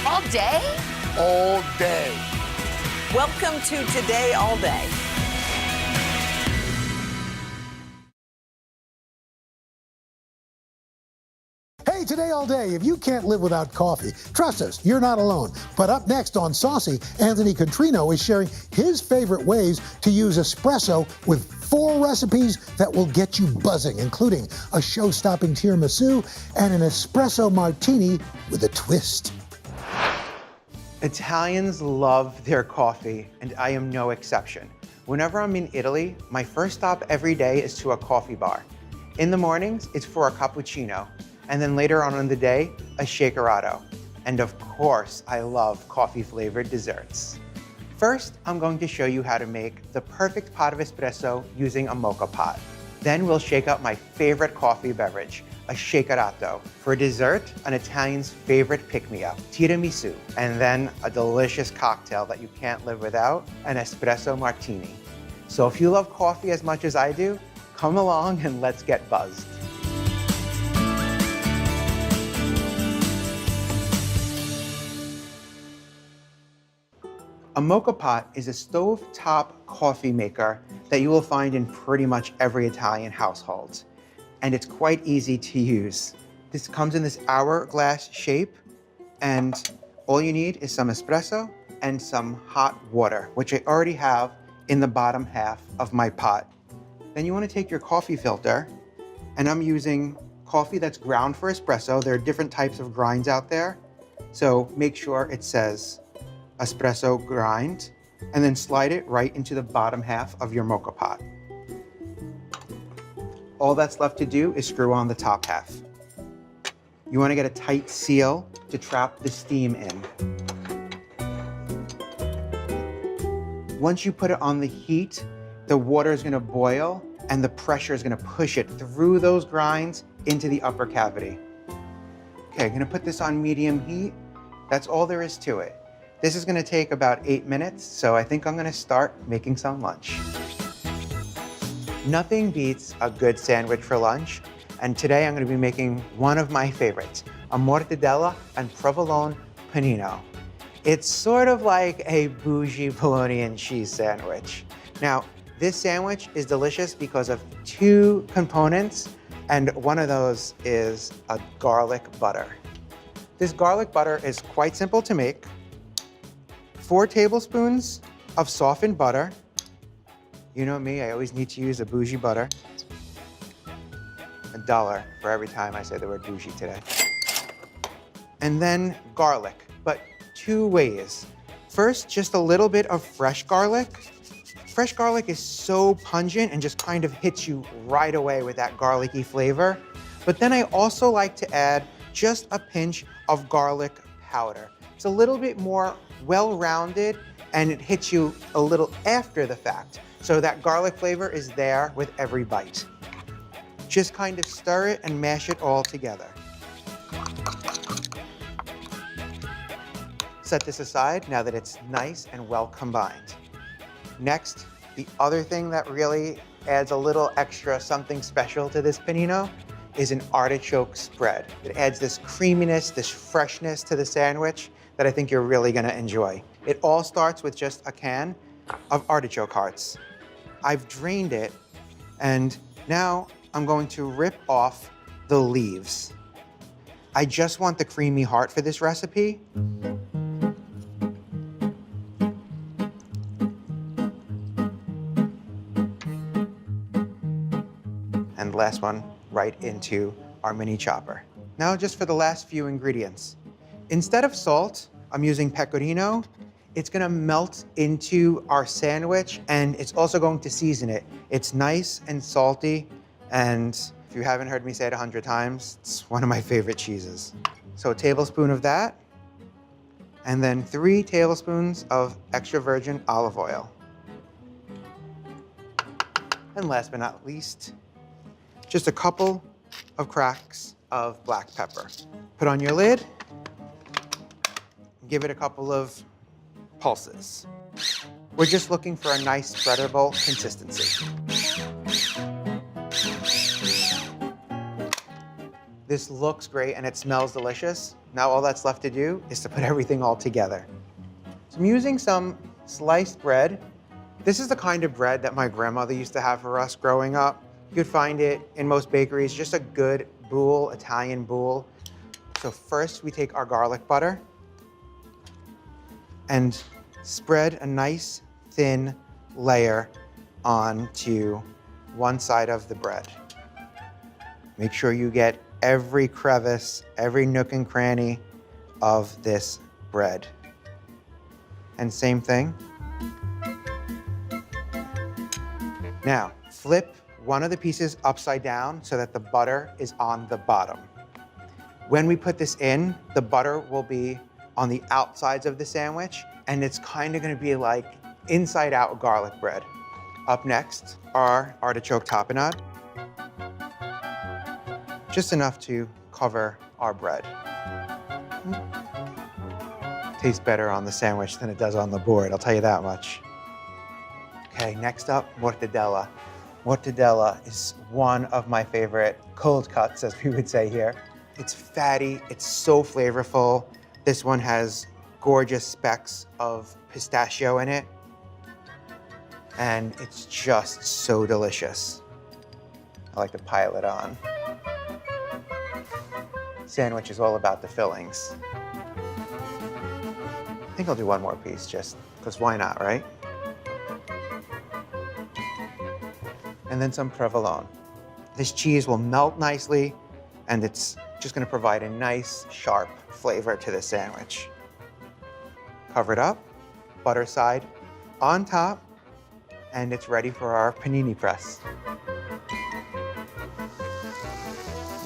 All day? All day. Welcome to Today All Day. Hey, Today All Day, if you can't live without coffee, trust us, you're not alone. But up next on Saucy, Anthony Contrino is sharing his favorite ways to use espresso with 4 recipes that will get you buzzing, including a show-stopping tiramisu and an espresso martini with a twist. Italians love their coffee, and I am no exception. Whenever I'm in Italy, my first stop every day is to a coffee bar. In the mornings, it's for a cappuccino, and then later on in the day, a Shakarato. And of course, I love coffee-flavored desserts. First, I'm going to show you how to make the perfect pot of espresso using a mocha pot. Then we'll shake up my favorite coffee beverage, a Shakarato. For dessert, an Italian's favorite pick-me-up, tiramisu. And then a delicious cocktail that you can't live without, an espresso martini. So if you love coffee as much as I do, come along and let's get buzzed. A mocha pot is a stove-top coffee maker that you will find in pretty much every Italian household. And it's quite easy to use. This comes in this hourglass shape, and all you need is some espresso and some hot water, which I already have in the bottom half of my pot. Then you want to take your coffee filter, and I'm using coffee that's ground for espresso. There are different types of grinds out there, so make sure it says espresso grind, and then slide it right into the bottom half of your mocha pot. All that's left to do is screw on the top half. You want to get a tight seal to trap the steam in. Once you put it on the heat, the water is going to boil and the pressure is going to push it through those grinds into the upper cavity. Okay, I'm going to put this on medium heat. That's all there is to it. This is going to take about 8 minutes, so I think I'm going to start making some lunch. Nothing beats a good sandwich for lunch, and today I'm going to be making one of my favorites, a mortadella and provolone panino. It's sort of like a bougie bologna and cheese sandwich. Now, this sandwich is delicious because of 2 components, and one of those is a garlic butter. This garlic butter is quite simple to make. 4 tablespoons of softened butter. You know me, I always need to use a bougie butter. $1 for every time I say the word bougie today. And then garlic, but 2 ways. First, just a little bit of fresh garlic. Fresh garlic is so pungent and just kind of hits you right away with that garlicky flavor. But then I also like to add just a pinch of garlic powder. It's a little bit more well-rounded, and it hits you a little after the fact. So that garlic flavor is there with every bite. Just kind of stir it and mash it all together. Set this aside now that it's nice and well combined. Next, the other thing that really adds a little extra something special to this panino is an artichoke spread. It adds this creaminess, this freshness to the sandwich that I think you're really gonna enjoy. It all starts with just a can of artichoke hearts. I've drained it, and now I'm going to rip off the leaves. I just want the creamy heart for this recipe. And the last one, right into our mini chopper. Now just for the last few ingredients. Instead of salt, I'm using pecorino. It's gonna melt into our sandwich, and it's also going to season it. It's nice and salty, and if you haven't heard me say it 100 times, it's one of my favorite cheeses. So a tablespoon of that, and then 3 tablespoons of extra virgin olive oil. And last but not least, just a couple of cracks of black pepper. Put on your lid, give it a couple of pulses. We're just looking for a nice spreadable consistency. This looks great and it smells delicious. Now all that's left to do is to put everything all together. So I'm using some sliced bread. This is the kind of bread that my grandmother used to have for us growing up. You could find it in most bakeries, just a good boule, Italian boule. So first we take our garlic butter and spread a nice thin layer onto one side of the bread. Make sure you get every crevice, every nook and cranny of this bread. And same thing. Now, flip one of the pieces upside down so that the butter is on the bottom. When we put this in, the butter will be on the outsides of the sandwich, and it's kind of gonna be like inside out garlic bread. Up next, our artichoke tapenade. Just enough to cover our bread. Tastes better on the sandwich than it does on the board, I'll tell you that much. Okay, next up, mortadella. Mortadella is one of my favorite cold cuts, as we would say here. It's fatty, it's so flavorful. This one has gorgeous specks of pistachio in it. And it's just so delicious. I like to pile it on. Sandwich is all about the fillings. I think I'll do one more piece just because why not, right? And then some provolone. This cheese will melt nicely and it's just gonna provide a nice, sharp flavor to the sandwich. Cover it up, butter side on top, and it's ready for our panini press.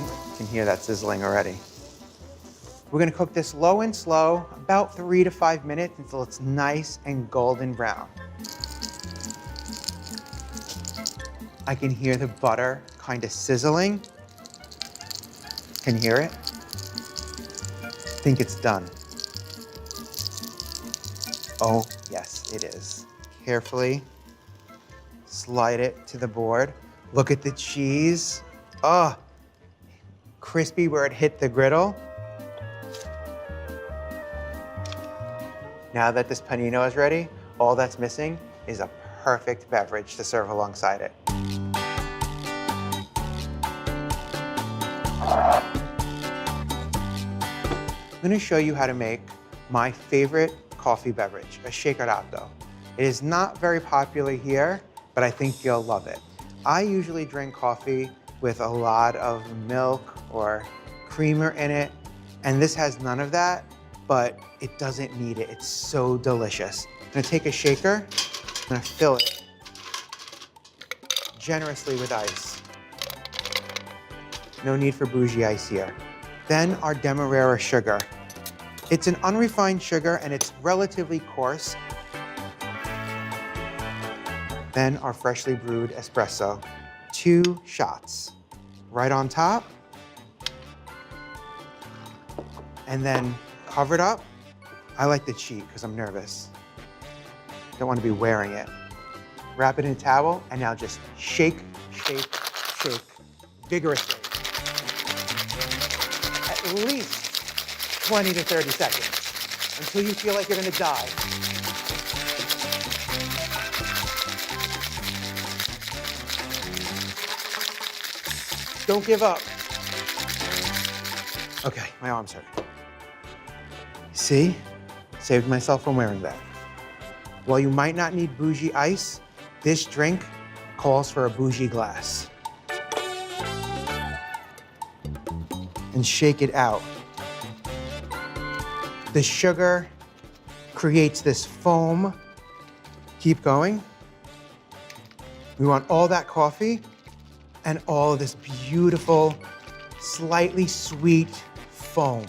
You can hear that sizzling already. We're gonna cook this low and slow, about 3 to 5 minutes until it's nice and golden brown. I can hear the butter kind of sizzling. Can you hear it? I think it's done. Oh, yes, it is. Carefully slide it to the board. Look at the cheese. Oh, crispy where it hit the griddle. Now that this panino is ready, all that's missing is a perfect beverage to serve alongside it. I'm going to show you how to make my favorite coffee beverage, a Shakarato. It is not very popular here, but I think you'll love it. I usually drink coffee with a lot of milk or creamer in it, and this has none of that, but it doesn't need it. It's so delicious. I'm gonna take a shaker, I'm gonna fill it generously with ice. No need for bougie ice here. Then our Demerara sugar. It's an unrefined sugar and it's relatively coarse. Then our freshly brewed espresso. 2 shots right on top. And then cover it up. I like to cheat because I'm nervous. Don't want to be wearing it. Wrap it in a towel and now just shake, shake, shake vigorously. At least 20 to 30 seconds until you feel like you're gonna die. Don't give up. Okay, my arms hurt. See? Saved myself from wearing that. While you might not need bougie ice, this drink calls for a bougie glass. And shake it out. The sugar creates this foam. Keep going. We want all that coffee and all of this beautiful, slightly sweet foam.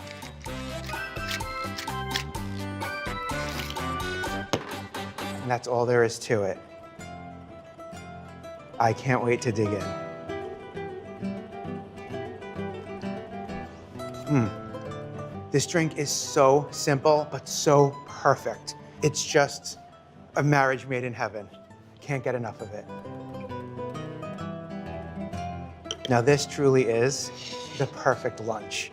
And that's all there is to it. I can't wait to dig in. This drink is so simple, but so perfect. It's just a marriage made in heaven. Can't get enough of it. Now this truly is the perfect lunch.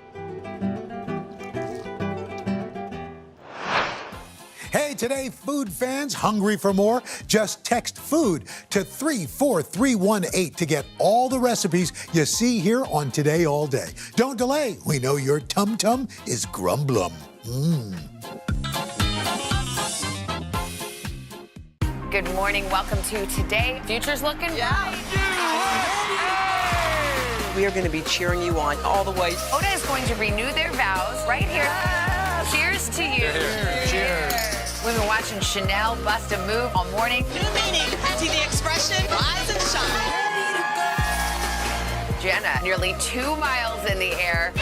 Hey, Today, food fans hungry for more? Just text food to 34318 to get all the recipes you see here on Today All Day. Don't delay. We know your tum-tum is grumblum. Good morning. Welcome to Today. Future's looking bright. We are going to be cheering you on all the way. Oda is going to renew their vows right here. Cheers to you. Cheers. We've been watching Chanel bust a move all morning. New meaning. See the expression? Rise and shine. Jenna, nearly 2 miles in the air.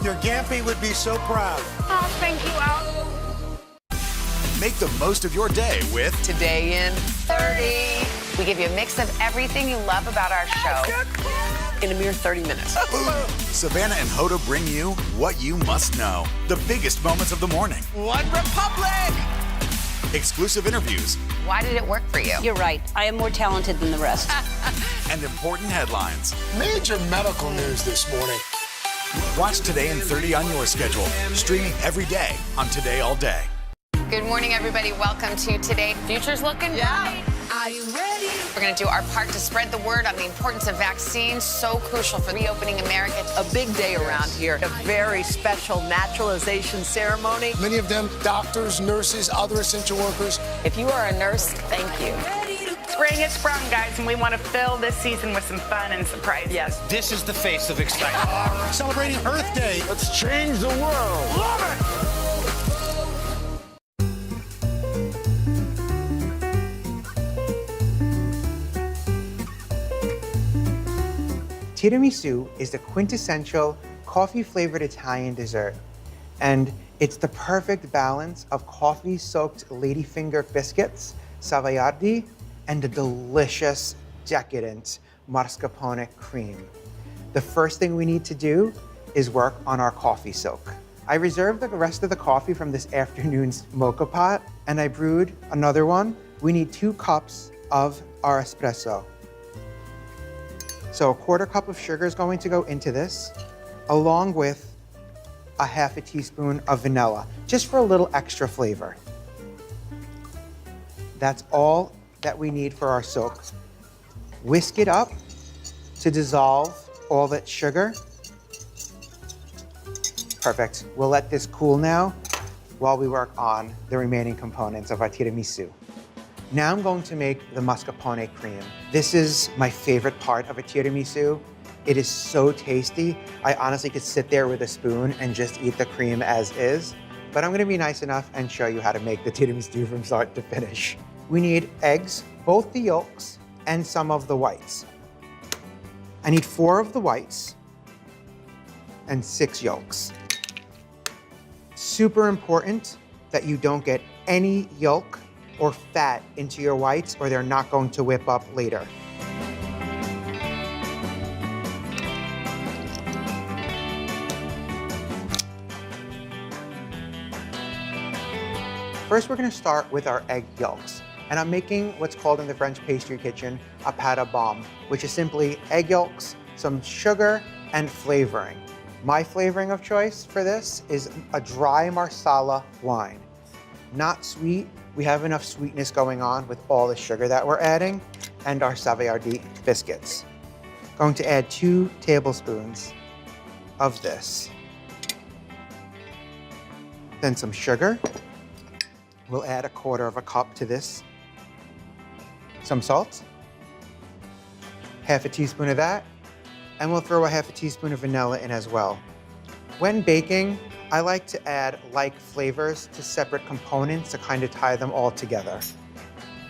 Your Gampy would be so proud. Oh, thank you, Al. Make the most of your day with Today in 30. We give you a mix of everything you love about our show in a mere 30 minutes. Savannah and Hoda bring you what you must know. The biggest moments of the morning. One Republic. Exclusive interviews. Why did it work for you? You're right. I am more talented than the rest. And important headlines. Major medical news this morning. Watch Today in 30 on your schedule. Streaming every day on Today All Day. Good morning, everybody. Welcome to Today. Future's looking bright. Are you ready? We're going to do our part to spread the word on the importance of vaccines, so crucial for reopening America. A big day around here. A very special naturalization ceremony. Many of them doctors, nurses, other essential workers. If you are a nurse, thank you. Spring has sprung, guys, and we want to fill this season with some fun and surprises. Yes. This is the face of excitement. Celebrating Earth Day. Let's change the world. Love it! Tiramisu is the quintessential coffee-flavored Italian dessert, and it's the perfect balance of coffee-soaked ladyfinger biscuits, savoiardi, and the delicious, decadent mascarpone cream. The first thing we need to do is work on our coffee soak. I reserved the rest of the coffee from this afternoon's mocha pot, and I brewed another one. We need 2 cups of our espresso. So a 1/4 cup of sugar is going to go into this, along with a 1/2 teaspoon of vanilla, just for a little extra flavor. That's all that we need for our soak. Whisk it up to dissolve all that sugar. Perfect. We'll let this cool now while we work on the remaining components of our tiramisu. Now I'm going to make the mascarpone cream. This is my favorite part of a tiramisu. It is so tasty. I honestly could sit there with a spoon and just eat the cream as is, but I'm gonna be nice enough and show you how to make the tiramisu from start to finish. We need eggs, both the yolks and some of the whites. I need 4 of the whites and 6 yolks. Super important that you don't get any yolk or fat into your whites, or they're not going to whip up later. First, we're gonna start with our egg yolks. And I'm making what's called in the French pastry kitchen a pâte à bombe, which is simply egg yolks, some sugar, and flavoring. My flavoring of choice for this is a dry marsala wine. Not sweet. We have enough sweetness going on with all the sugar that we're adding, and our savoiardi biscuits. Going to add 2 tablespoons of this. Then some sugar. We'll add a 1/4 cup to this. Some salt, 1/2 teaspoon of that, and we'll throw a 1/2 teaspoon of vanilla in as well. When baking, I like to add like flavors to separate components to kind of tie them all together.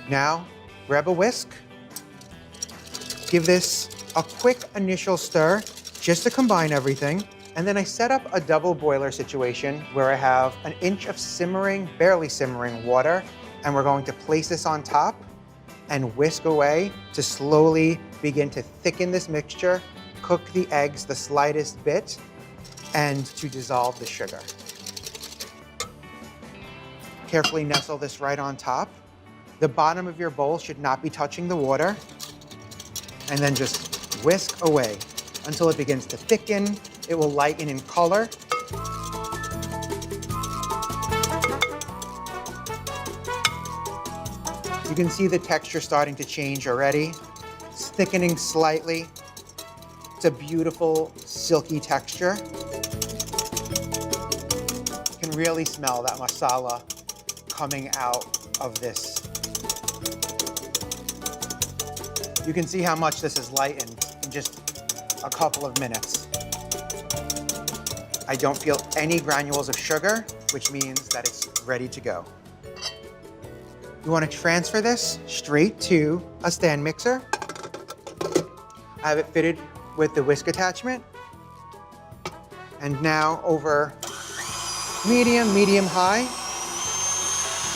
Now, grab a whisk, give this a quick initial stir just to combine everything, and then I set up a double boiler situation where I have 1 inch of simmering, barely simmering water, and we're going to place this on top and whisk away to slowly begin to thicken this mixture, cook the eggs the slightest bit, and to dissolve the sugar. Carefully nestle this right on top. The bottom of your bowl should not be touching the water. And then just whisk away until it begins to thicken. It will lighten in color. You can see the texture starting to change already. It's thickening slightly. It's a beautiful, silky texture. You can really smell that masala coming out of this. You can see how much this is lightened in just a couple of minutes. I don't feel any granules of sugar, which means that it's ready to go. You want to transfer this straight to a stand mixer. I have it fitted with the whisk attachment. And now over medium, medium-high.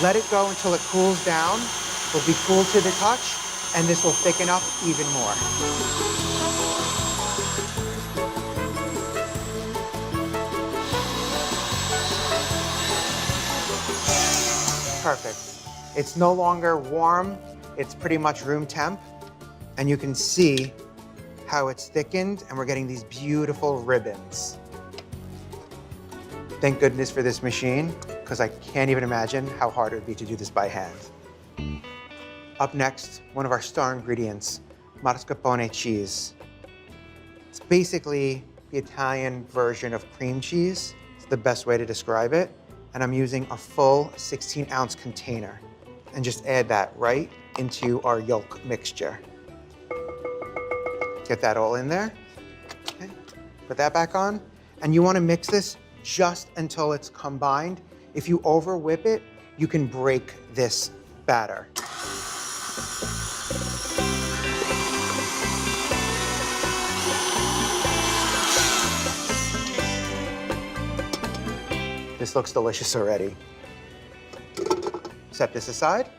Let it go until it cools down. It will be cool to the touch, and this will thicken up even more. Perfect. It's no longer warm. It's pretty much room temp. And you can see how it's thickened, and we're getting these beautiful ribbons. Thank goodness for this machine, because I can't even imagine how hard it would be to do this by hand. Up next, one of our star ingredients, mascarpone cheese. It's basically the Italian version of cream cheese. It's the best way to describe it. And I'm using a full 16-ounce container. And just add that right into our yolk mixture. Get that all in there. Okay. Put that back on. And you want to mix this just until it's combined. If you over whip it, you can break this batter. This looks delicious already. Set this aside.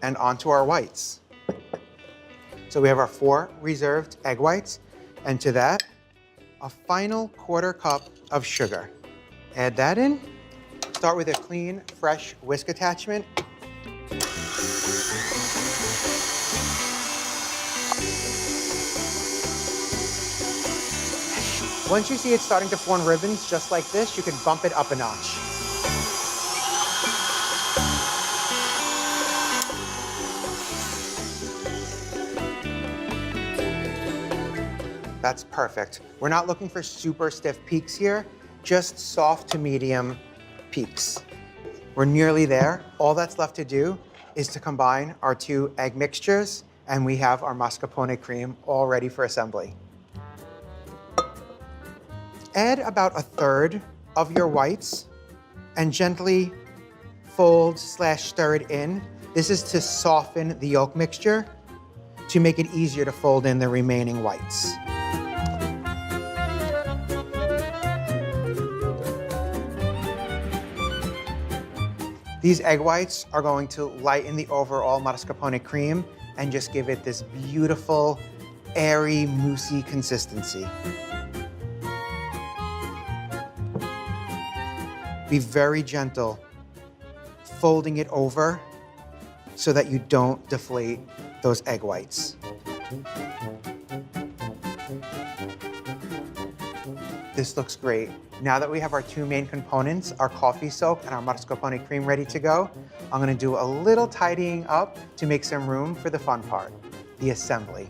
And onto our whites. So we have our 4 reserved egg whites, and to that, a final 1/4 cup of sugar. Add that in. Start with a clean, fresh whisk attachment. Once you see it starting to form ribbons just like this, you can bump it up a notch. That's perfect. We're not looking for super stiff peaks here, just soft to medium peaks. We're nearly there. All that's left to do is to combine our 2 egg mixtures, and we have our mascarpone cream all ready for assembly. Add about 1/3 of your whites and gently fold/stir it in. This is to soften the yolk mixture to make it easier to fold in the remaining whites. These egg whites are going to lighten the overall mascarpone cream and just give it this beautiful, airy, moussey consistency. Be very gentle, folding it over so that you don't deflate those egg whites. This looks great. Now that we have our 2 main components, our coffee soak and our mascarpone cream ready to go, I'm gonna do a little tidying up to make some room for the fun part, the assembly.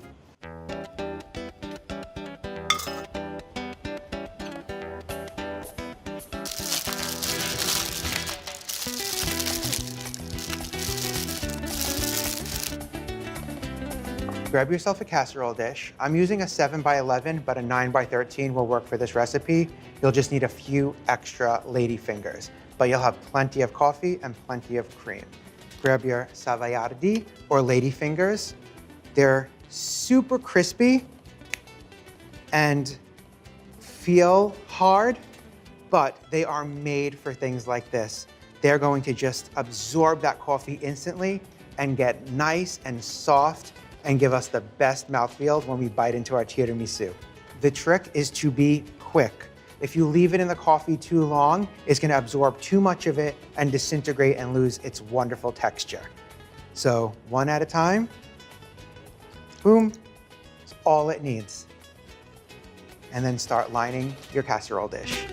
Grab yourself a casserole dish. I'm using a 7x11, but a 9x13 will work for this recipe. You'll just need a few extra lady fingers, but you'll have plenty of coffee and plenty of cream. Grab your savoiardi or lady fingers. They're super crispy and feel hard, but they are made for things like this. They're going to just absorb that coffee instantly and get nice and soft and give us the best mouthfeel when we bite into our tiramisu. The trick is to be quick. If you leave it in the coffee too long, it's gonna absorb too much of it and disintegrate and lose its wonderful texture. So 1 at a time, boom, it's all it needs. And then start lining your casserole dish.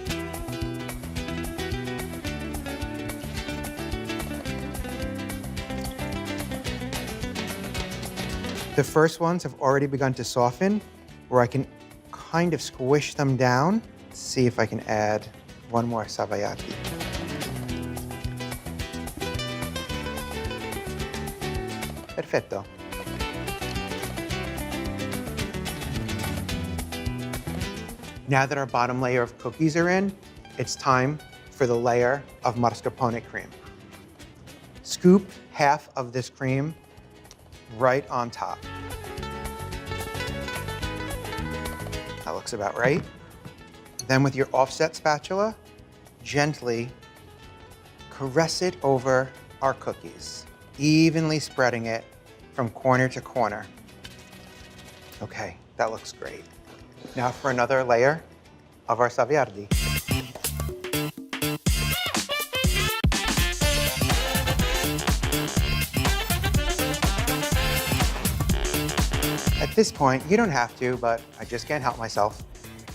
The first ones have already begun to soften, where I can kind of squish them down. Let's see if I can add one more savaiaki. Perfetto. Now that our bottom layer of cookies are in, it's time for the layer of mascarpone cream. Scoop half of this cream right on top. That looks about right. Then with your offset spatula, gently caress it over our cookies, evenly spreading it from corner to corner. Okay, that looks great. Now for another layer of our saviardi. At this point, you don't have to, but I just can't help myself.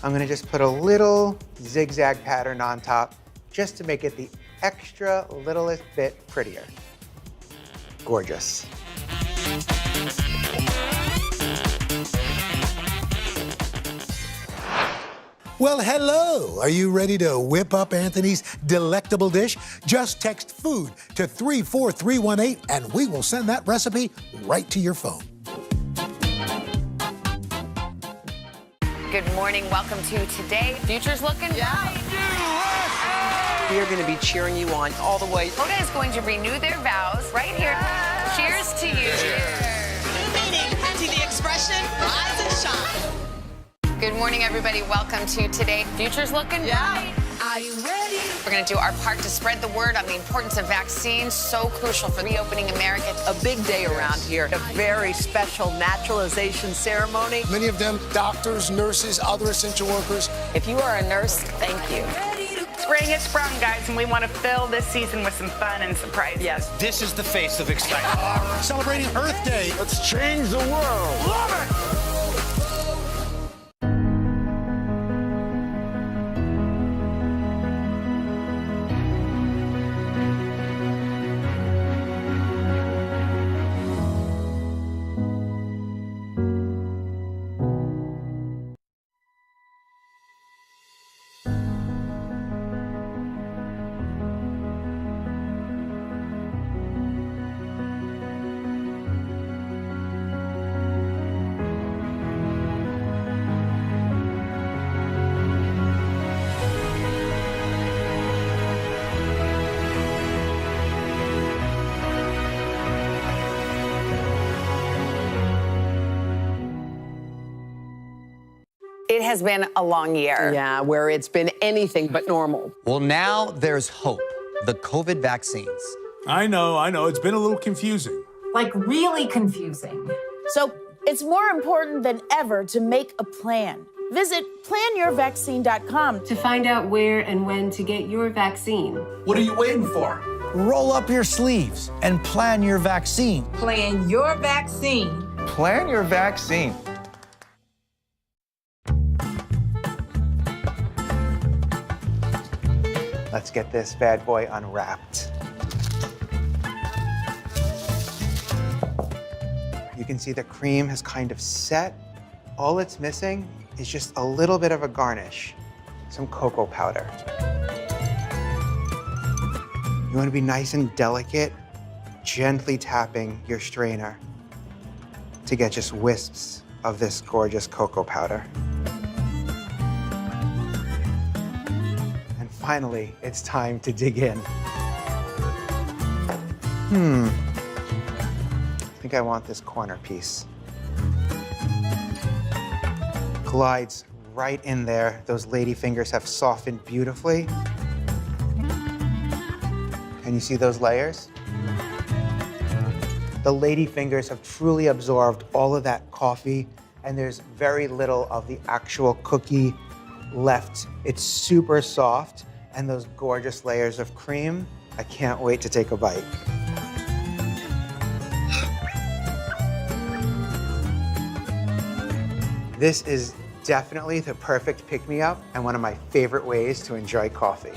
I'm gonna just put a little zigzag pattern on top just to make it the extra littlest bit prettier. Gorgeous. Well, hello. Are you ready to whip up Anthony's delectable dish? Just text food to 34318 and we will send that recipe right to your phone. Good morning. Welcome to Today. Future's looking bright. We are going to be cheering you on all the way. Hoda is going to renew their vows right here. Cheers to you. Meaning to the expression, rise and shine. Good morning, everybody. Welcome to Today. Future's looking bright. Are you ready? We're going to do our part to spread the word on the importance of vaccines, so crucial for reopening America. A big day around here. A very special naturalization ceremony. Many of them doctors, nurses, other essential workers. If you are a nurse, thank you. Spring has sprung, guys, and we want to fill this season with some fun and surprises. Yes, this is the face of excitement. Celebrating Earth Day. Let's change the world. Love it! It has been a long year. Yeah, where it's been anything but normal. Well, now there's hope. The COVID vaccines. I know. It's been a little confusing. Like really confusing. So it's more important than ever to make a plan. Visit planyourvaccine.com to find out where and when to get your vaccine. What are you waiting for? Roll up your sleeves and plan your vaccine. Plan your vaccine. Plan your vaccine. Let's get this bad boy unwrapped. You can see the cream has kind of set. All it's missing is just a little bit of a garnish, some cocoa powder. You want to be nice and delicate, gently tapping your strainer to get just wisps of this gorgeous cocoa powder. Finally, it's time to dig in. I think I want this corner piece. Glides right in there. Those lady fingers have softened beautifully. Can you see those layers? The lady fingers have truly absorbed all of that coffee, and there's very little of the actual cookie left. It's super soft. And those gorgeous layers of cream, I can't wait to take a bite. This is definitely the perfect pick-me-up and one of my favorite ways to enjoy coffee.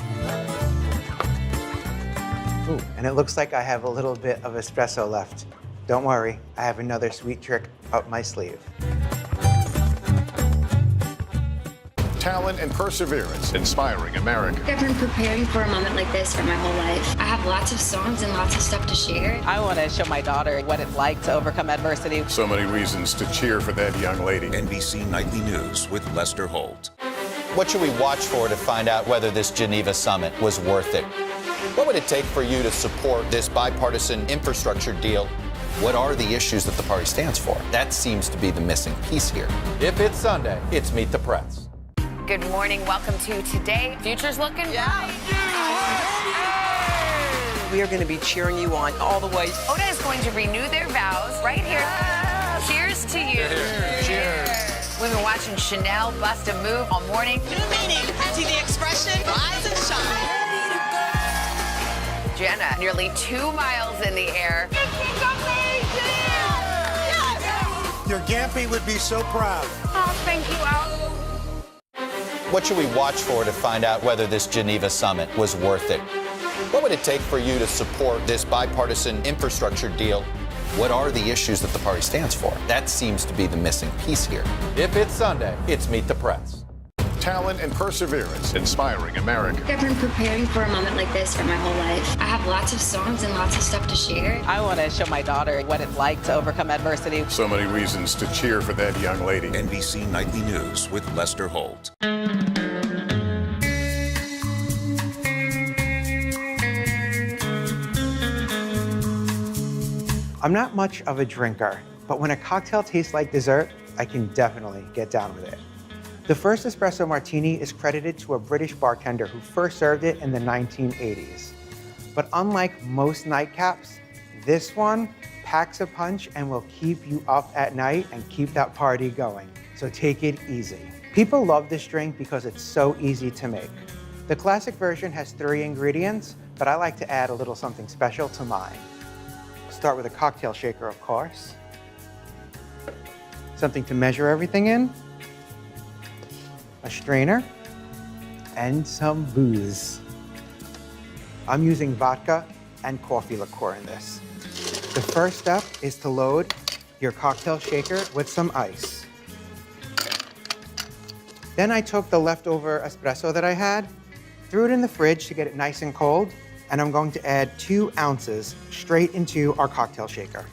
Ooh, and it looks like I have a little bit of espresso left. Don't worry, I have another sweet trick up my sleeve. Talent and perseverance, inspiring America. I've been preparing for a moment like this for my whole life. I have lots of songs and lots of stuff to share. I want to show my daughter what it's like to overcome adversity. So many reasons to cheer for that young lady. NBC Nightly News with Lester Holt. What should we watch for to find out whether this Geneva summit was worth it? What would it take for you to support this bipartisan infrastructure deal? What are the issues that the party stands for? That seems to be the missing piece here. If it's Sunday, it's Meet the Press. Good morning. Welcome to Today. Future's looking bright. We are going to be cheering you on all the way. Oda is going to renew their vows right here. Cheers to you. Cheers. We've been watching Chanel bust a move all morning. New meaning. See the expression? Rise and shine. Jenna, nearly 2 miles in the air. Your Gampy would be so proud. Oh, thank you, Al. What should we watch for to find out whether this Geneva summit was worth it? What would it take for you to support this bipartisan infrastructure deal? What are the issues that the party stands for? That seems to be the missing piece here. If it's Sunday, it's Meet the Press. Talent and perseverance, inspiring America. I've been preparing for a moment like this for my whole life. I have lots of songs and lots of stuff to share. I want to show my daughter what it's like to overcome adversity. So many reasons to cheer for that young lady. NBC Nightly News with Lester Holt. I'm not much of a drinker, but when a cocktail tastes like dessert, I can definitely get down with it. The first espresso martini is credited to a British bartender who first served it in the 1980s. But unlike most nightcaps, this one packs a punch and will keep you up at night and keep that party going. So take it easy. People love this drink because it's so easy to make. The classic version has 3 ingredients, but I like to add a little something special to mine. Start with a cocktail shaker, of course. Something to measure everything in. A strainer, and some booze. I'm using vodka and coffee liqueur in this. The first step is to load your cocktail shaker with some ice. Then I took the leftover espresso that I had, threw it in the fridge to get it nice and cold, and I'm going to add 2 ounces straight into our cocktail shaker.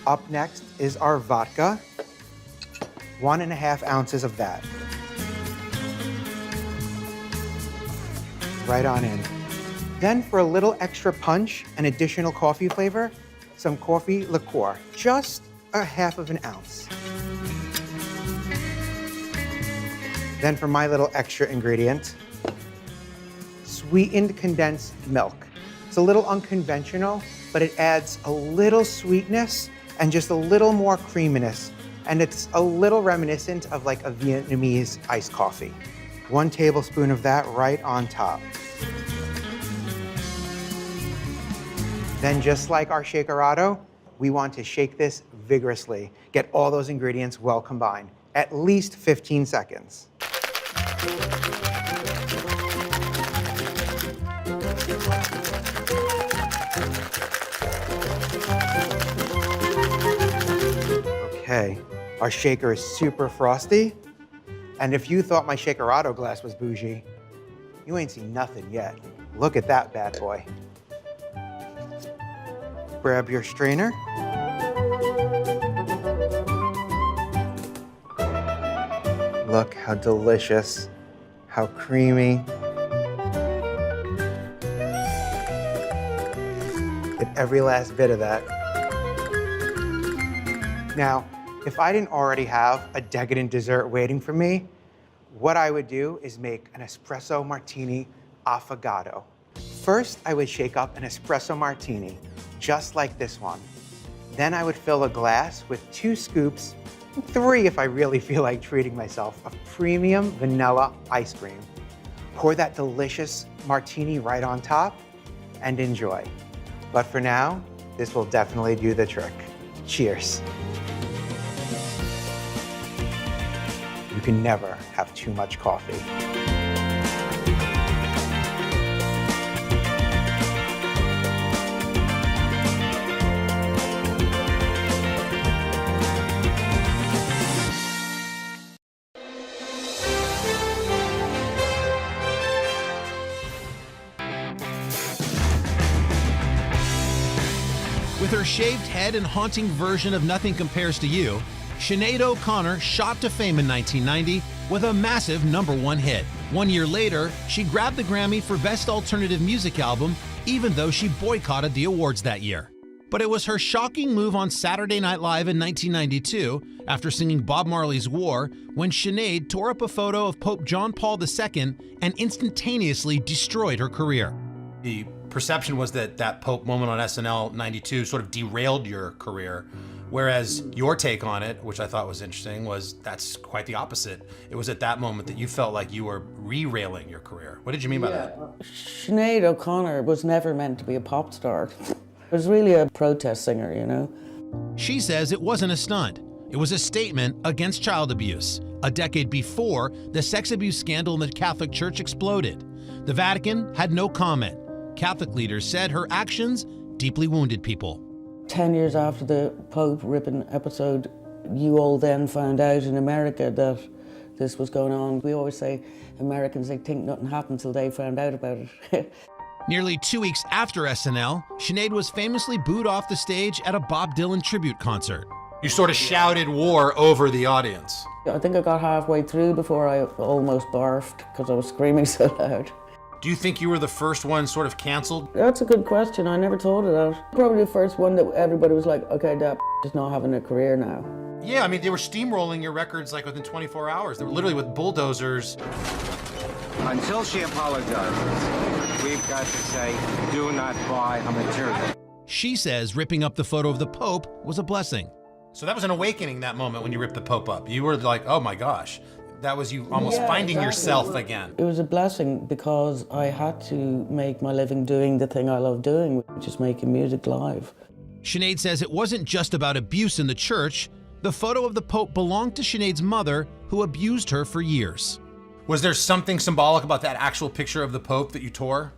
Up next is our vodka, 1.5 ounces of that. Right on in. Then for a little extra punch and additional coffee flavor, some coffee liqueur, just 1/2 ounce. Then for my little extra ingredient, sweetened condensed milk. It's a little unconventional, but it adds a little sweetness and just a little more creaminess. And it's a little reminiscent of like a Vietnamese iced coffee. 1 tablespoon of that right on top. Then just like our Shakarato, we want to shake this vigorously. Get all those ingredients well combined, at least 15 seconds. Okay, our shaker is super frosty. And if you thought my Shakarato glass was bougie, you ain't seen nothing yet. Look at that bad boy. Grab your strainer. Look how delicious, how creamy. Get every last bit of that. Now, if I didn't already have a decadent dessert waiting for me, what I would do is make an espresso martini affogato. First, I would shake up an espresso martini, just like this one. Then I would fill a glass with 2 scoops, 3 if I really feel like treating myself, of premium vanilla ice cream. Pour that delicious martini right on top and enjoy. But for now, this will definitely do the trick. Cheers. You can never have too much coffee. With her shaved head and haunting version of Nothing Compares to You, Sinead O'Connor shot to fame in 1990 with a massive #1 hit. 1 year later, she grabbed the Grammy for Best Alternative Music Album, even though she boycotted the awards that year. But it was her shocking move on Saturday Night Live in 1992, after singing Bob Marley's War, when Sinead tore up a photo of Pope John Paul II and instantaneously destroyed her career. The perception was that that Pope moment on SNL 92 sort of derailed your career, whereas your take on it, which I thought was interesting, was that's quite the opposite. It was at that moment that you felt like you were re-railing your career. What did you mean by that? Sinead O'Connor was never meant to be a pop star. It was really a protest singer, you know? She says it wasn't a stunt. It was a statement against child abuse, a decade before the sex abuse scandal in the Catholic Church exploded. The Vatican had no comment. Catholic leaders said her actions deeply wounded people. 10 years after the Pope ripping episode, you all then found out in America that this was going on. We always say Americans, they think nothing happened till they found out about it. Nearly 2 weeks after SNL, Sinead was famously booed off the stage at a Bob Dylan tribute concert. You sort of shouted war over the audience. I think I got halfway through before I almost barfed because I was screaming so loud. Do you think you were the first one sort of canceled? That's a good question. I never thought of that. Probably the first one that everybody was like, okay, that is not having a career now. Yeah, I mean, they were steamrolling your records like within 24 hours. They were literally with bulldozers. Until she apologizes, we've got to say, do not buy a material. She says ripping up the photo of the Pope was a blessing. So that was an awakening, that moment when you ripped the Pope up. You were like, oh my gosh. That was you almost finding yourself again. It was a blessing because I had to make my living doing the thing I love doing, which is making music live. Sinead says it wasn't just about abuse in the church. The photo of the Pope belonged to Sinead's mother, who abused her for years. Was there something symbolic about that actual picture of the Pope that you tore?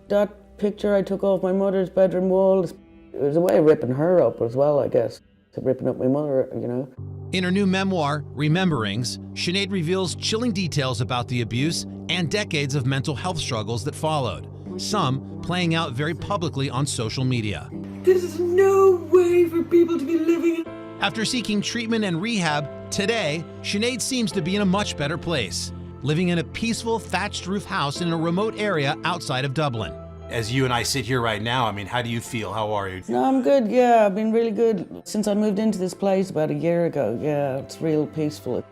That picture I took off my mother's bedroom wall, it was a way of ripping her up as well, I guess. Ripping up my mother, you know. In her new memoir, Rememberings, Sinead reveals chilling details about the abuse and decades of mental health struggles that followed, some playing out very publicly on social media. There's no way for people to be living. After seeking treatment and rehab, today, Sinead seems to be in a much better place, living in a peaceful thatched roof house in a remote area outside of Dublin. As you and I sit here right now, I mean, how do you feel? How are you? No, I'm good, yeah. I've been really good since I moved into this place about a year ago. Yeah, it's real peaceful.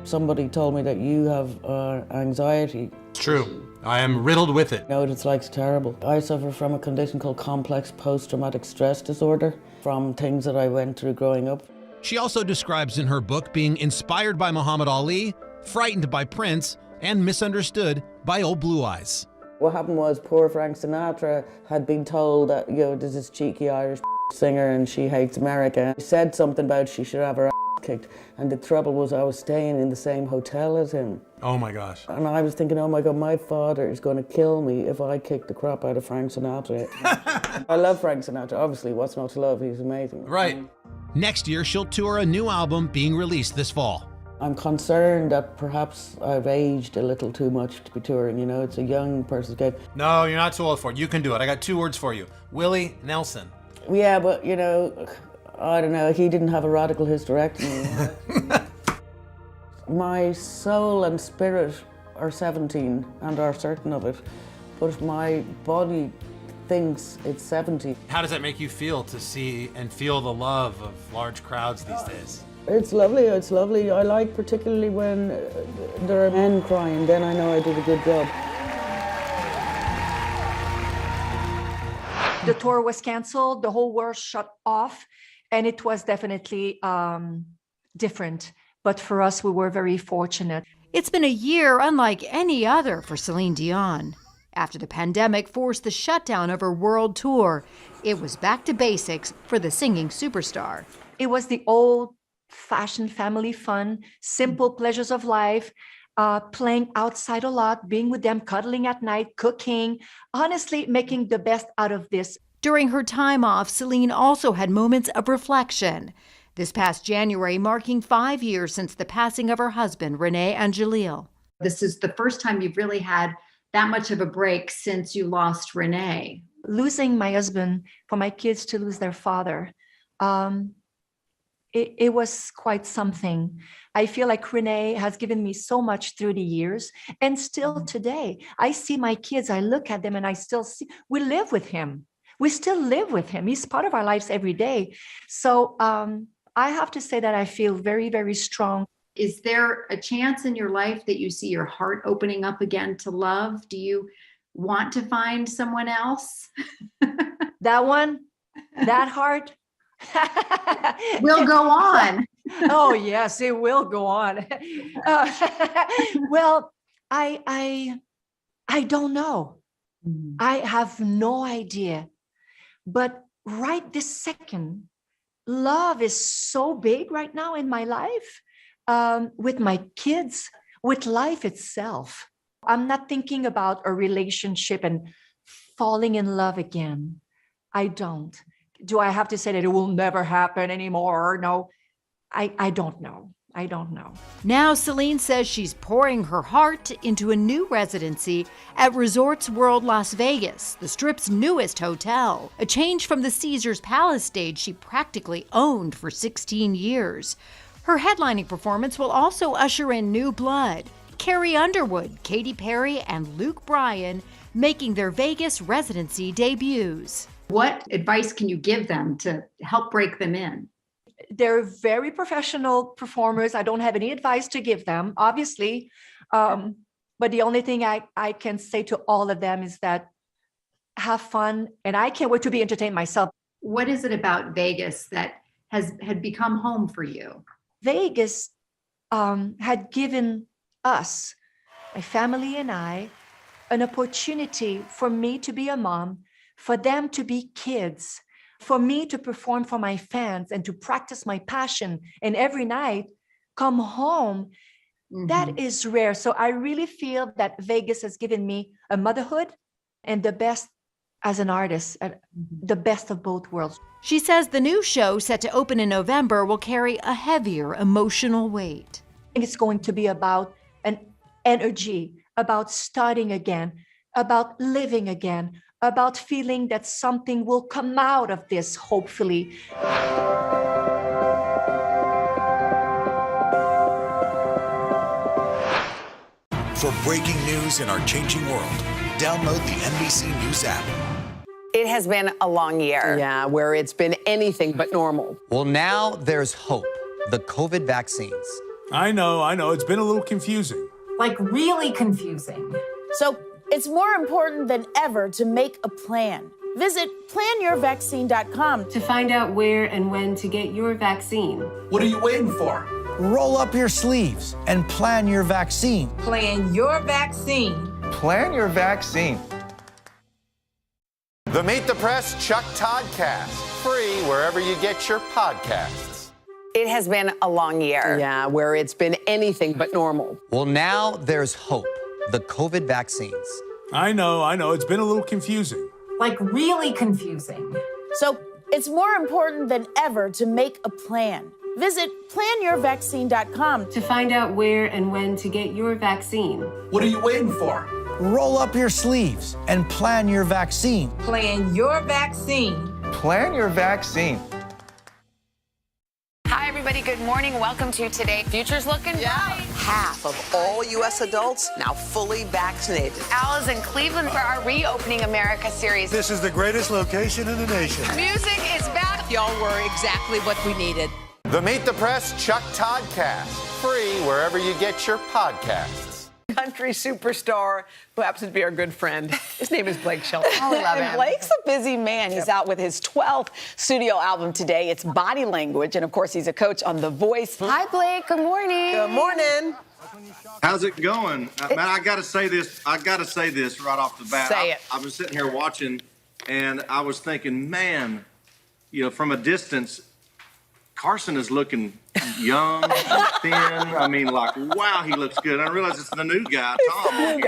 Somebody told me that you have anxiety. It's true. I am riddled with it. No, it's like it's terrible. I suffer from a condition called complex post-traumatic stress disorder from things that I went through growing up. She also describes in her book being inspired by Muhammad Ali, frightened by Prince, and misunderstood by old Blue Eyes. What happened was poor Frank Sinatra had been told that, you know, there's this cheeky Irish singer and she hates America. He said something about she should have her ass kicked. And the trouble was I was staying in the same hotel as him. Oh my gosh. And I was thinking, oh my God, my father is going to kill me if I kick the crap out of Frank Sinatra. I love Frank Sinatra, obviously. What's not to love? He's amazing. Right. Next year, she'll tour a new album being released this fall. I'm concerned that perhaps I've aged a little too much to be touring, you know, it's a young person's game. No, you're not too old for it. You can do it. I got 2 words for you. Willie Nelson. Yeah, but, you know, I don't know, he didn't have a radical hysterectomy. My soul and spirit are 17 and are certain of it, but my body thinks it's 70. How does that make you feel to see and feel the love of large crowds these days? It's lovely, it's lovely. I like particularly when there are men crying, then I know I did a good job. The tour was canceled, the whole world shut off, and it was definitely different. But for us, we were very fortunate. It's been a year unlike any other for Celine Dion. After the pandemic forced the shutdown of her world tour, it was back to basics for the singing superstar. It was the old-fashioned family fun, simple pleasures of life, playing outside a lot, being with them, cuddling at night, cooking, honestly making the best out of this. During her time off, Celine also had moments of reflection. This past January marking 5 years since the passing of her husband, Renee Angelil. This is the first time you've really had that much of a break since you lost Renee. losing my husband, for my kids to lose their father, it was quite something. I feel like Renee has given me so much through the years, and still today, I see my kids, I look at them and I still see, we live with him. We still live with him. He's part of our lives every day. So I have to say that I feel very, very strong. Is there a chance in your life that you see your heart opening up again to love? Do you want to find someone else? That one, that heart will go on. Oh yes, it will go on. Well, I don't know. I have no idea. But right this second, love is so big right now in my life, with my kids, with life itself. I'm not thinking about a relationship and falling in love again. I don't. Do I have to say that it will never happen anymore? No, I don't know. I don't know. Now Celine says she's pouring her heart into a new residency at Resorts World Las Vegas, the Strip's newest hotel. A change from the Caesars Palace stage she practically owned for 16 years. Her headlining performance will also usher in new blood. Carrie Underwood, Katy Perry, and Luke Bryan making their Vegas residency debuts. What advice can you give them to help break them in? They're very professional performers. I don't have any advice to give them, obviously. But the only thing I can say to all of them is that have fun, and I can't wait to be entertained myself. What is it about Vegas that had become home for you? Vegas had given us, my family and I, an opportunity for me to be a mom, for them to be kids, for me to perform for my fans and to practice my passion, and every night come home. That is rare. So I really feel that Vegas has given me a motherhood and the best as an artist, the best of both worlds. She says the new show, set to open in November, will carry a heavier emotional weight. It's going to be about an energy, about starting again, about living again, about feeling that something will come out of this, hopefully. For breaking news in our changing world, download the NBC News app. It has been a long year. Yeah, where it's been anything but normal. Well, now there's hope. The COVID vaccines. I know. It's been a little confusing. Like really confusing. So it's more important than ever to make a plan. Visit planyourvaccine.com to find out where and when to get your vaccine. What are you waiting for? Roll up your sleeves and plan your vaccine. Plan your vaccine. Plan your vaccine. The Meet the Press Chuck Toddcast, free wherever you get your podcasts. It has been a long year. Yeah, where it's been anything but normal. Well, now there's hope. The COVID vaccines. I know. It's been a little confusing. Like really confusing. So it's more important than ever to make a plan. Visit planyourvaccine.com to find out where and when to get your vaccine. What are you waiting for? Roll up your sleeves and plan your vaccine. Plan your vaccine. Plan your vaccine. Hi, everybody. Good morning. Welcome to Today. Future's looking bright. Half of all U.S. adults now fully vaccinated. Al is in Cleveland for our Reopening America series. This is the greatest location in the nation. Music is back. Y'all were exactly what we needed. The Meet the Press Chuck Toddcast, free wherever you get your podcasts. Country superstar who happens to be our good friend. His name is Blake Shelton. Oh, we love him. Blake's a busy man. He's out with his 12th studio album today. It's Body Language. And, of course, he's a coach on The Voice. Hi, Blake. Good morning. Good morning. How's it going? Man, I got to say this right off the bat. Say it. I was sitting here watching, and I was thinking, man, from a distance, Carson is looking young, thin. I mean, like, wow, he looks good. I realize it's the new guy, Tom.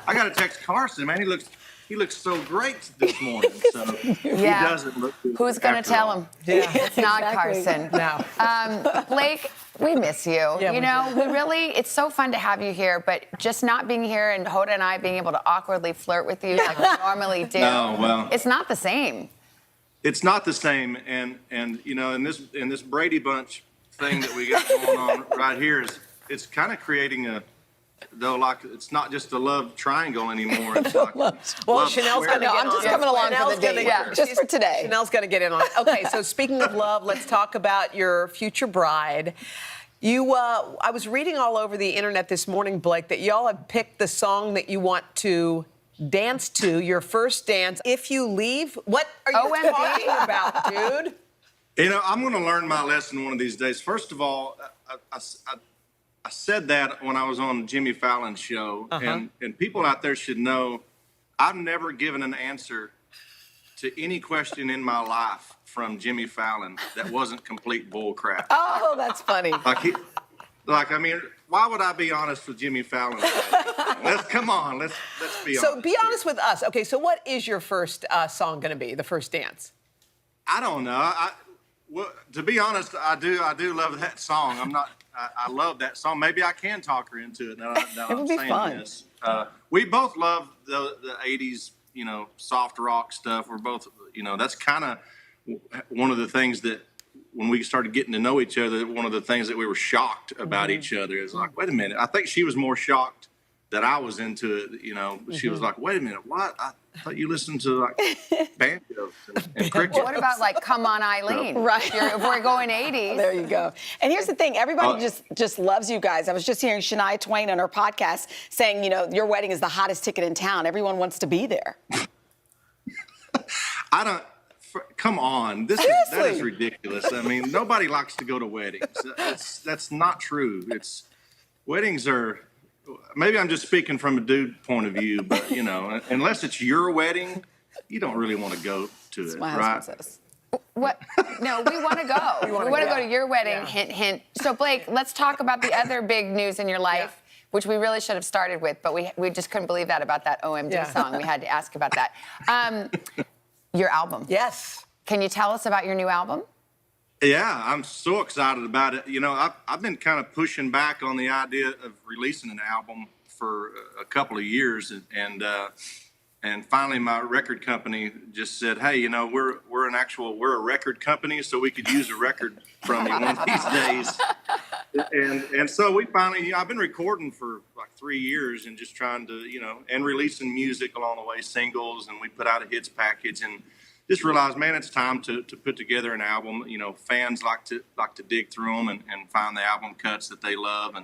I got to text Carson, man. He looks he looks so great this morning. So he doesn't look good. Who's going to tell him? Yeah. It's not Carson. No. Blake, we miss you. Yeah, you know, we really, it's so fun to have you here, but just not being here and Hoda and I being able to awkwardly flirt with you like we normally do. No, well, it's not the same. It's not the same. And you know, in this Brady Bunch thing that we got going on right here it's kind of creating it's not just a love triangle anymore. It's like well, Chanel's going to get on. I'm just coming along for the date. Yeah, just for today. Chanel's going to get in on it. Okay, so speaking of love, let's talk about your future bride. I was reading all over the internet this morning, Blake, that y'all have picked the song that you want to dance to, your first dance. If you leave, what are you talking about, dude? You know, I'm going to learn my lesson one of these days. First of all, I said that when I was on Jimmy Fallon's show, and people out there should know I've never given an answer to any question in my life from Jimmy Fallon that wasn't complete bull crap. Oh, that's funny. I mean, why would I be honest with Jimmy Fallon? Let's be honest. So be honest with us. Okay, so what is your first song going to be, the first dance? I don't know. Well, to be honest, I do love that song. I love that song. Maybe I can talk her into it. It would be fun. This. We both love the 80s, you know, soft rock stuff. We're both, you know, that's kind of one of the things that when we started getting to know each other, one of the things that we were shocked about each other is like, wait a minute. I think she was more shocked that I was into it, you know. She was like, wait a minute, what? I thought you listened to like banjos and cricket. What about like Come On Eileen? Right. If we're going 80s. There you go. And here's the thing, everybody just loves you guys. I was just hearing Shania Twain on her podcast saying, you know, your wedding is the hottest ticket in town. Everyone wants to be there. Come on. That is ridiculous. I mean, nobody likes to go to weddings. That's not true. Weddings are, maybe I'm just speaking from a dude point of view, but you know, unless it's your wedding, you don't really want to go to it, right? What? No, we want to go. We want to go to your wedding. Yeah. Hint, hint. So Blake, let's talk about the other big news in your life, which we really should have started with, but we just couldn't believe that about that OMD song. We had to ask about that. Your album. Yes. Can you tell us about your new album? Yeah, I'm so excited about it. You know, I've been kind of pushing back on the idea of releasing an album for a couple of years, and finally my record company just said, hey, you know, we're a record company, so we could use a record from you one of these days. And so we finally, I've been recording for like 3 years and just trying to, you know, and releasing music along the way, singles, and we put out a hits package and just realized, man, it's time to put together an album. You know, fans like to dig through them and find the album cuts that they love.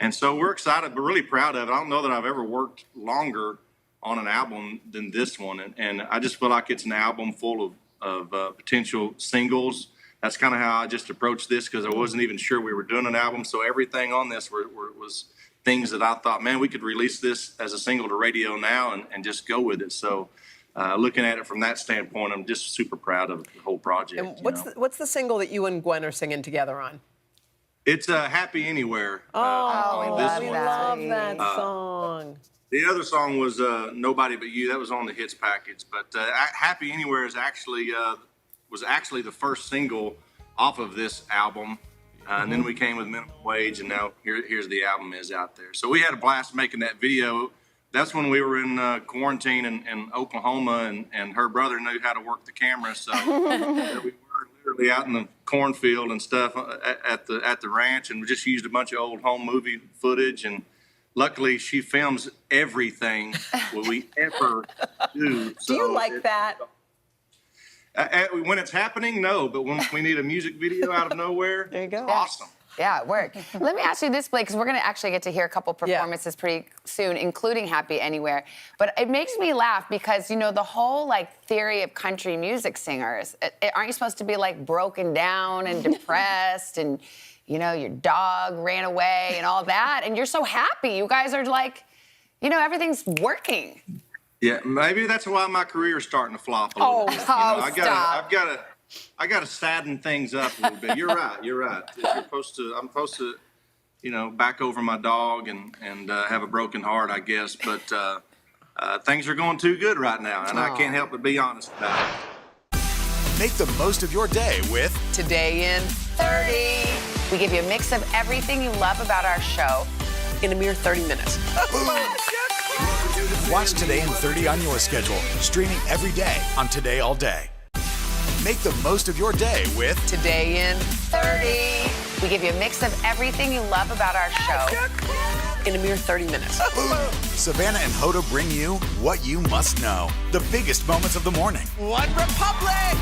And so we're excited, but really proud of it. I don't know that I've ever worked longer on an album than this one. And I just feel like it's an album full of potential singles. That's kind of how I just approached this, because I wasn't even sure we were doing an album. So everything on this was things that I thought, man, we could release this as a single to radio now and just go with it. So looking at it from that standpoint, I'm just super proud of the whole project. And what's the single that you and Gwen are singing together on? It's Happy Anywhere. We love that song. The other song was Nobody But You. That was on the hits package. But Happy Anywhere is was actually the first single off of this album. And then we came with Minimum Wage, and now here's the album is out there. So we had a blast making that video. That's when we were in quarantine in Oklahoma, and her brother knew how to work the camera. So we were literally out in the cornfield and stuff at the ranch, and we just used a bunch of old home movie footage. And luckily, she films everything we ever do. Do you like that? When it's happening, no. But when we need a music video out of nowhere, there you go. Awesome. Yeah, it worked. Let me ask you this, Blake, because we're going to actually get to hear a couple performances pretty soon, including Happy Anywhere. But it makes me laugh because, you know, the whole, like, theory of country music singers, aren't you supposed to be, like, broken down and depressed and, you know, your dog ran away and all that? And you're so happy. You guys are, like, you know, everything's working. Yeah, maybe that's why my career is starting to flop a little bit. I got to sadden things up a little bit. You're right. I'm supposed to, you know, back over my dog and have a broken heart, I guess. But things are going too good right now, and I can't help but be honest about it. Make the most of your day with Today in 30. We give you a mix of everything you love about our show in a mere 30 minutes. Watch Today in 30 on your schedule, streaming every day on Today All Day. Make the most of your day with Today in 30. We give you a mix of everything you love about our show in a mere 30 minutes. Savannah and Hoda bring you what you must know. The biggest moments of the morning. One Republic!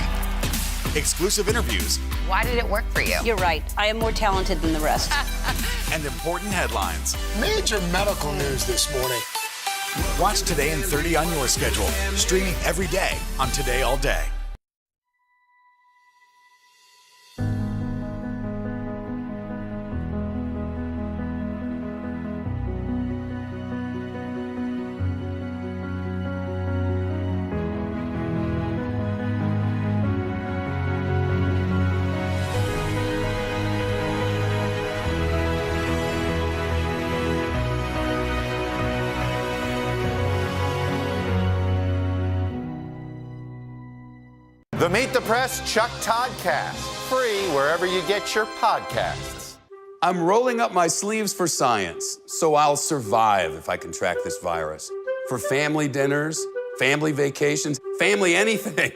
Exclusive interviews. Why did it work for you? You're right. I am more talented than the rest. And important headlines. Major medical news this morning. Watch Today in 30 on your schedule, streaming every day on Today All Day. The Meet the Press Chuck Toddcast, free wherever you get your podcasts. I'm rolling up my sleeves for science, so I'll survive if I contract this virus. For family dinners, family vacations, family anything.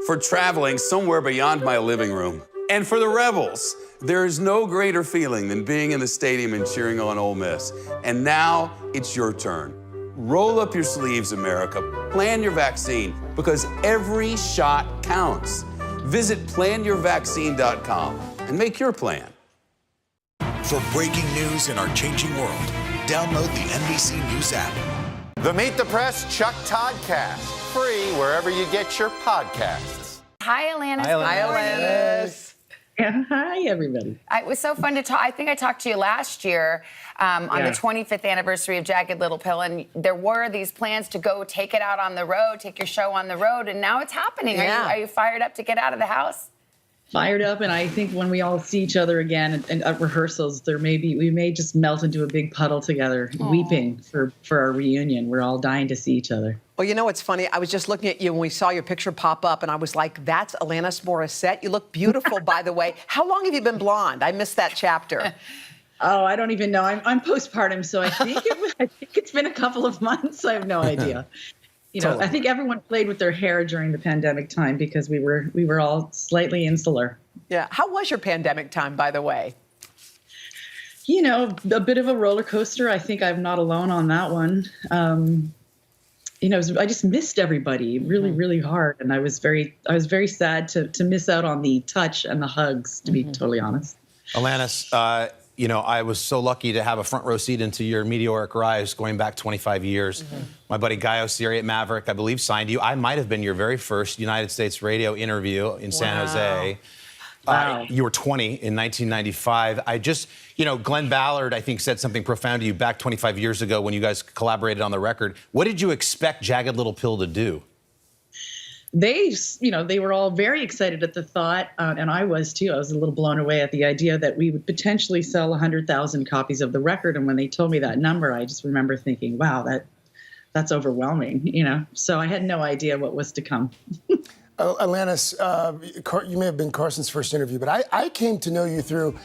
For traveling somewhere beyond my living room. And for the Rebels, there is no greater feeling than being in the stadium and cheering on Ole Miss. And now it's your turn. Roll up your sleeves, America. Plan your vaccine, because every shot counts. Visit planyourvaccine.com and make your plan. For breaking news in our changing world, download the NBC News app. The Meet the Press Chuck Toddcast, free wherever you get your podcasts. Hi, Alanis. Hi, Alanis. Hi, everybody. It was so fun to talk. I think I talked to you last year on the 25th anniversary of Jagged Little Pill, and there were these plans to go take it out on the road, take your show on the road, and now it's happening. Yeah. Are you fired up to get out of the house? Fired up, and I think when we all see each other again at rehearsals, we may just melt into a big puddle together, weeping for our reunion. We're all dying to see each other. Well, you know what's funny? I was just looking at you when we saw your picture pop up, and I was like, that's Alanis Morissette. You look beautiful, by the way. How long have you been blonde? I missed that chapter. Oh, I don't even know. I'm postpartum, so I think it's been a couple of months. I have no idea. I think everyone played with their hair during the pandemic time because we were all slightly insular. Yeah. How was your pandemic time, by the way? A bit of a roller coaster. I think I'm not alone on that one. I just missed everybody really, really hard. And I was very sad to miss out on the touch and the hugs, to be totally honest. Alanis, I was so lucky to have a front row seat into your meteoric rise going back 25 years. My buddy Guy Osieri at Maverick, I believe, signed you. I might have been your very first United States radio interview in San Jose. Wow. You were 20 in 1995. Glenn Ballard, I think, said something profound to you back 25 years ago when you guys collaborated on the record. What did you expect Jagged Little Pill to do? They were all very excited at the thought, and I was too. I was a little blown away at the idea that we would potentially sell 100,000 copies of the record. And when they told me that number, I just remember thinking, wow, that's overwhelming, So I had no idea what was to come. Alanis, you may have been Carson's first interview, but I came to know you through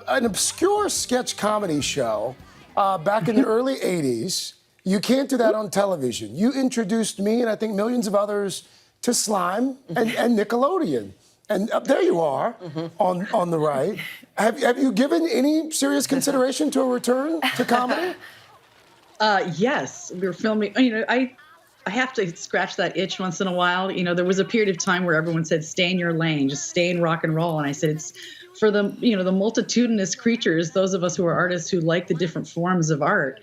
an obscure sketch comedy show back in the early 80s. You can't do that on television. You introduced me and I think millions of others to Slime and Nickelodeon. And there you are on the right. Have you given any serious consideration to a return to comedy? Yes, we were filming. I have to scratch that itch once in a while. There was a period of time where everyone said, stay in your lane, just stay in rock and roll. And I said, it's for the multitudinous creatures, those of us who are artists who like the different forms of art.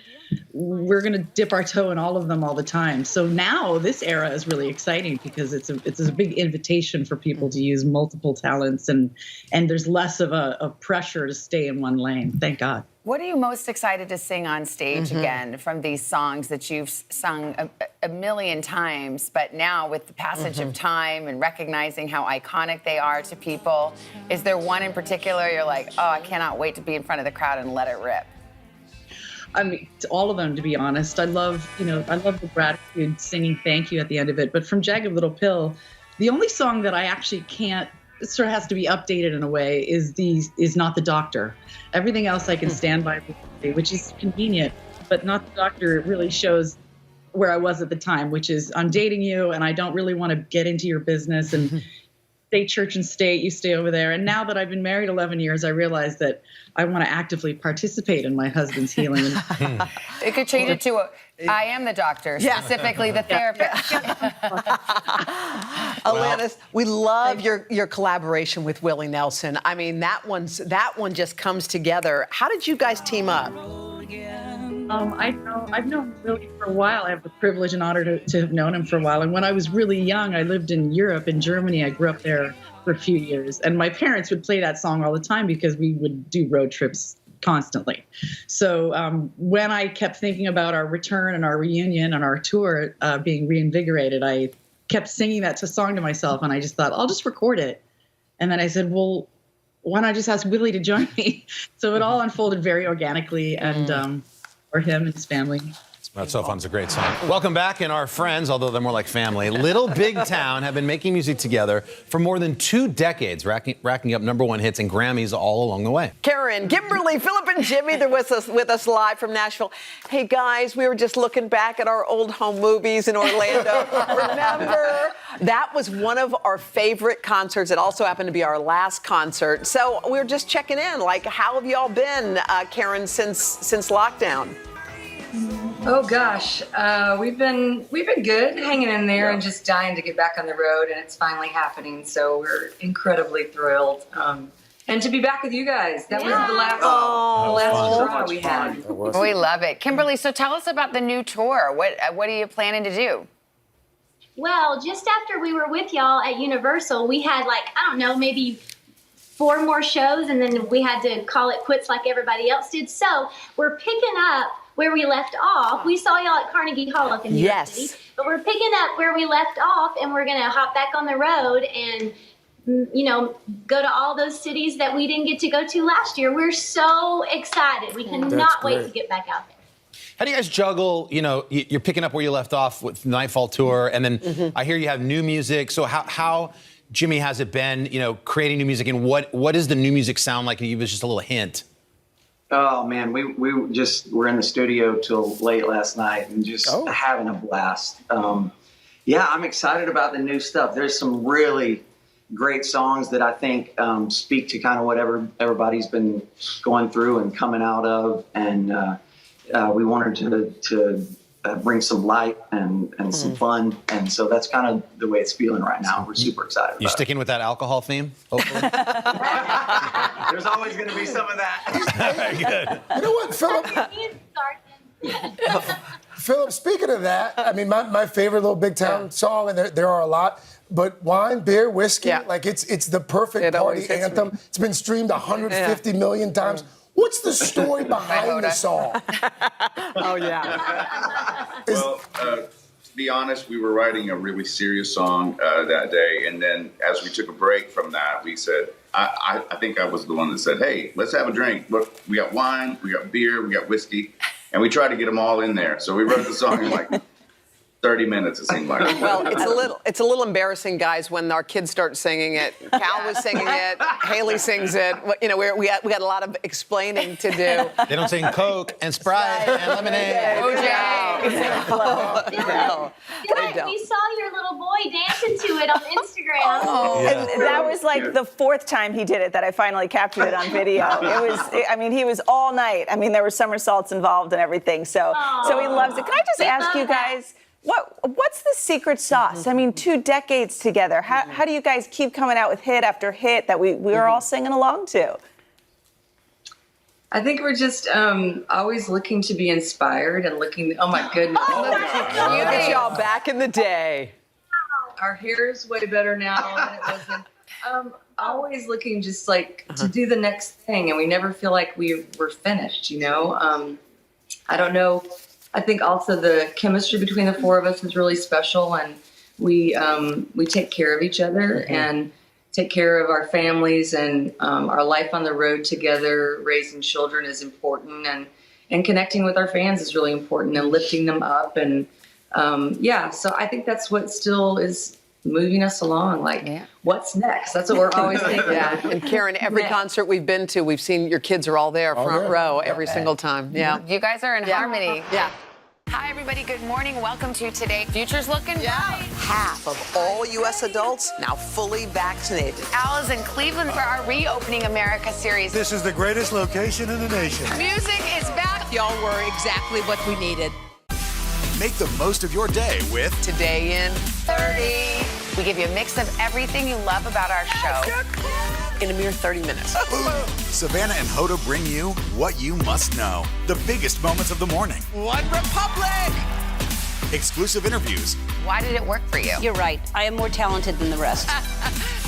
We're going to dip our toe in all of them all the time. So now this era is really exciting because it's a big invitation for people to use multiple talents and there's less of a pressure to stay in one lane. Thank God. What are you most excited to sing on stage again from these songs that you've sung a million times, but now with the passage of time and recognizing how iconic they are to people, is there one in particular you're like, oh, I cannot wait to be in front of the crowd and let it rip? I mean, to all of them, to be honest. I love the gratitude singing thank you at the end of it. But from Jagged Little Pill, the only song that I actually can't, it sort of has to be updated in a way, is Not the Doctor. Everything else I can stand by, which is convenient, but Not the Doctor really shows where I was at the time, which is I'm dating you and I don't really want to get into your business and stay church and state, you stay over there. And now that I've been married 11 years, I realize that I want to actively participate in my husband's healing. It could change it to I am the doctor, specifically the therapist. Alanis, we love your collaboration with Willie Nelson. I mean, that one just comes together. How did you guys team up? I've known Willie for a while. I have the privilege and honor to have known him for a while. And when I was really young, I lived in Europe, in Germany. I grew up there for a few years. And my parents would play that song all the time because we would do road trips constantly. So when I kept thinking about our return and our reunion and our tour being reinvigorated, I kept singing that song to myself. And I just thought, I'll just record it. And then I said, well, why not just ask Willie to join me? So it all unfolded very organically. And for him and his family. That's so fun. It's a great song. Welcome back. And our friends, although they're more like family, Little Big Town, have been making music together for more than 2 decades, racking up #1 hits and Grammys all along the way. Karen, Kimberly, Philip, and Jimmy, they're with us live from Nashville. Hey, guys, we were just looking back at our old home movies in Orlando. Remember? That was one of our favorite concerts. It also happened to be our last concert. So we were just checking in. Like, how have y'all been, Karen, since lockdown? Oh gosh, we've been good, hanging in there and just dying to get back on the road, and it's finally happening. So we're incredibly thrilled, and to be back with you guys. That was the last hurrah we had. We love it, Kimberly. So tell us about the new tour. What are you planning to do? Well, just after we were with y'all at Universal, we had maybe 4 more shows, and then we had to call it quits like everybody else did. So we're picking up where we left off. We saw y'all at Carnegie Hall up in New York City, but we're picking up where we left off, and we're gonna hop back on the road and go to all those cities that we didn't get to go to last year. We're so excited. We cannot wait to get back out there. How do you guys juggle, you're picking up where you left off with Nightfall Tour, and then I hear you have new music. So how Jimmy, has it been, creating new music, and what does the new music sound like? Give us just a little hint. Oh man, we were in the studio till late last night and just having a blast. I'm excited about the new stuff. There's some really great songs that I think speak to kind of whatever everybody's been going through and coming out of, and we wanted to bring some light and some fun, and so that's kind of the way it's feeling right now. We're super excited about You sticking with that alcohol theme, hopefully? There's always going to be some of that. Very good. You know what, Philip? Philip, speaking of that, I mean, my favorite Little Big Town song, and there are a lot, but wine, beer, whiskey, it's the perfect party anthem. It's been streamed 150 million times. What's the story behind the song? Well, to be honest, we were writing a really serious song that day, and then as we took a break from that, we said, I think I was the one that said, hey, let's have a drink. Look, we got wine, we got beer, we got whiskey, and we tried to get them all in there. So we wrote the song in like 30 minutes, it seemed like. Well, it's a little embarrassing, guys, when our kids start singing it. Cal was singing it. Haley sings it. We had a lot of explaining to do. They don't sing Coke and Sprite and lemonade. We saw your little boy dancing to it on Instagram. And that was like the 4th time he did it that I finally captured it on video. He was all night. I mean, there were somersaults involved and everything. So he loves it. Can I just ask you guys, what's the secret sauce? I mean, 2 decades together. How do you guys keep coming out with hit after hit that we're all singing along to? I think we're just always looking to be inspired and looking. Oh my goodness! Look at y'all back in the day. Our hair is way better now than it was then. Always looking just like to do the next thing, and we never feel like we're finished. I don't know. I think also the chemistry between the 4 of us is really special, and we take care of each other and take care of our families, and our life on the road together, raising children is important, and connecting with our fans is really important, and lifting them up. And so I think that's what still is moving us along. What's next? That's what we're always thinking. Yeah, and Karen, every concert we've been to, we've seen your kids are all there, front row, every single time. Yeah. You guys are in harmony. Yeah. Hi, everybody. Good morning. Welcome to Today. Future's looking bright. Half of all U.S. adults now fully vaccinated. Al is in Cleveland for our Reopening America series. This is the greatest location in the nation. Music is back. Y'all were exactly what we needed. Make the most of your day with Today in 30. We give you a mix of everything you love about our show in a mere 30 minutes. Savannah and Hoda bring you what you must know. The biggest moments of the morning. One Republic! Exclusive interviews. Why did it work for you? You're right. I am more talented than the rest.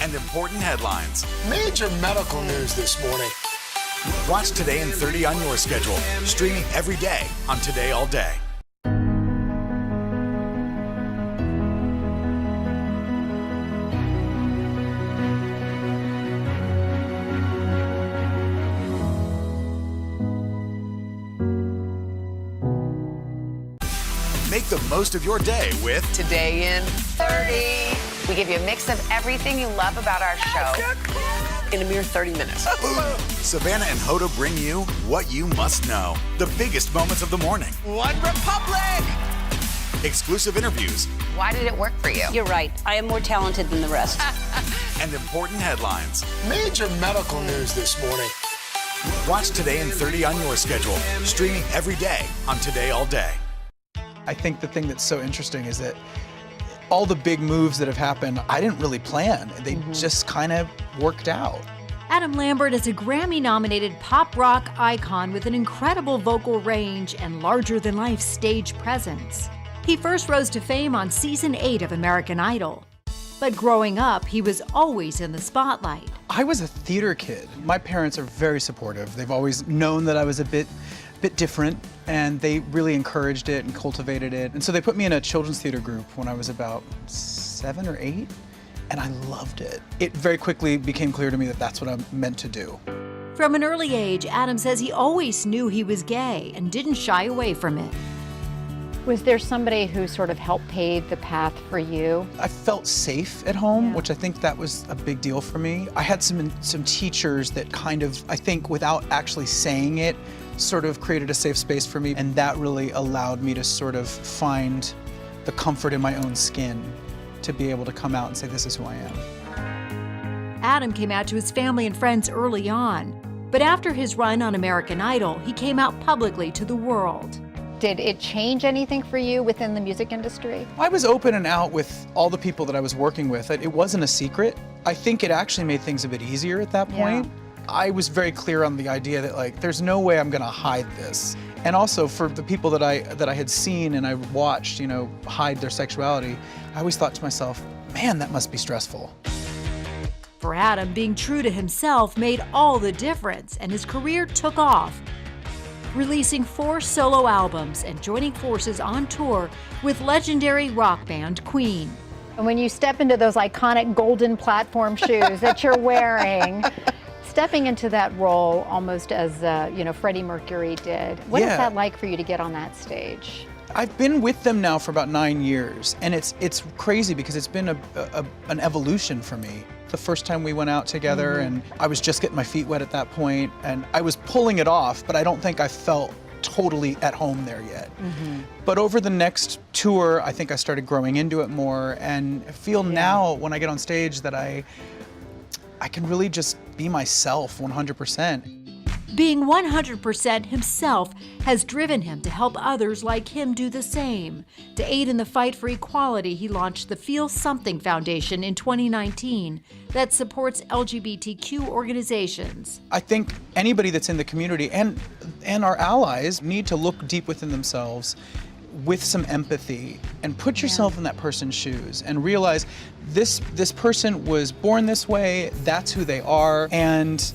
And important headlines. Major medical news this morning. Watch Today in 30 on your schedule. Streaming every day on Today All Day. Make the most of your day with Today in 30. We give you a mix of everything you love about our show in a mere 30 minutes. Savannah and Hoda bring you what you must know. The biggest moments of the morning. One Republic! Exclusive interviews. Why did it work for you? You're right. I am more talented than the rest. And important headlines. Major medical news this morning. Watch Today in 30 on your schedule. Streaming every day on Today All Day. I think the thing that's so interesting is that all the big moves that have happened, I didn't really plan. They just kind of worked out. Adam Lambert is a Grammy-nominated pop rock icon with an incredible vocal range and larger-than-life stage presence. He first rose to fame on season 8 of American Idol. But growing up, he was always in the spotlight. I was a theater kid. My parents are very supportive. They've always known that I was a bit different, and they really encouraged it and cultivated it. And so they put me in a children's theater group when I was about 7 or 8, and I loved it. It very quickly became clear to me that that's what I'm meant to do. From an early age, Adam says he always knew he was gay and didn't shy away from it. Was there somebody who sort of helped pave the path for you? I felt safe at home, which I think that was a big deal for me. I had some teachers that kind of, I think without actually saying it, sort of created a safe space for me, and that really allowed me to sort of find the comfort in my own skin to be able to come out and say, this is who I am. Adam came out to his family and friends early on, but after his run on American Idol, he came out publicly to the world. Did it change anything for you within the music industry? I was open and out with all the people that I was working with. It wasn't a secret. I think it actually made things a bit easier at that point. Yeah. I was very clear on the idea that there's no way I'm gonna hide this. And also for the people that I had seen and I watched, hide their sexuality, I always thought to myself, man, that must be stressful. For Adam, being true to himself made all the difference, and his career took off, releasing 4 solo albums and joining forces on tour with legendary rock band Queen. And when you step into those iconic golden platform shoes that you're wearing, stepping into that role almost as Freddie Mercury did, what is that like for you to get on that stage? I've been with them now for about 9 years, and it's crazy because it's been an evolution for me. The first time we went out together, and I was just getting my feet wet at that point, and I was pulling it off, but I don't think I felt totally at home there yet. But over the next tour, I think I started growing into it more, and I feel now when I get on stage that I can really just be myself 100%. Being 100% himself has driven him to help others like him do the same. To aid in the fight for equality, he launched the Feel Something Foundation in 2019 that supports LGBTQ organizations. I think anybody that's in the community and our allies need to look deep within themselves with some empathy and put yourself in that person's shoes and realize this person was born this way, that's who they are, and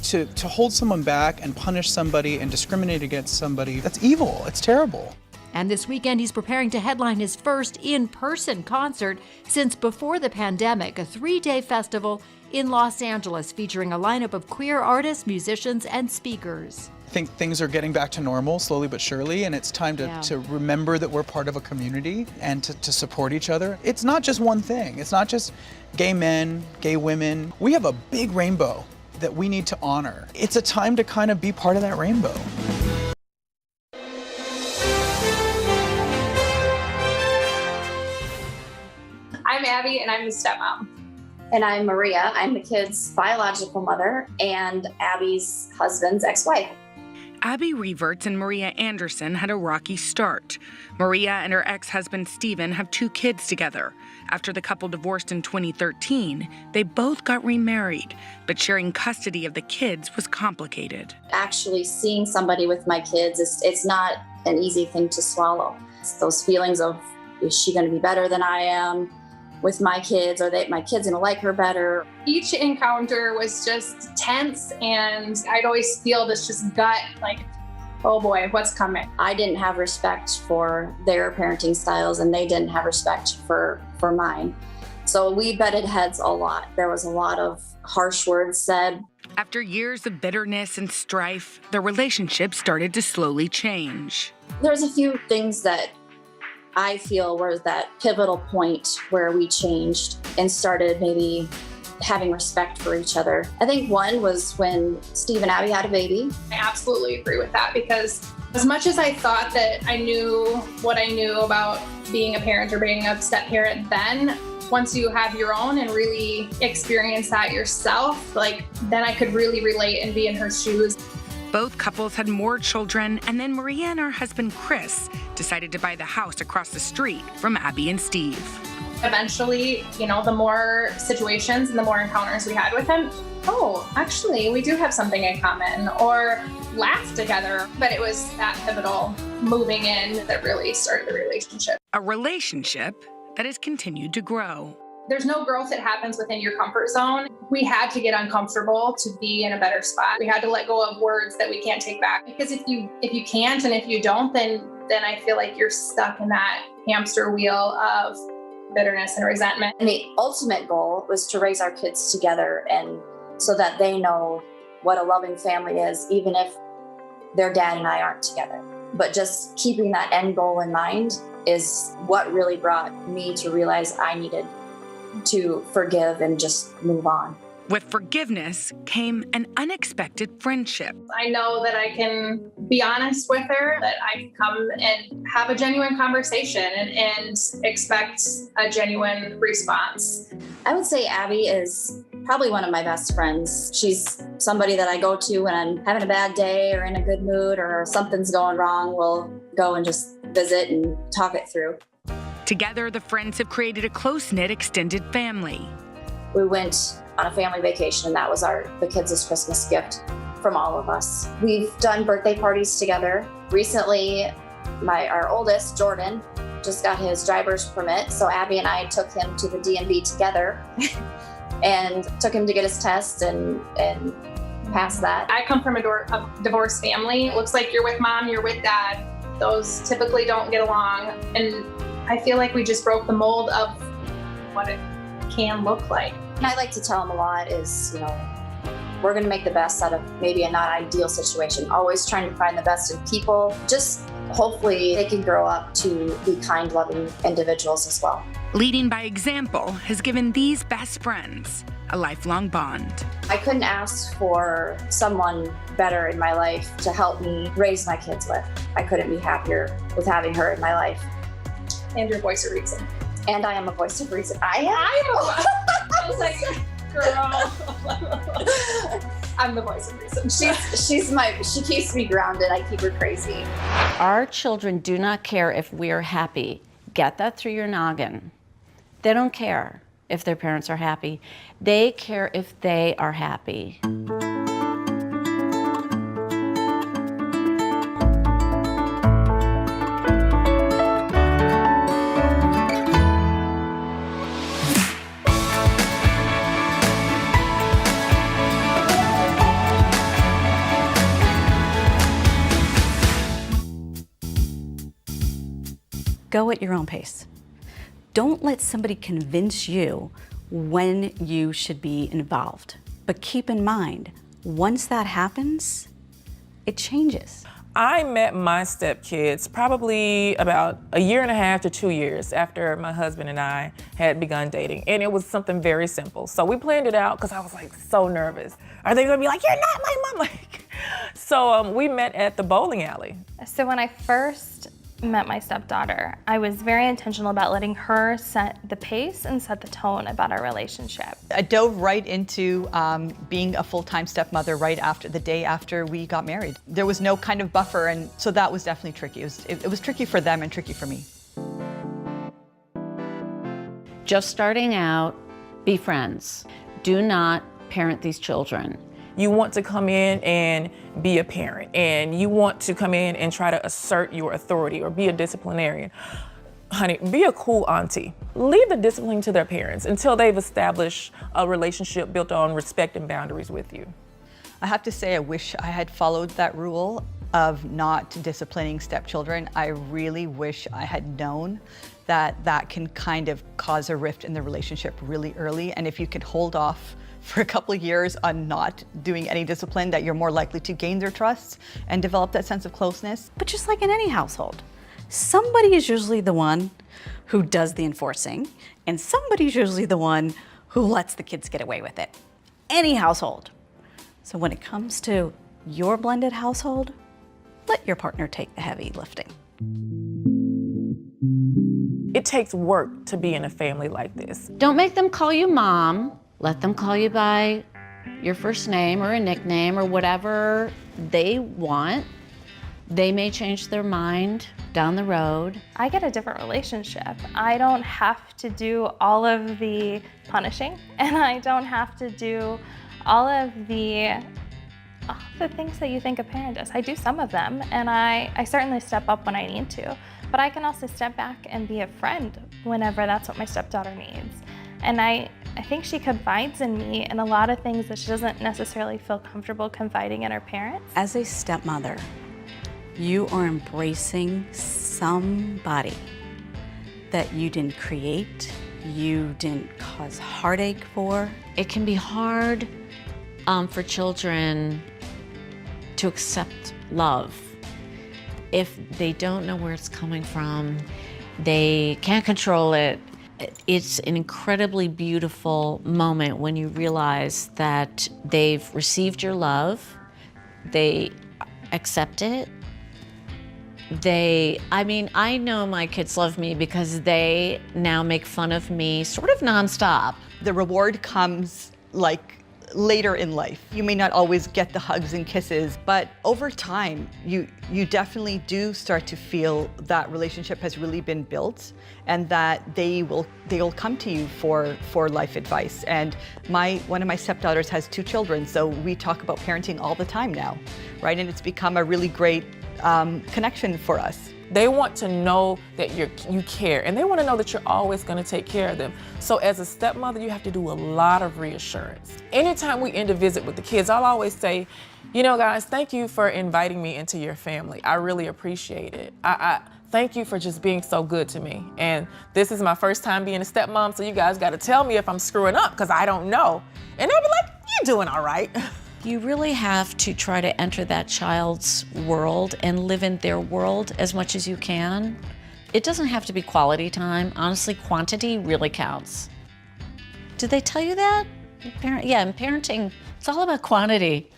to hold someone back and punish somebody and discriminate against somebody, that's evil, it's terrible. And this weekend he's preparing to headline his first in-person concert since before the pandemic, a 3-day festival in Los Angeles featuring a lineup of queer artists, musicians, and speakers. I think things are getting back to normal slowly but surely, and it's time to remember that we're part of a community and to support each other. It's not just one thing. It's not just gay men, gay women. We have a big rainbow that we need to honor. It's a time to kind of be part of that rainbow. I'm Abby, and I'm the stepmom. And I'm Maria. I'm the kids' biological mother and Abby's husband's ex-wife. Abby Reverts and Maria Anderson had a rocky start. Maria and her ex-husband Stephen have 2 kids together. After the couple divorced in 2013, they both got remarried, but sharing custody of the kids was complicated. Actually seeing somebody with my kids, it's not an easy thing to swallow. It's those feelings of, is she going to be better than I am with my kids? Are my kids going to like her better? Each encounter was just tense, and I'd always feel this just gut, like, oh boy, what's coming? I didn't have respect for their parenting styles, and they didn't have respect for mine. So we butted heads a lot. There was a lot of harsh words said. After years of bitterness and strife, their relationship started to slowly change. There's a few things that I feel were that pivotal point where we changed and started maybe having respect for each other. I think one was when Steve and Abby had a baby. I absolutely agree with that, because as much as I thought that I knew what I knew about being a parent or being a step parent then, once you have your own and really experience that yourself, then I could really relate and be in her shoes. Both couples had more children, and then Maria and her husband Chris decided to buy the house across the street from Abby and Steve. Eventually, the more situations and the more encounters we had with him, oh, actually, we do have something in common, or laugh together. But it was that pivotal moving in that really started the relationship. A relationship that has continued to grow. There's no growth that happens within your comfort zone. We had to get uncomfortable to be in a better spot. We had to let go of words that we can't take back. Because if you can't and if you don't, then I feel like you're stuck in that hamster wheel of bitterness and resentment. And the ultimate goal was to raise our kids together, and so that they know what a loving family is, even if their dad and I aren't together. But just keeping that end goal in mind is what really brought me to realize I needed to forgive and just move on. With forgiveness came an unexpected friendship. I know that I can be honest with her, that I can come and have a genuine conversation and expect a genuine response. I would say Abby is probably one of my best friends. She's somebody that I go to when I'm having a bad day or in a good mood or something's going wrong. We'll go and just visit and talk it through. Together, the friends have created a close-knit extended family. We went on a family vacation, and that was the kids' Christmas gift from all of us. We've done birthday parties together. Recently, our oldest, Jordan, just got his driver's permit, so Abby and I took him to the DMV together and took him to get his test and passed that. I come from a divorced family. It looks like you're with mom, you're with dad. Those typically don't get along, and I feel like we just broke the mold of what it can look like. And I like to tell them a lot is, we're going to make the best out of maybe a not ideal situation, always trying to find the best in people. Just hopefully they can grow up to be kind, loving individuals as well. Leading by example has given these best friends a lifelong bond. I couldn't ask for someone better in my life to help me raise my kids with. I couldn't be happier with having her in my life. And your voice of reason. And I am a voice of reason. I was like, girl. I'm the voice of reason. She keeps me grounded. I keep her crazy. Our children do not care if we're happy. Get that through your noggin. They don't care if their parents are happy. They care if they are happy. Go at your own pace. Don't let somebody convince you when you should be involved. But keep in mind, once that happens, it changes. I met my stepkids probably about a year and a half to 2 years after my husband and I had begun dating. And it was something very simple. So we planned it out because I was like so nervous. Are they gonna be like, you're not my mom? Like, so we met at the bowling alley. So when I first met my stepdaughter, I was very intentional about letting her set the pace and set the tone about our relationship. I dove right into being a full-time stepmother right after the day after we got married. There was no kind of buffer, and so that was definitely tricky. It was tricky for them and tricky for me. Just starting out, be friends. Do not parent these children. You want to come in and be a parent, and you want to come in and try to assert your authority or be a disciplinarian. Honey, be a cool auntie. Leave the discipline to their parents until they've established a relationship built on respect and boundaries with you. I have to say, I wish I had followed that rule of not disciplining stepchildren. I really wish I had known that that can kind of cause a rift in the relationship really early, and if you could hold off for a couple of years on not doing any discipline, that you're more likely to gain their trust and develop that sense of closeness. But just like in any household, somebody is usually the one who does the enforcing, and somebody's usually the one who lets the kids get away with it. Any household. So when it comes to your blended household, let your partner take the heavy lifting. It takes work to be in a family like this. Don't make them call you mom. Let them call you by your first name or a nickname or whatever they want. They may change their mind down the road. I get a different relationship. I don't have to do all of the punishing, and I don't have to do all of the things that you think a parent does. I do some of them, and I certainly step up when I need to, but I can also step back and be a friend whenever that's what my stepdaughter needs. And I think she confides in me in a lot of things that she doesn't necessarily feel comfortable confiding in her parents. As a stepmother, you are embracing somebody that you didn't create, you didn't cause heartache for. It can be hard for children to accept love. If they don't know where it's coming from, they can't control it. It's an incredibly beautiful moment when you realize that they've received your love, they accept it. I know my kids love me because they now make fun of me sort of nonstop. The reward comes like later in life. You may not always get the hugs and kisses, but over time, you definitely do start to feel that relationship has really been built and that they will come to you for life advice. And one of my stepdaughters has 2 children, so we talk about parenting all the time now, right? And it's become a really great connection for us. They want to know that you care, and they want to know that you're always going to take care of them. So as a stepmother, you have to do a lot of reassurance. Anytime we end a visit with the kids, I'll always say, you know, guys, thank you for inviting me into your family. I really appreciate it. I thank you for just being so good to me. And this is my first time being a stepmom, so you guys got to tell me if I'm screwing up, because I don't know. And they'll be like, you're doing all right. You really have to try to enter that child's world and live in their world as much as you can. It doesn't have to be quality time. Honestly, quantity really counts. Did they tell you that? Yeah, in parenting, it's all about quantity.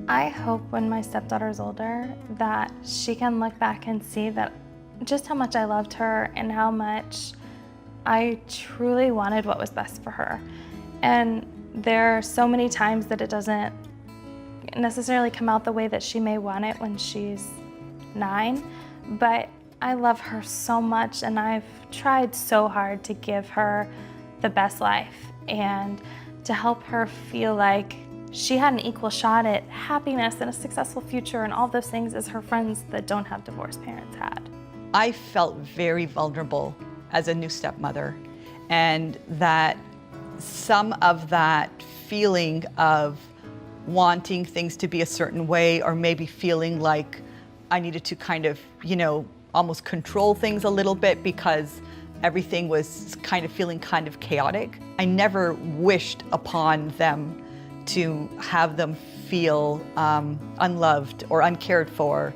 I hope when my stepdaughter's older that she can look back and see that just how much I loved her and how much I truly wanted what was best for her. And there are so many times that it doesn't necessarily come out the way that she may want it when she's 9, but I love her so much and I've tried so hard to give her the best life and to help her feel like she had an equal shot at happiness and a successful future and all those things as her friends that don't have divorced parents had. I felt very vulnerable as a new stepmother, and that some of that feeling of wanting things to be a certain way, or maybe feeling like I needed to kind of, almost control things a little bit because everything was kind of feeling kind of chaotic. I never wished upon them to have them feel unloved or uncared for,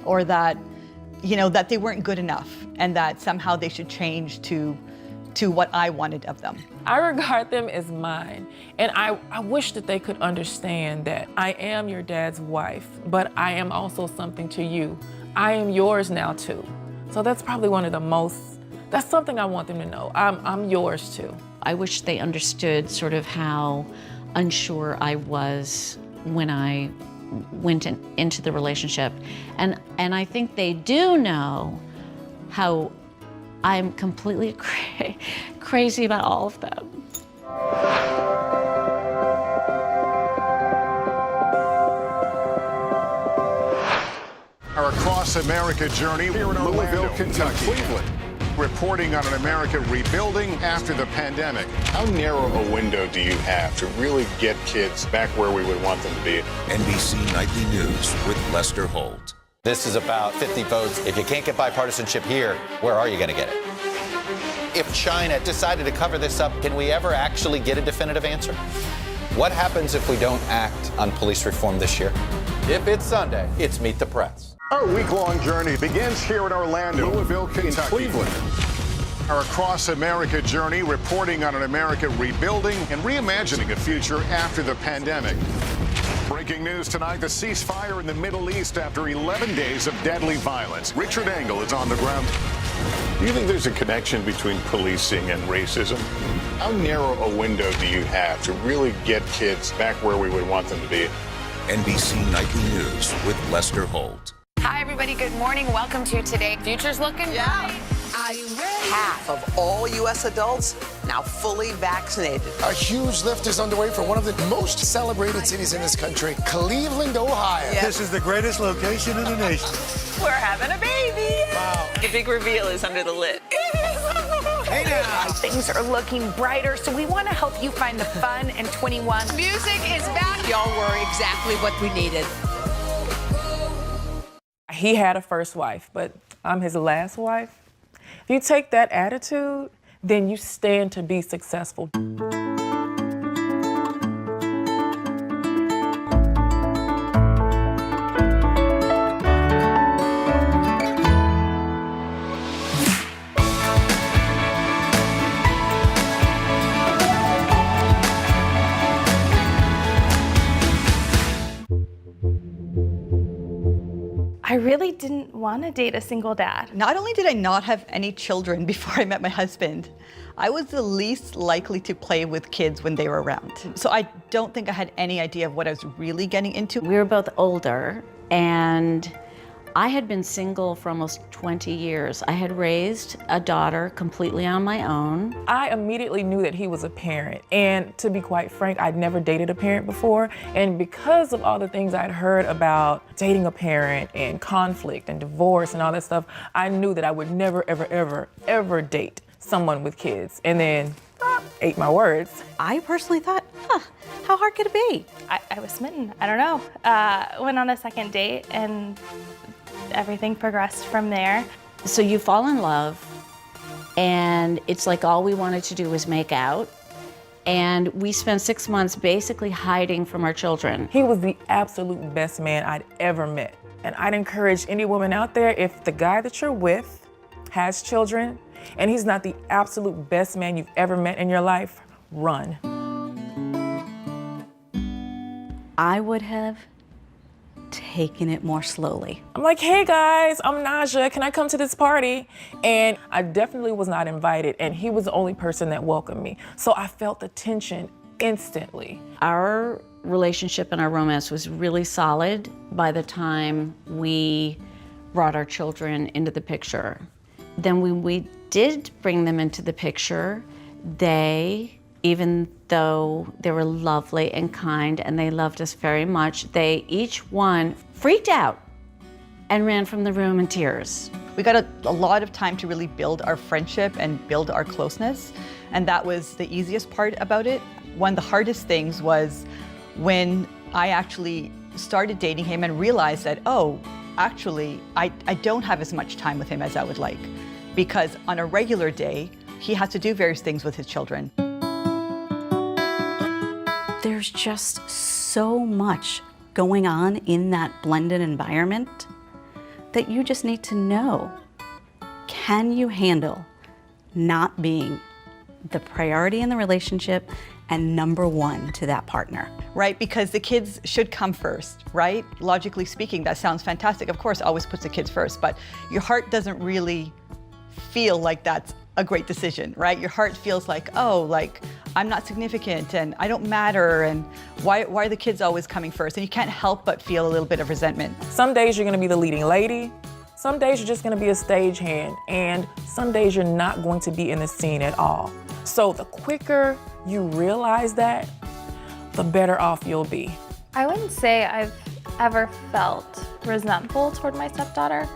or that, that they weren't good enough and that somehow they should change to what I wanted of them. I regard them as mine, and I wish that they could understand that I am your dad's wife, but I am also something to you. I am yours now too. So that's probably that's something I want them to know. I'm yours too. I wish they understood sort of how unsure I was when I went into the relationship. And I think they do know how I'm completely crazy about all of them. Our Across America journey here in Louisville, Kentucky. Cleveland. Reporting on an America rebuilding after the pandemic. How narrow a window do you have to really get kids back where we would want them to be? NBC Nightly News with Lester Holt. This is about 50 votes. If you can't get bipartisanship here, where are you going to get it? If China decided to cover this up, can we ever actually get a definitive answer? What happens if we don't act on police reform this year? If it's Sunday, it's Meet the Press. Our week-long journey begins here in Orlando, Louisville, Kentucky. Cleveland. Our Across America journey reporting on an America rebuilding and reimagining a future after the pandemic. Breaking news tonight, the ceasefire in the Middle East after 11 days of deadly violence. Richard Engel is on the ground. Do you think there's a connection between policing and racism? How narrow a window do you have to really get kids back where we would want them to be? NBC Nightly News with Lester Holt. Hi, everybody. Good morning. Welcome to Today. Future's looking bright. Are you ready? Half of all U.S. adults now fully vaccinated. A huge lift is underway for one of the most celebrated cities in this country, Cleveland, Ohio. This is the greatest location in the nation. We're having a baby. Wow. The big reveal is under the lid. Hey now. Things are looking brighter, so we want to help you find the fun in 21. Music is back. Y'all were exactly what we needed. He had a first wife, but I'm his last wife. If you take that attitude, then you stand to be successful. I really didn't want to date a single dad. Not only did I not have any children before I met my husband, I was the least likely to play with kids when they were around. So I don't think I had any idea of what I was really getting into. We were both older, and I had been single for almost 20 years. I had raised a daughter completely on my own. I immediately knew that he was a parent. And to be quite frank, I'd never dated a parent before. And because of all the things I'd heard about dating a parent and conflict and divorce and all that stuff, I knew that I would never, ever, ever, ever date someone with kids. And then ate my words. I personally thought, how hard could it be? I was smitten. I don't know. Went on a second date and everything progressed from there. So you fall in love, and it's like all we wanted to do was make out. And we spent 6 months basically hiding from our children. He was the absolute best man I'd ever met. And I'd encourage any woman out there, if the guy that you're with has children and he's not the absolute best man you've ever met in your life, run. I would have taken it more slowly. I'm like, hey guys, I'm Naja, can I come to this party? And I definitely was not invited, and he was the only person that welcomed me. So I felt the tension instantly. Our relationship and our romance was really solid by the time we brought our children into the picture. Then when we did bring them into the picture, they, even though they were lovely and kind and they loved us very much, they each one freaked out and ran from the room in tears. We got a lot of time to really build our friendship and build our closeness, and that was the easiest part about it. One of the hardest things was when I actually started dating him and realized that, oh, actually, I don't have as much time with him as I would like, because on a regular day, he has to do various things with his children. There's just so much going on in that blended environment that you just need to know. Can you handle not being the priority in the relationship and number one to that partner? Right, because the kids should come first, right? Logically speaking, that sounds fantastic. Of course, always puts the kids first, but your heart doesn't really feel like that's a great decision, right? Your heart feels like, oh, like I'm not significant and I don't matter, and why are the kids always coming first? And you can't help but feel a little bit of resentment. Some days you're gonna be the leading lady, some days you're just gonna be a stagehand, and some days you're not going to be in the scene at all. So the quicker you realize that, the better off you'll be. I wouldn't say I've ever felt resentful toward my stepdaughter,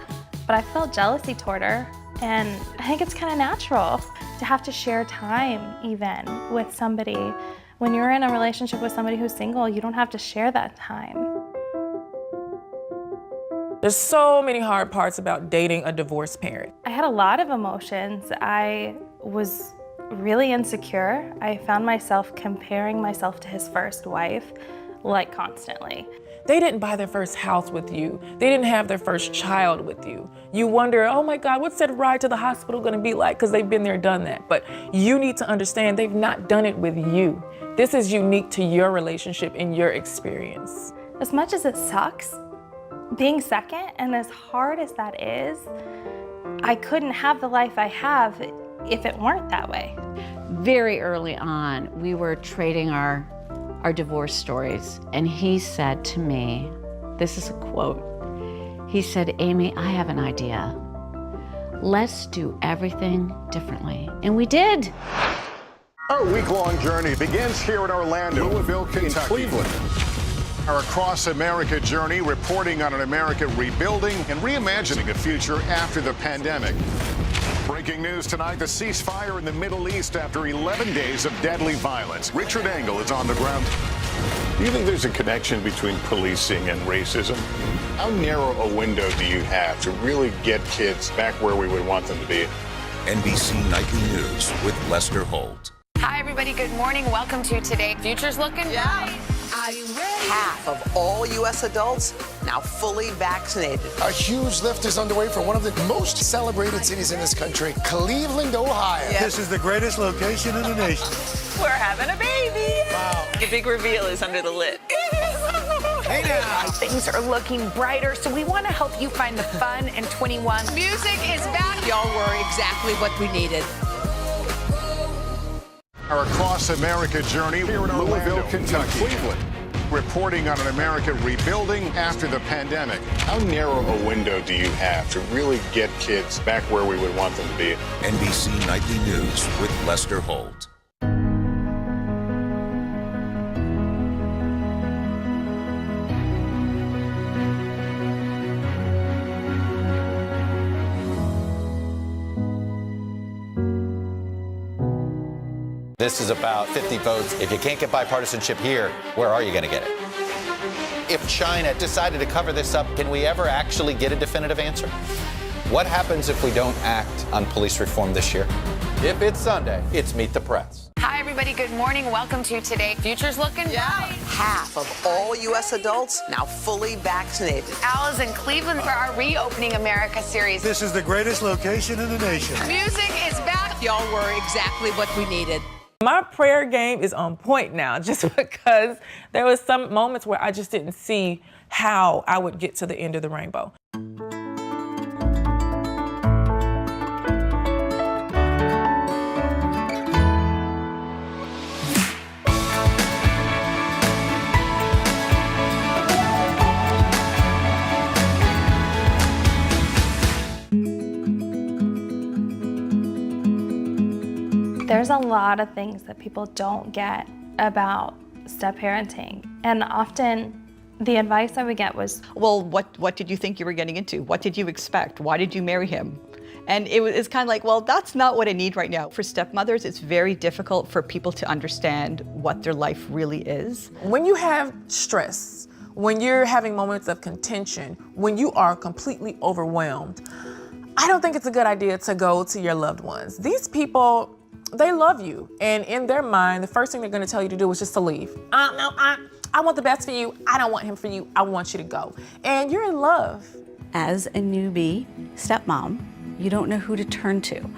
but I felt jealousy toward her. And I think it's kind of natural to have to share time even with somebody. When you're in a relationship with somebody who's single, you don't have to share that time. There's so many hard parts about dating a divorced parent. I had a lot of emotions. I was really insecure. I found myself comparing myself to his first wife, like constantly. They didn't buy their first house with you. They didn't have their first child with you. You wonder, oh my God, what's that ride to the hospital gonna be like? Because they've been there, done that. But you need to understand they've not done it with you. This is unique to your relationship and your experience. As much as it sucks, being second, and as hard as that is, I couldn't have the life I have if it weren't that way. Very early on, we were trading our divorce stories, and he said to me, this is a quote, he said, Amy, I have an idea. Let's do everything differently. And we did. Our week-long journey begins here in Orlando, Louisville, Kentucky, Cleveland. Our Across America journey reporting on an America rebuilding and reimagining a future after the pandemic. Breaking news tonight, the ceasefire in the Middle East after 11 days of deadly violence. Richard Engel is on the ground. Do you think there's a connection between policing and racism? How narrow a window do you have to really get kids back where we would want them to be? NBC Nightly News with Lester Holt. Hi, everybody. Good morning. Welcome to Today. Future's looking bright. Are you ready? Half of all U.S. adults now fully vaccinated. A huge lift is underway for one of the most celebrated cities in this country, Cleveland, Ohio. This is the greatest location in the nation. We're having a baby. Wow. The big reveal is under the lid. Hey now. Things are looking brighter, so we want to help you find the fun in 21. Music is back. Y'all were exactly what we needed. Our Across America journey here in Louisville, Kentucky, Cleveland. Reporting on an America rebuilding after the pandemic. How narrow a window do you have to really get kids back where we would want them to be? NBC Nightly News with Lester Holt. This is about 50 votes. If you can't get bipartisanship here, where are you going to get it? If China decided to cover this up, can we ever actually get a definitive answer? What happens if we don't act on police reform this year? If it's Sunday, it's Meet the Press. Hi, everybody. Good morning. Welcome to Today. Future's looking bright. Half of all U.S. adults now fully vaccinated. Al is in Cleveland for our Reopening America series. This is the greatest location in the nation. Music is back. Y'all were exactly what we needed. My prayer game is on point now, just because there was some moments where I just didn't see how I would get to the end of the rainbow. There's a lot of things that people don't get about step-parenting, and often the advice I would get was, well, what did you think you were getting into? What did you expect? Why did you marry him? And it's kind of like, well, that's not what I need right now. For stepmothers, it's very difficult for people to understand what their life really is. When you have stress, when you're having moments of contention, when you are completely overwhelmed, I don't think it's a good idea to go to your loved ones. These people, they love you. And in their mind, the first thing they're gonna tell you to do is just to leave. No, I want the best for you. I don't want him for you. I want you to go. And you're in love. As a newbie stepmom, you don't know who to turn to.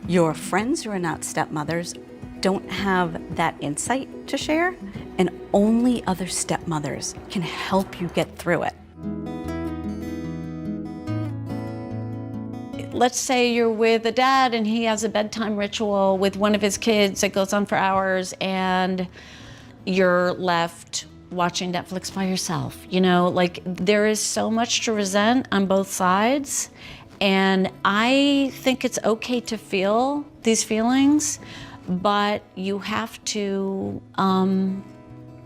Your friends who are not stepmothers don't have that insight to share, and only other stepmothers can help you get through it. Let's say you're with a dad and he has a bedtime ritual with one of his kids that goes on for hours, and you're left watching Netflix by yourself. You know, like, there is so much to resent on both sides. And I think it's okay to feel these feelings, but you have to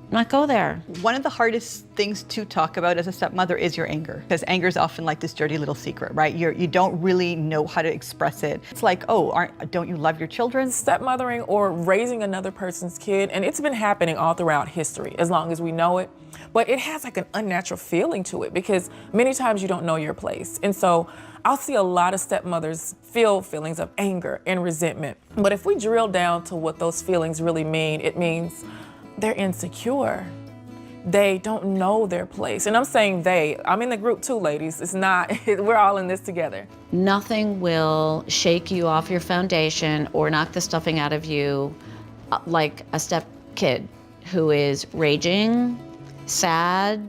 not go there. One of the hardest things to talk about as a stepmother is your anger, because anger is often like this dirty little secret, right? You don't really know how to express it. It's like, oh, don't you love your children? Stepmothering or raising another person's kid, and it's been happening all throughout history, as long as we know it. But it has like an unnatural feeling to it, because many times you don't know your place. And so I'll see a lot of stepmothers feel feelings of anger and resentment. But if we drill down to what those feelings really mean, it means they're insecure. They don't know their place. And I'm saying they, I'm in the group too, ladies. It's not, we're all in this together. Nothing will shake you off your foundation or knock the stuffing out of you like a step kid who is raging, sad,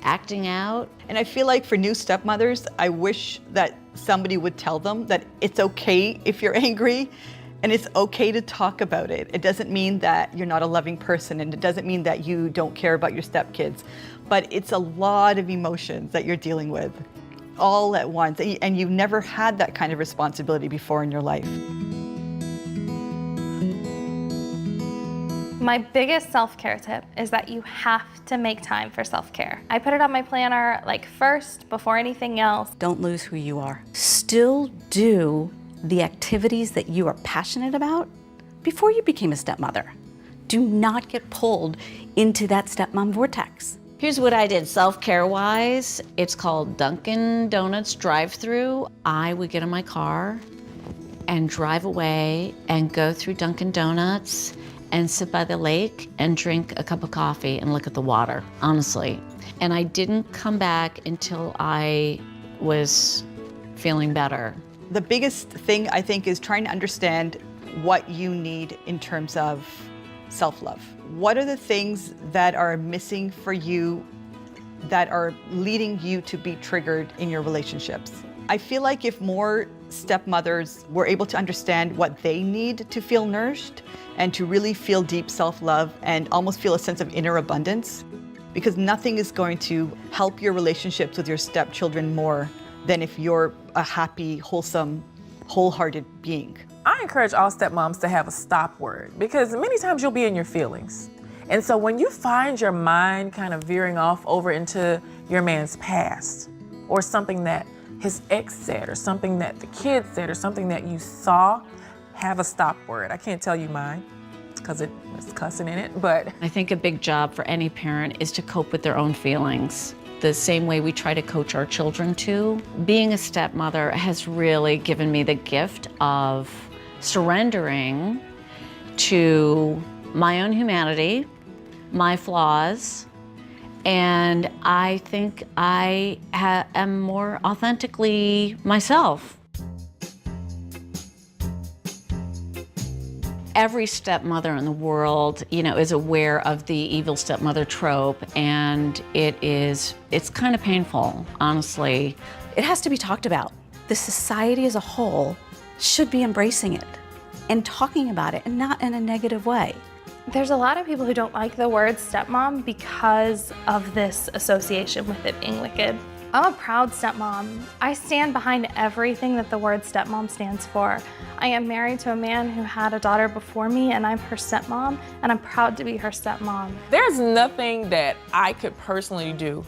acting out. And I feel like for new stepmothers, I wish that somebody would tell them that it's okay if you're angry, and it's okay to talk about it. It doesn't mean that you're not a loving person, and it doesn't mean that you don't care about your stepkids, but it's a lot of emotions that you're dealing with all at once, and you've never had that kind of responsibility before in your life. My biggest self-care tip is that you have to make time for self-care. I put it on my planner like first, before anything else. Don't lose who you are. Still do the activities that you are passionate about before you became a stepmother. Do not get pulled into that stepmom vortex. Here's what I did self-care wise. It's called Dunkin' Donuts drive-through. I would get in my car and drive away and go through Dunkin' Donuts and sit by the lake and drink a cup of coffee and look at the water, honestly. And I didn't come back until I was feeling better. The biggest thing, I think, is trying to understand what you need in terms of self-love. What are the things that are missing for you that are leading you to be triggered in your relationships? I feel like if more stepmothers were able to understand what they need to feel nourished and to really feel deep self-love and almost feel a sense of inner abundance, because nothing is going to help your relationships with your stepchildren more than if you're a happy, wholesome, wholehearted being. I encourage all stepmoms to have a stop word, because many times you'll be in your feelings. And so when you find your mind kind of veering off over into your man's past, or something that his ex said, or something that the kid said, or something that you saw, have a stop word. I can't tell you mine, because there's cussing in it, but. I think a big job for any parent is to cope with their own feelings, the same way we try to coach our children to. Being a stepmother has really given me the gift of surrendering to my own humanity, my flaws, and I think I am more authentically myself. Every stepmother in the world, is aware of the evil stepmother trope, and it's kind of painful, honestly. It has to be talked about. The society as a whole should be embracing it and talking about it, and not in a negative way. There's a lot of people who don't like the word stepmom because of this association with it being wicked. I'm a proud stepmom. I stand behind everything that the word stepmom stands for. I am married to a man who had a daughter before me, and I'm her stepmom, and I'm proud to be her stepmom. There's nothing that I could personally do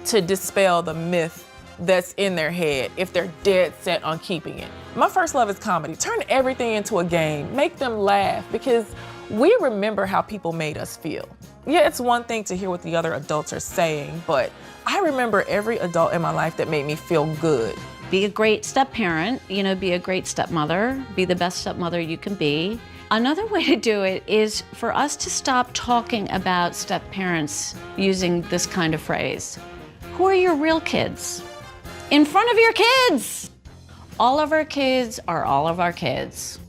to dispel the myth that's in their head if they're dead set on keeping it. My first love is comedy. Turn everything into a game. Make them laugh, because we remember how people made us feel. Yeah, it's one thing to hear what the other adults are saying, but I remember every adult in my life that made me feel good. Be a great step-parent, be a great stepmother, be the best stepmother you can be. Another way to do it is for us to stop talking about step-parents using this kind of phrase. Who are your real kids? In front of your kids! All of our kids are all of our kids.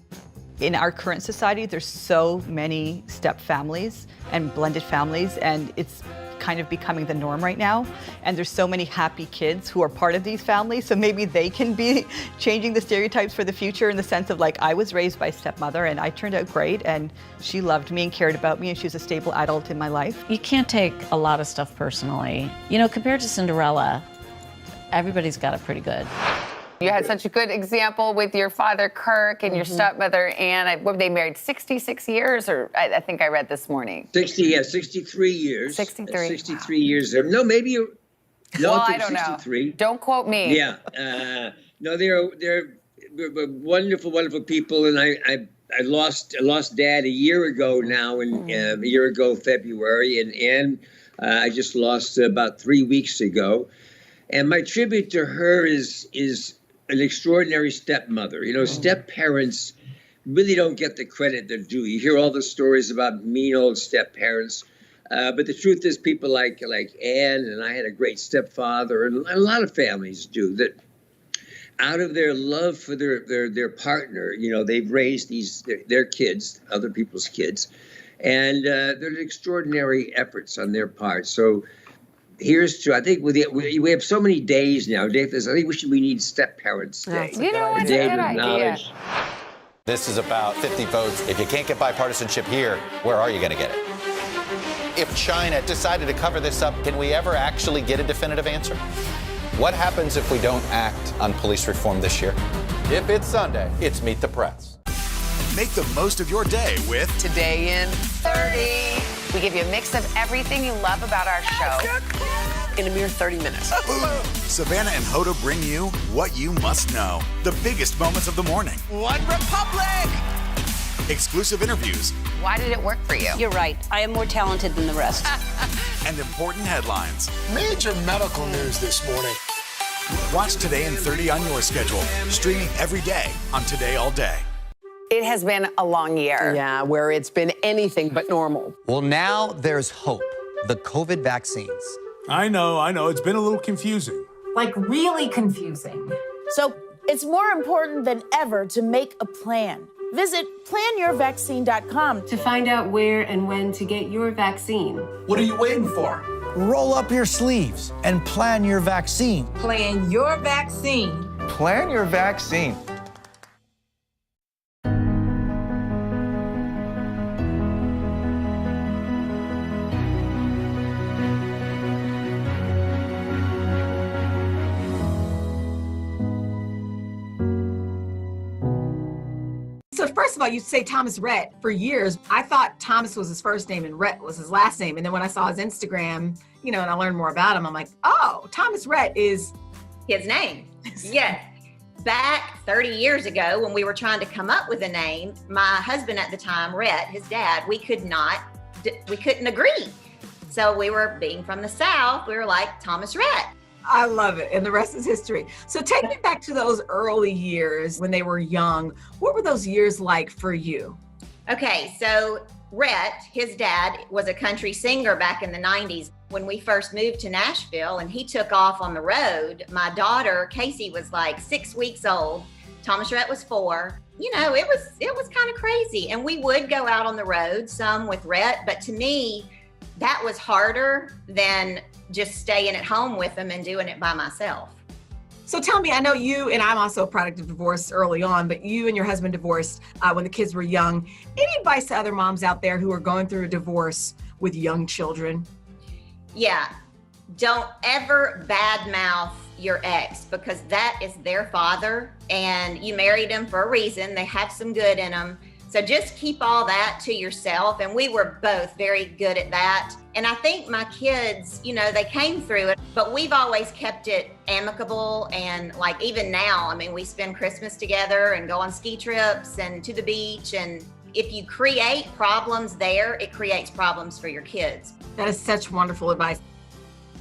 In our current society, there's so many step families and blended families, and it's kind of becoming the norm right now. And there's so many happy kids who are part of these families, so maybe they can be changing the stereotypes for the future in the sense of like, I was raised by a stepmother and I turned out great and she loved me and cared about me and she was a stable adult in my life. You can't take a lot of stuff personally. Compared to Cinderella, everybody's got it pretty good. You had such a good example with your father, Kirk, and your stepmother, Anne. What, they married 66 years, or I think I read this morning. 63 years. 63. 63 years. No, maybe you're... No, well, I don't 63. know. Don't quote me. Yeah. No, they're wonderful, wonderful people, and I lost Dad a year ago now, a year ago February, and Anne I just lost about 3 weeks ago. And my tribute to her is an extraordinary stepmother. Step parents really don't get the credit they're due. You hear all the stories about mean old step parents, but the truth is people like Anne, and I had a great stepfather, and a lot of families do, that out of their love for their partner, they've raised their kids, other people's kids, and there's extraordinary efforts on their part. So here's to, I think we have so many days now. Dave, I think we need Step Parents Day. You know what? That's a good idea. This is about 50 votes. If you can't get bipartisanship here, where are you going to get it? If China decided to cover this up, can we ever actually get a definitive answer? What happens if we don't act on police reform this year? If it's Sunday, it's Meet the Press. Make the most of your day with Today in 30. We give you a mix of everything you love about our show in a mere 30 minutes. Savannah and Hoda bring you what you must know. The biggest moments of the morning. One Republic! Exclusive interviews. Why did it work for you? You're right. I am more talented than the rest. And important headlines. Major medical news this morning. Watch Today in 30 on your schedule. Streaming every day on Today All Day. It has been a long year. Yeah, where it's been anything but normal. Well, now there's hope. The COVID vaccines. I know. It's been a little confusing. Like really confusing. So it's more important than ever to make a plan. Visit planyourvaccine.com to find out where and when to get your vaccine. What are you waiting for? Roll up your sleeves and plan your vaccine. Plan your vaccine. Plan your vaccine. So first of all, you say Thomas Rhett. For years, I thought Thomas was his first name and Rhett was his last name. And then when I saw his Instagram, and I learned more about him, I'm like, oh, Thomas Rhett is his name. Yes. Back 30 years ago, when we were trying to come up with a name, my husband at the time, Rhett, his dad, we couldn't agree. So we were, being from the South, we were like Thomas Rhett. I love it. And the rest is history. So take me back to those early years when they were young. What were those years like for you? Okay, so Rhett, his dad, was a country singer back in the 90s. When we first moved to Nashville and he took off on the road, my daughter, Casey, was like 6 weeks old. Thomas Rhett was 4. It was kind of crazy. And we would go out on the road, some with Rhett, but to me, that was harder than just staying at home with them and doing it by myself. So tell me, I know you, and I'm also a product of divorce early on, but you and your husband divorced when the kids were young. Any advice to other moms out there who are going through a divorce with young children? Yeah, don't ever badmouth your ex, because that is their father and you married him for a reason. They have some good in them. So just keep all that to yourself. And we were both very good at that. And I think my kids, they came through it, but we've always kept it amicable. And like even now, we spend Christmas together and go on ski trips and to the beach. And if you create problems there, it creates problems for your kids. That is such wonderful advice.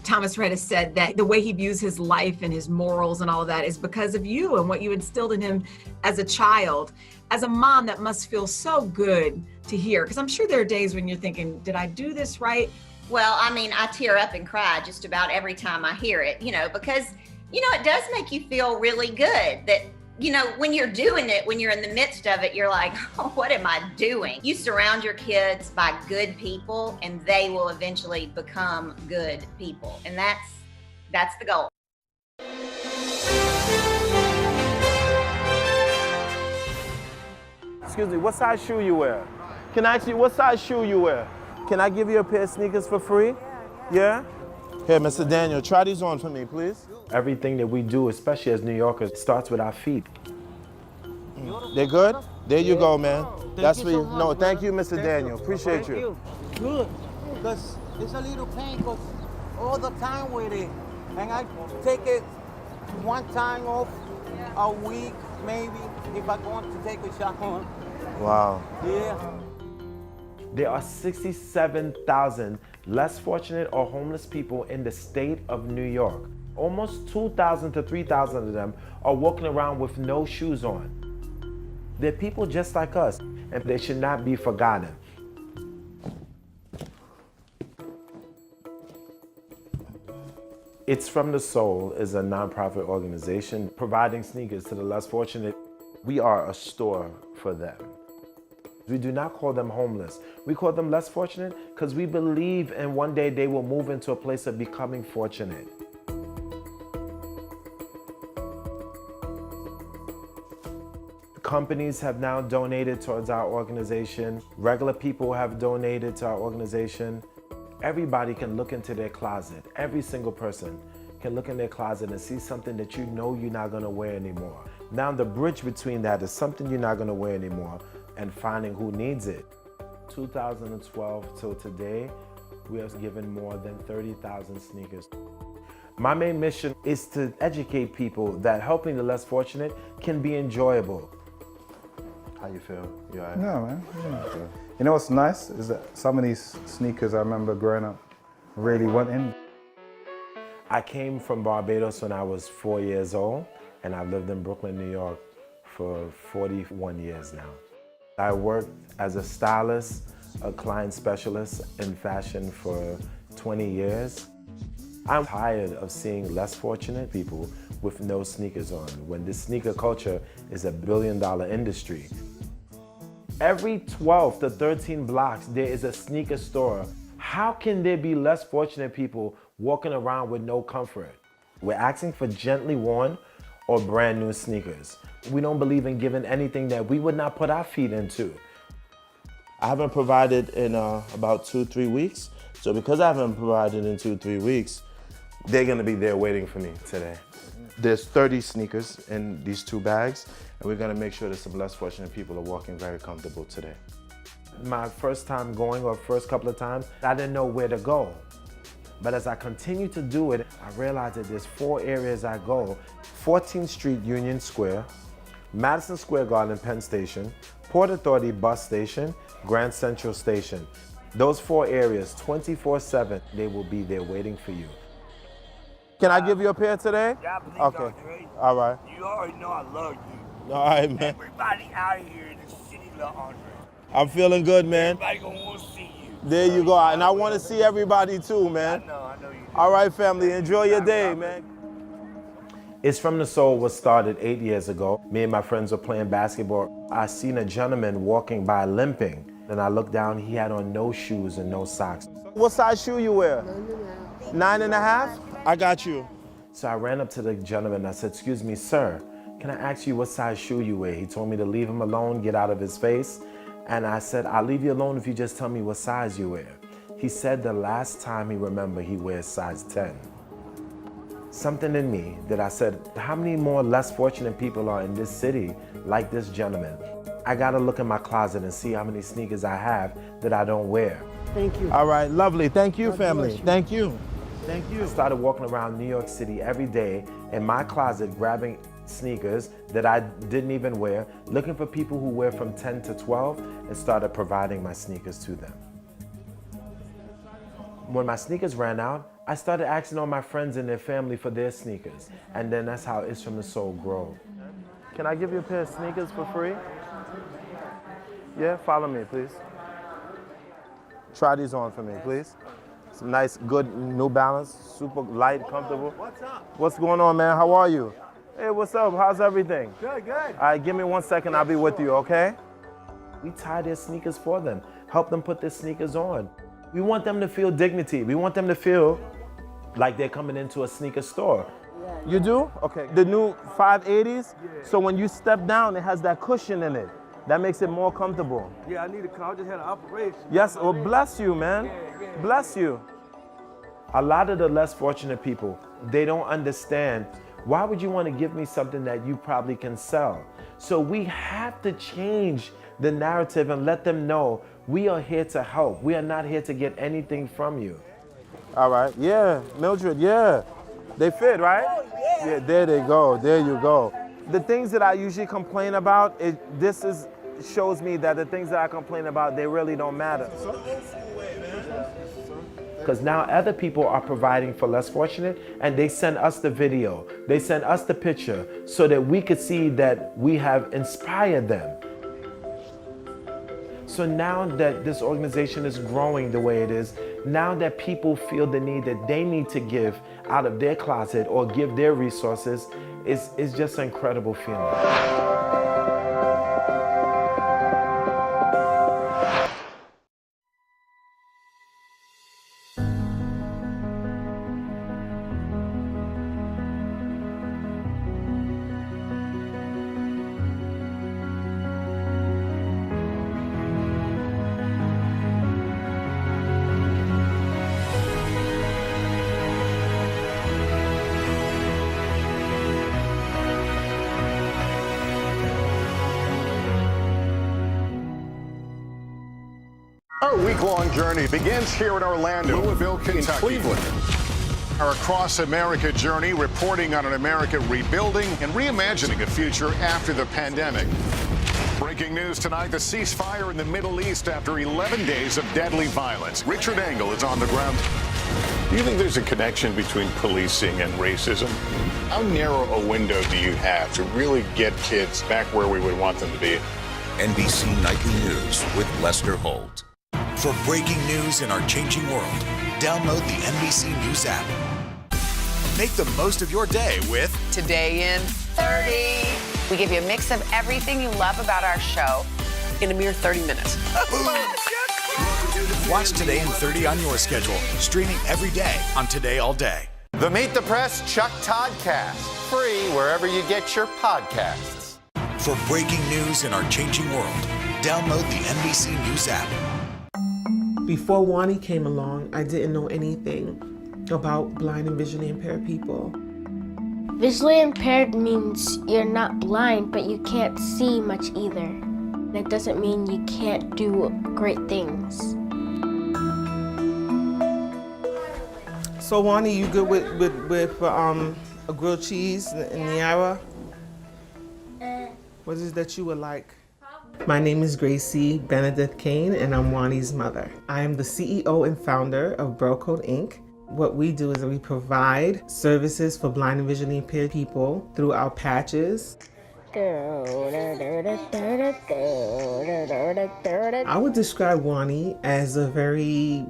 Thomas Rhett has said that the way he views his life and his morals and all of that is because of you and what you instilled in him as a child. As a mom, that must feel so good to hear, because I'm sure there are days when you're thinking, did I do this right? Well, I mean, I tear up and cry just about every time I hear it, because, it does make you feel really good that, when you're doing it, when you're in the midst of it, you're like, oh, what am I doing? You surround your kids by good people and they will eventually become good people. And that's the goal. Excuse me, what size shoe you wear? Can I ask you what size shoe you wear? Can I give you a pair of sneakers for free? Yeah? Here, Mr. Daniel, try these on for me, please. Everything that we do, especially as New Yorkers, starts with our feet. They're good? There you go, man. That's for you. No, thank you, Mr. Daniel. Appreciate you. Good, because it's a little pain, because all the time with it. And I take it one time off a week, maybe, if I want to take a shower. Wow. Yeah. There are 67,000 less fortunate or homeless people in the state of New York. Almost 2,000 to 3,000 of them are walking around with no shoes on. They're people just like us, and they should not be forgotten. It's From the Soul is a nonprofit organization providing sneakers to the less fortunate. We are a store for them. We do not call them homeless. We call them less fortunate because we believe in one day they will move into a place of becoming fortunate. Companies have now donated towards our organization. Regular people have donated to our organization. Everybody can look into their closet. Every single person can look in their closet and see something that you know you're not gonna wear anymore. Now the bridge between that is something you're not gonna wear anymore and finding who needs it. 2012 till today, we have given more than 30,000 sneakers. My main mission is to educate people that helping the less fortunate can be enjoyable. How you feel? You all right? No, man. Yeah. You know what's nice is that some of these sneakers I remember growing up really wanting. I came from Barbados when I was 4 years old, and I've lived in Brooklyn, New York for 41 years now. I worked as a stylist, a client specialist in fashion for 20 years. I'm tired of seeing less fortunate people with no sneakers on when this sneaker culture is a billion-dollar industry. Every 12 to 13 blocks, there is a sneaker store. How can there be less fortunate people walking around with no comfort? We're asking for gently worn or brand new sneakers. We don't believe in giving anything that we would not put our feet into. I haven't provided in about 2-3 weeks. So because I haven't provided in 2-3 weeks, they're gonna be there waiting for me today. There's 30 sneakers in these 2 bags, and we're gonna make sure that some less fortunate people are walking very comfortable today. My first time going, or first couple of times, I didn't know where to go. But as I continue to do it, I realized that there's 4 areas I go. 14th Street, Union Square, Madison Square Garden, Penn Station, Port Authority Bus Station, Grand Central Station. Those 4 areas, 24/7, they will be there waiting for you. Can I give you a pair today? Yeah, please, okay. Andre. All right. You already know I love you. All right, man. Everybody out here in the city love Andre. I'm feeling good, man. Everybody gonna want to see you. There you go. And I want to see everybody too, man. I know you do. All right, family. Enjoy your day, man. It's From the Soul was started 8 years ago. Me and my friends were playing basketball. I seen a gentleman walking by limping. And I looked down, he had on no shoes and no socks. What size shoe you wear? 9.5? I got you. So I ran up to the gentleman and I said, excuse me, sir, can I ask you what size shoe you wear? He told me to leave him alone, get out of his face. And I said, I'll leave you alone if you just tell me what size you wear. He said the last time he remembered he wears size 10. Something in me that I said, how many more less fortunate people are in this city like this gentleman? I gotta look in my closet and see how many sneakers I have that I don't wear. Thank you. All right, lovely. Thank you, God family. bless you. Thank you. Thank you. I started walking around New York City every day in my closet grabbing sneakers that I didn't even wear, looking for people who wear from 10 to 12 and started providing my sneakers to them. When my sneakers ran out, I started asking all my friends and their family for their sneakers. And then that's how It's From the Soul grew. Can I give you a pair of sneakers for free? Yeah, follow me, please. Try these on for me, please. Some nice, good New Balance, super light, comfortable. What's up? What's going on, man? How are you? Hey, what's up? How's everything? Good, good. All right, give me 1 second. I'll be with you, okay? We tie their sneakers for them. Help them put their sneakers on. We want them to feel dignity. We want them to feel like they're coming into a sneaker store. You do? Okay. The new 580s, so when you step down, it has that cushion in it. That makes it more comfortable. Yeah, I need a car. I just had an operation. Yes, well, bless you, man. Bless you. A lot of the less fortunate people, they don't understand, why would you want to give me something that you probably can sell? So we have to change the narrative and let them know we are here to help. We are not here to get anything from you. All right, yeah, Mildred, yeah. They fit, right? Oh, yeah. Yeah, there they go, there you go. The things that I usually complain about, shows me that the things that I complain about, they really don't matter. Because now other people are providing for less fortunate, and they send us the video, they send us the picture, so that we could see that we have inspired them. So now that this organization is growing the way it is, now that people feel the need that they need to give out of their closet or give their resources, it's just an incredible feeling. Our week-long journey begins here in Orlando, Louisville, Kentucky, Cleveland. Our Across America journey reporting on an America rebuilding and reimagining a future after the pandemic. Breaking news tonight, the ceasefire in the Middle East after 11 days of deadly violence. Richard Engel is on the ground. Do you think there's a connection between policing and racism? How narrow a window do you have to really get kids back where we would want them to be? NBC Nightly News with Lester Holt. For breaking news in our changing world, download the NBC News app. Make the most of your day with Today in 30. We give you a mix of everything you love about our show in a mere 30 minutes. Watch Today in 30 on your schedule, streaming every day on Today All Day. The Meet the Press Chuck Toddcast, free wherever you get your podcasts. For breaking news in our changing world, download the NBC News app. Before Wani came along, I didn't know anything about blind and visually impaired people. Visually impaired means you're not blind, but you can't see much either. That doesn't mean you can't do great things. So Wani, you good with a grilled cheese and Niara? What is it that you would like? My name is Gracie Benedict Kane, and I'm Wani's mother. I am the CEO and founder of Braille Code Inc. What we do is that we provide services for blind and visually impaired people through our patches. I would describe Wani as a very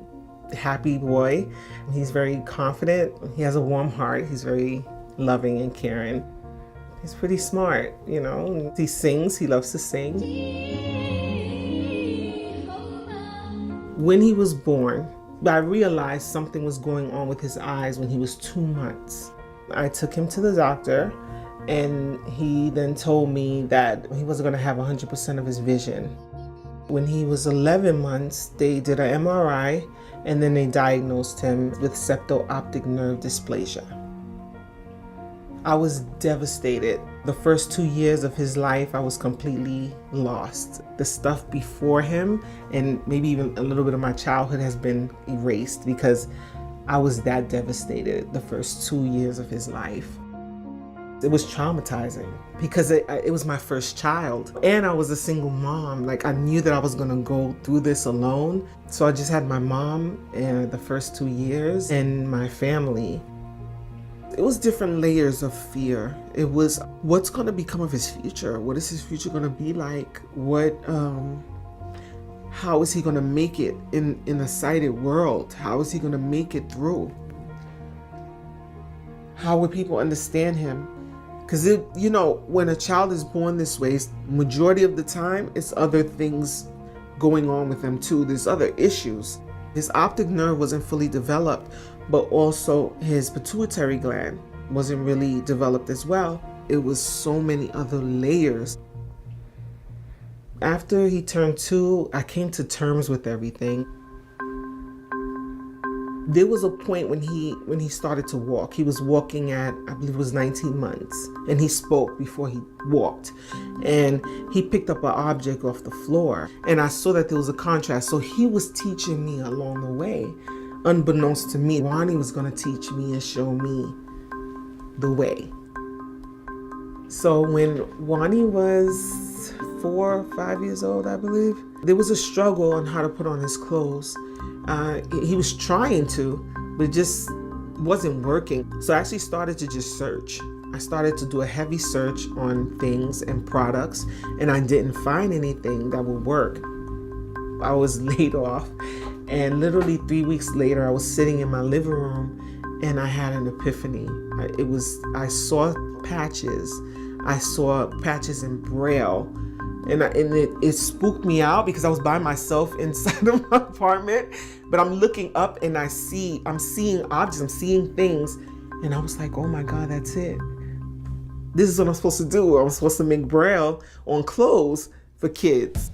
happy boy. He's very confident. He has a warm heart. He's very loving and caring. He's pretty smart, you know. He sings, he loves to sing. When he was born, I realized something was going on with his eyes when he was 2 months. I took him to the doctor, and he then told me that he wasn't gonna have 100% of his vision. When he was 11 months, they did an MRI, and then they diagnosed him with septo-optic nerve dysplasia. I was devastated. The first 2 years of his life, I was completely lost. The stuff before him, and maybe even a little bit of my childhood, has been erased because I was that devastated the first 2 years of his life. It was traumatizing because it was my first child and I was a single mom. Like I knew that I was gonna go through this alone. So I just had my mom the first 2 years and my family. It was different layers of fear. It was what's gonna become of his future? What is his future gonna be like? How is he gonna make it in a sighted world? How is he gonna make it through? How would people understand him? Because when a child is born this way, majority of the time, it's other things going on with them too. There's other issues. His optic nerve wasn't fully developed, but also his pituitary gland wasn't really developed as well. It was so many other layers. After he turned 2, I came to terms with everything. There was a point when he started to walk. He was walking at, I believe it was 19 months, and he spoke before he walked. And he picked up an object off the floor, and I saw that there was a contrast. So he was teaching me along the way. Unbeknownst to me, Wani was gonna teach me and show me the way. So when Wani was 4 or 5 years old, I believe, there was a struggle on how to put on his clothes. He was trying to, but it just wasn't working. So I actually started to just search. I started to do a heavy search on things and products, and I didn't find anything that would work. I was laid off, and literally 3 weeks later, I was sitting in my living room, and I had an epiphany. I saw patches. I saw patches in Braille. And it spooked me out because I was by myself inside of my apartment, but I'm looking up and I'm seeing objects, I'm seeing things, and I was like, oh my God, that's it. This is what I'm supposed to do. I'm supposed to make Braille on clothes for kids.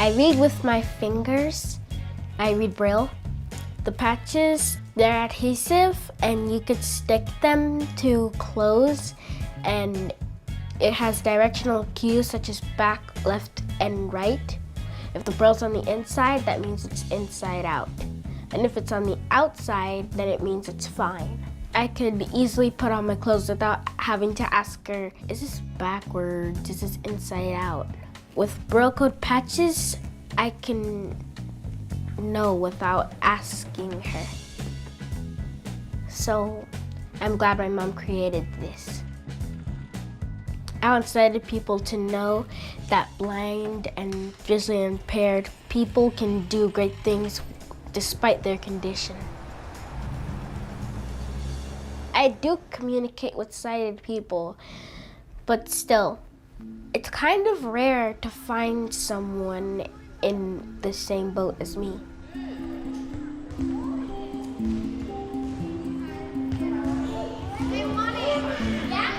I read with my fingers. I read Braille. The patches, they're adhesive and you could stick them to clothes, and it has directional cues such as back, left, and right. If the Braille's on the inside, that means it's inside out. And if it's on the outside, then it means it's fine. I could easily put on my clothes without having to ask her, is this backwards, is this inside out? With Braille code patches, I can know without asking her. So I'm glad my mom created this. I want sighted people to know that blind and visually impaired people can do great things despite their condition. I do communicate with sighted people, but still, it's kind of rare to find someone in the same boat as me. Hey, Wani, yeah?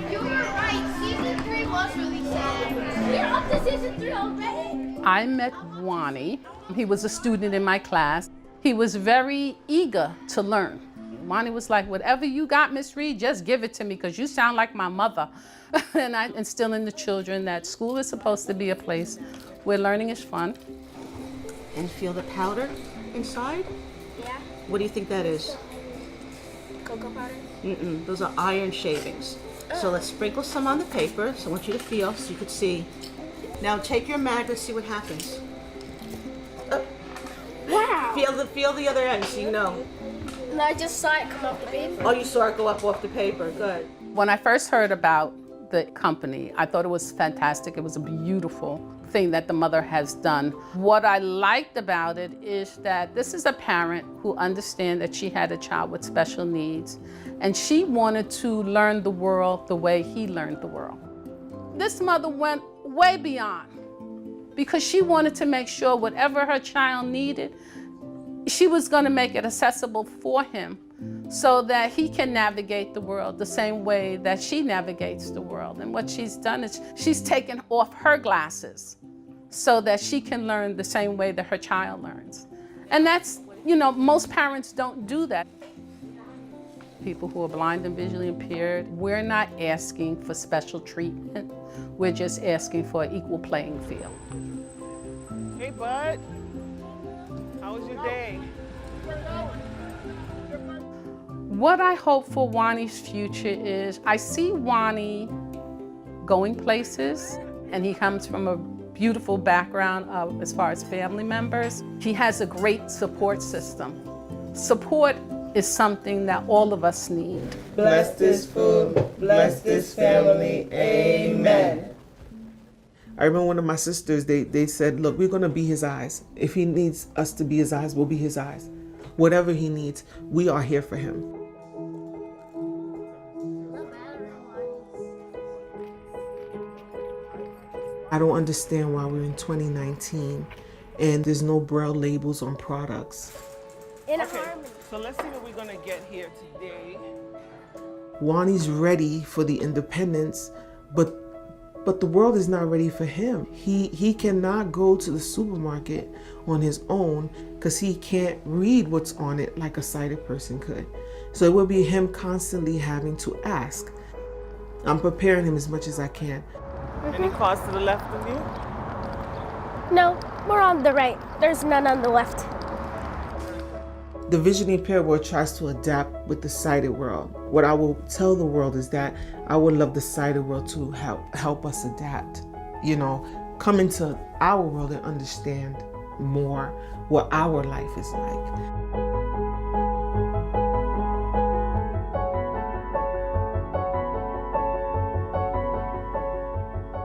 You were right. Season 3 was really sad. You're up to season 3 already? I met Wani. He was a student in my class. He was very eager to learn. Wani was like, whatever you got, Miss Reed, just give it to me because you sound like my mother. And I instill in the children that school is supposed to be a place where learning is fun. And feel the powder inside? Yeah. What do you think that is? Cocoa powder? Those are iron shavings. So let's sprinkle some on the paper. So I want you to feel so you could see. Now take your magnet, see what happens. Wow. Feel the other end so you know. No, I just saw it come off the paper. Oh, you saw it go up off the paper. Good. When I first heard about the company, I thought it was fantastic. It was a beautiful thing that the mother has done. What I liked about it is that this is a parent who understands that she had a child with special needs, and she wanted to learn the world the way he learned the world. This mother went way beyond because she wanted to make sure whatever her child needed, she was going to make it accessible for him so that he can navigate the world the same way that she navigates the world. And what she's done is she's taken off her glasses so that she can learn the same way that her child learns. And that's, most parents don't do that. People who are blind and visually impaired, we're not asking for special treatment. We're just asking for an equal playing field. Hey, bud. How was your day? What I hope for Wani's future is, I see Wani going places, and he comes from a beautiful background as far as family members. He has a great support system. Support is something that all of us need. Bless this food, bless this family, amen. I remember one of my sisters, they said, look, we're gonna be his eyes. If he needs us to be his eyes, we'll be his eyes. Whatever he needs, we are here for him. I don't understand why we're in 2019 and there's no Braille labels on products. Okay, so let's see what we're gonna get here today. Wani's ready for the independence, but the world is not ready for him. He cannot go to the supermarket on his own because he can't read what's on it like a sighted person could. So it will be him constantly having to ask. I'm preparing him as much as I can. Any cars to the left of you? No, we're on the right. There's none on the left. The vision impaired world tries to adapt with the sighted world. What I will tell the world is that I would love the sighted world to help us adapt. You know, come into our world and understand more what our life is like.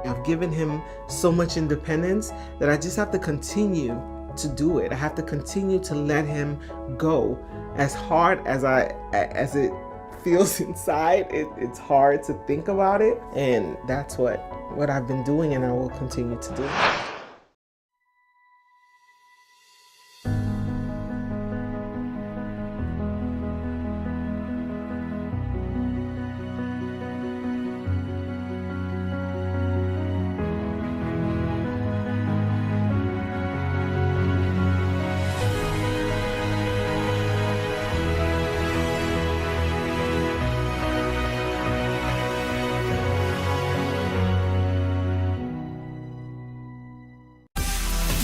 I've given him so much independence that I just have to continue to do it. I have to continue to let him go. As hard as it feels inside, it's hard to think about it, and that's what I've been doing, and I will continue to do.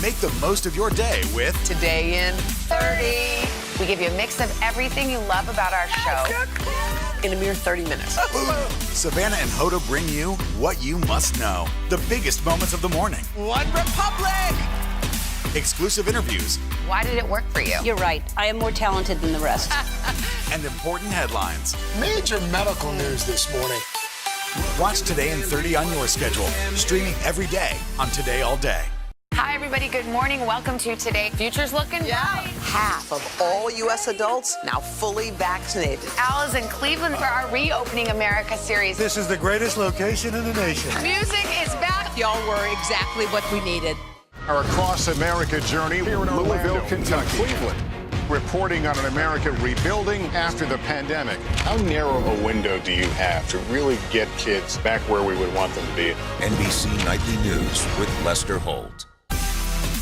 Make the most of your day with Today in 30. We give you a mix of everything you love about our show in a mere 30 minutes. Savannah and Hoda bring you what you must know. The biggest moments of the morning. One Republic! Exclusive interviews. Why did it work for you? You're right. I am more talented than the rest. And important headlines. Major medical news this morning. Watch Today in 30 on your schedule. Streaming every day on Today All Day. Hi, everybody. Good morning. Welcome to Today. Future's looking bright. Half of all U.S. adults now fully vaccinated. Al is in Cleveland for our Reopening America series. This is the greatest location in the nation. Music is back. Y'all were exactly what we needed. Our Across America journey here in Louisville, Kentucky. Cleveland. Reporting on an America rebuilding after the pandemic. How narrow a window do you have to really get kids back where we would want them to be? NBC Nightly News with Lester Holt.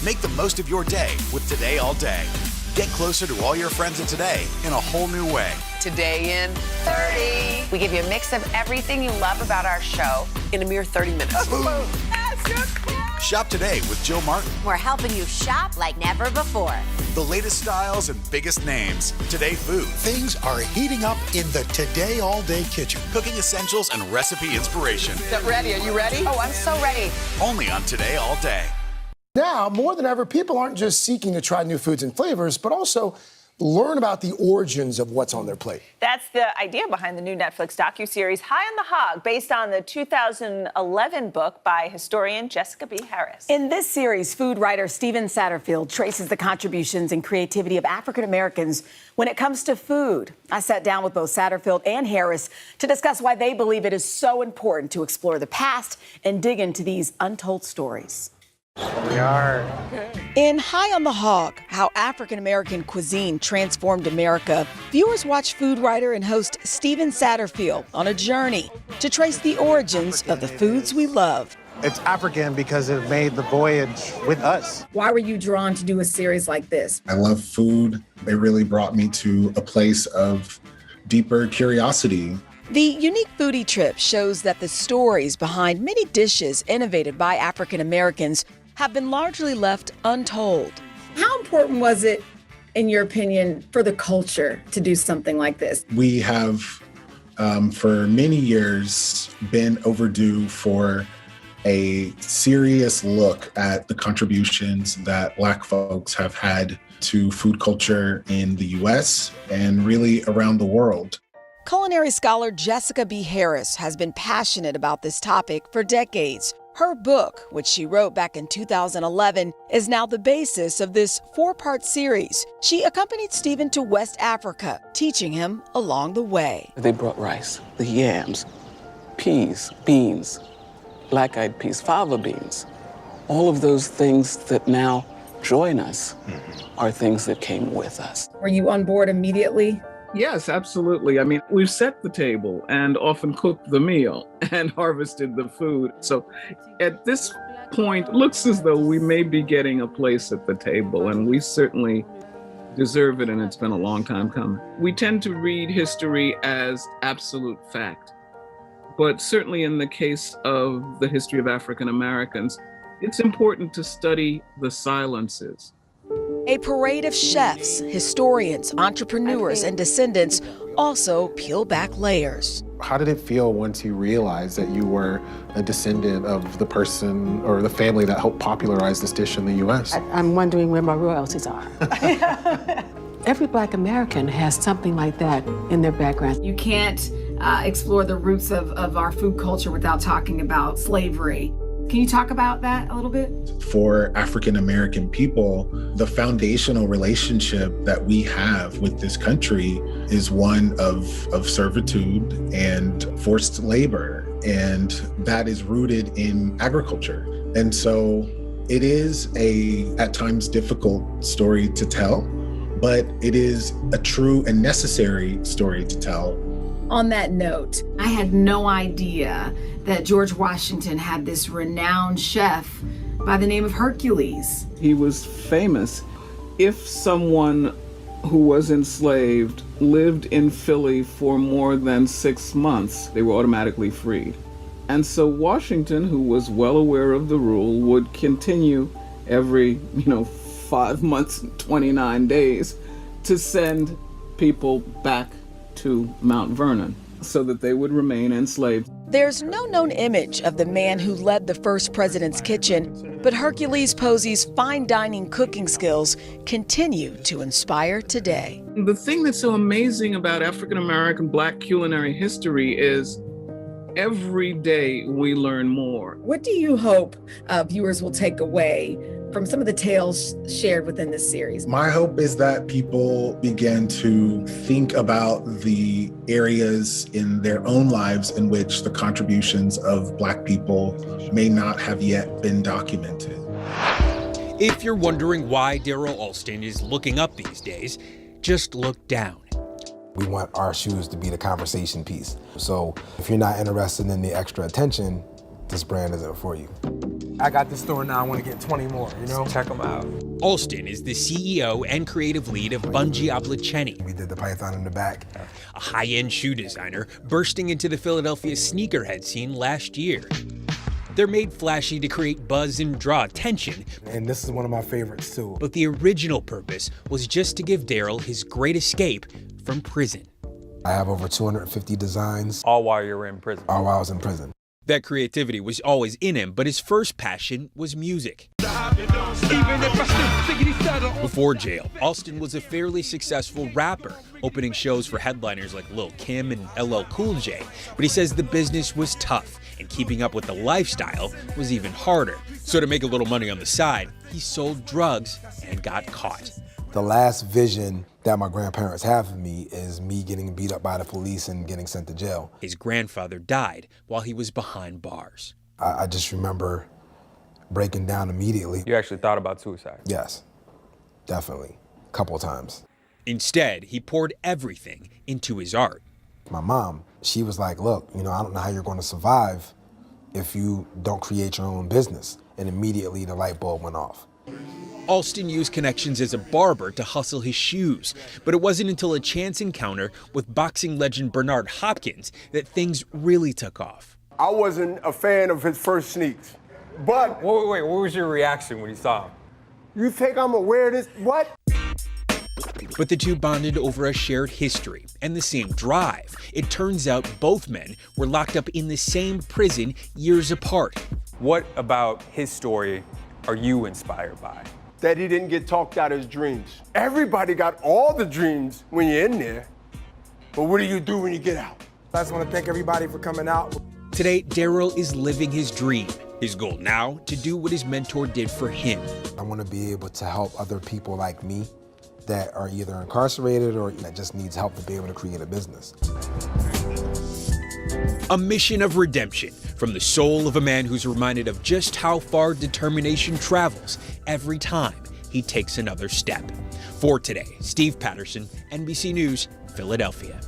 Make the most of your day with Today All Day. Get closer to all your friends at Today in a whole new way. Today in 30. We give you a mix of everything you love about our show in a mere 30 minutes. Shop today with Jill Martin. We're helping you shop like never before. The latest styles and biggest names. Today food. Things are heating up in the Today All Day kitchen. Cooking essentials and recipe inspiration. Get ready. Are you ready? Oh, I'm so ready. Only on Today All Day. Now, more than ever, people aren't just seeking to try new foods and flavors, but also learn about the origins of what's on their plate. That's the idea behind the new Netflix docuseries High on the Hog, based on the 2011 book by historian Jessica B. Harris. In this series, food writer Stephen Satterfield traces the contributions and creativity of African Americans when it comes to food. I sat down with both Satterfield and Harris to discuss why they believe it is so important to explore the past and dig into these untold stories. We are. In High on the Hog, How African American Cuisine Transformed America, viewers watch food writer and host Stephen Satterfield on a journey to trace the origins of the foods we love. It's African because it made the voyage with us. Why were you drawn to do a series like this? I love food. It really brought me to a place of deeper curiosity. The unique foodie trip shows that the stories behind many dishes innovated by African Americans have been largely left untold. How important was it, in your opinion, for the culture to do something like this? We have, for many years, been overdue for a serious look at the contributions that Black folks have had to food culture in the US and really around the world. Culinary scholar Jessica B. Harris has been passionate about this topic for decades. Her book, which she wrote back in 2011, is now the basis of this 4-part series. She accompanied Stephen to West Africa, teaching him along the way. They brought rice, the yams, peas, beans, black-eyed peas, fava beans. All of those things that now join us are things that came with us. Were you on board immediately? Yes, absolutely. I mean, we've set the table and often cooked the meal and harvested the food. So at this point, it looks as though we may be getting a place at the table, and we certainly deserve it, and it's been a long time coming. We tend to read history as absolute fact, but certainly in the case of the history of African Americans, it's important to study the silences. A parade of chefs, historians, entrepreneurs, and descendants also peel back layers. How did it feel once you realized that you were a descendant of the person or the family that helped popularize this dish in the US? I'm wondering where my royalties are. Every Black American has something like that in their background. You can't explore the roots of our food culture without talking about slavery. Can you talk about that a little bit? For African American people, the foundational relationship that we have with this country is one of servitude and forced labor, and that is rooted in agriculture. And so it is at times difficult story to tell, but it is a true and necessary story to tell. On that note, I had no idea that George Washington had this renowned chef by the name of Hercules. He was famous. If someone who was enslaved lived in Philly for more than 6 months, they were automatically freed. And so Washington, who was well aware of the rule, would continue every, 5 months and 29 days to send people back to Mount Vernon so that they would remain enslaved. There's no known image of the man who led the first president's kitchen, but Hercules Posey's fine dining cooking skills continue to inspire today. The thing that's so amazing about African American Black culinary history is every day we learn more. What do you hope viewers will take away from some of the tales shared within this series? My hope is that people begin to think about the areas in their own lives in which the contributions of Black people may not have yet been documented. If you're wondering why Daryl Alston is looking up these days, just look down. We want our shoes to be the conversation piece. So if you're not interested in the extra attention, this brand isn't for you. I got this store now, I want to get 20 more, Check them out. Alston is the CEO and creative lead of Bungie Obliceni. We did the python in the back. A high-end shoe designer bursting into the Philadelphia sneakerhead scene last year. They're made flashy to create buzz and draw attention. And this is one of my favorites too. But the original purpose was just to give Daryl his great escape from prison. I have over 250 designs. All while you were in prison? All while I was in prison. That creativity was always in him, but his first passion was music. Before jail, Alston was a fairly successful rapper, opening shows for headliners like Lil' Kim and LL Cool J. But he says the business was tough, and keeping up with the lifestyle was even harder. So to make a little money on the side, he sold drugs and got caught. The last vision that my grandparents have of me is me getting beat up by the police and getting sent to jail. His grandfather died while he was behind bars. I just remember breaking down immediately. You actually thought about suicide? Yes, definitely, a couple of times. Instead, he poured everything into his art. My mom, she was like, look, I don't know how you're going to survive if you don't create your own business. And immediately the light bulb went off. Alston used connections as a barber to hustle his shoes, but it wasn't until a chance encounter with boxing legend Bernard Hopkins that things really took off. I wasn't a fan of his first sneaks, but... Wait, what was your reaction when you saw him? You think I'm gonna wear this? What? But the two bonded over a shared history and the same drive. It turns out both men were locked up in the same prison years apart. What about his story are you inspired by? That he didn't get talked out of his dreams. Everybody got all the dreams when you're in there, but what do you do when you get out? I just want to thank everybody for coming out. Today, Daryl is living his dream. His goal now, to do what his mentor did for him. I want to be able to help other people like me that are either incarcerated or that just needs help to be able to create a business. A mission of redemption from the soul of a man who's reminded of just how far determination travels every time he takes another step. For today, Steve Patterson, NBC News, Philadelphia.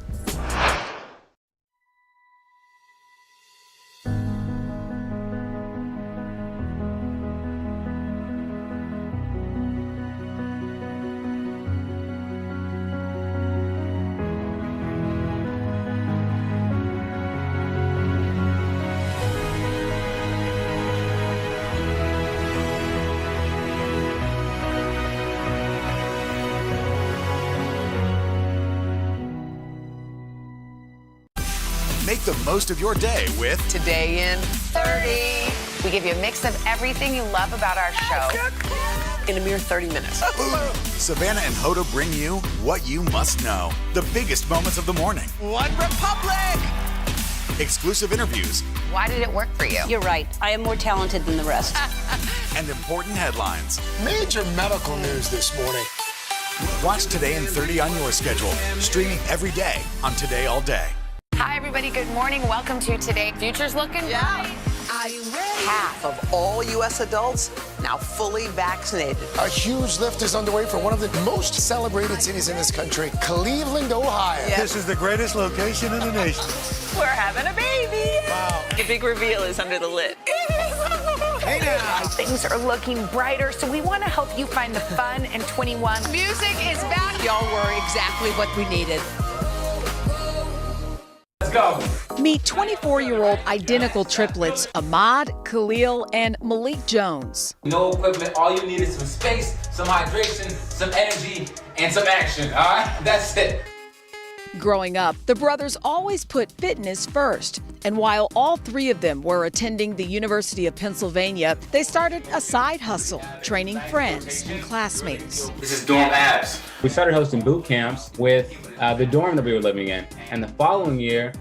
Make the most of your day with Today in 30. We give you a mix of everything you love about our show in a mere 30 minutes. Savannah and Hoda bring you what you must know. The biggest moments of the morning. One Republic! Exclusive interviews. Why did it work for you? You're right. I am more talented than the rest. And important headlines. Major medical news this morning. Watch Today in 30 on your schedule. Streaming every day on Today All Day. Hi, everybody. Good morning. Welcome to Today. Future's looking bright. Are you ready? Half of all U.S. adults now fully vaccinated. A huge lift is underway for one of the most celebrated cities in this country, Cleveland, Ohio. This is the greatest location in the nation. We're having a baby. Wow. The big reveal is under the lid. Hey now. Things are looking brighter, so we want to help you find the fun in 21. Music is back. Y'all were exactly what we needed. Let's go. Meet 24-year-old identical triplets, Ahmad, Khalil, and Malik Jones. No equipment. All you need is some space, some hydration, some energy, and some action. All right? That's it. Growing up, the brothers always put fitness first. And while all three of them were attending the University of Pennsylvania, they started a side hustle, training friends and classmates. This is dorm abs. We started hosting boot camps with the dorm that we were living in. And the following year,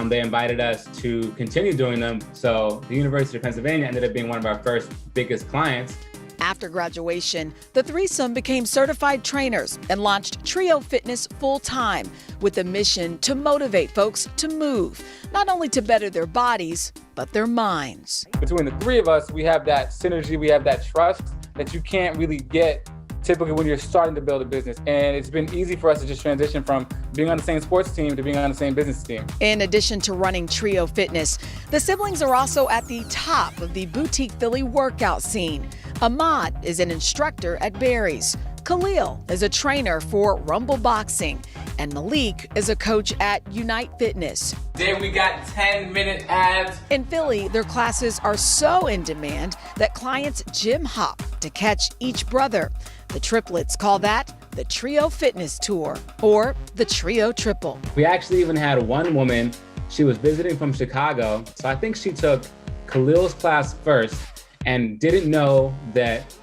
they invited us to continue doing them. So the University of Pennsylvania ended up being one of our first biggest clients. After graduation, the threesome became certified trainers and launched Trio Fitness full-time with a mission to motivate folks to move, not only to better their bodies, but their minds. Between the three of us, we have that synergy, we have that trust that you can't really get typically when you're starting to build a business. And it's been easy for us to just transition from being on the same sports team to being on the same business team. In addition to running Trio Fitness, the siblings are also at the top of the boutique Philly workout scene. Ahmad is an instructor at Barry's. Khalil is a trainer for Rumble Boxing. And Malik is a coach at Unite Fitness. Today we got 10-minute abs. In Philly, their classes are so in demand that clients gym hop to catch each brother. The triplets call that the Trio Fitness Tour, or the Trio Triple. We actually even had one woman, she was visiting from Chicago, so I think she took Khalil's class first and didn't know that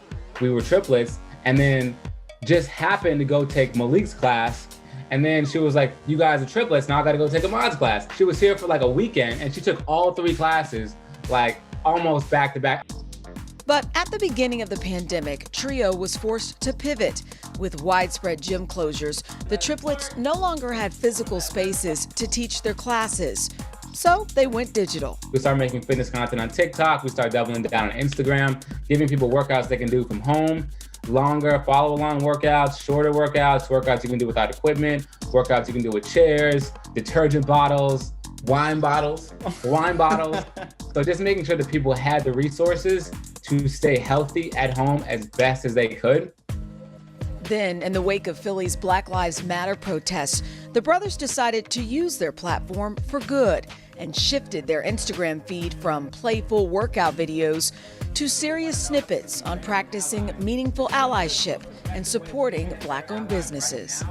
we were triplets, and then just happened to go take Malik's class. And then she was like, you guys are triplets, now I gotta go take Ahmad's class. She was here for like a weekend and she took all three classes, like almost back to back. But at the beginning of the pandemic, Trio was forced to pivot. With widespread gym closures, the triplets no longer had physical spaces to teach their classes. So they went digital. We started making fitness content on TikTok. We started doubling down on Instagram, giving people workouts they can do from home. Longer follow-along workouts, shorter workouts, workouts you can do without equipment, workouts you can do with chairs, detergent bottles, wine bottles. So just making sure that people had the resources to stay healthy at home as best as they could. Then, in the wake of Philly's Black Lives Matter protests, the brothers decided to use their platform for good and shifted their Instagram feed from playful workout videos to serious snippets on practicing meaningful allyship and supporting Black-owned businesses.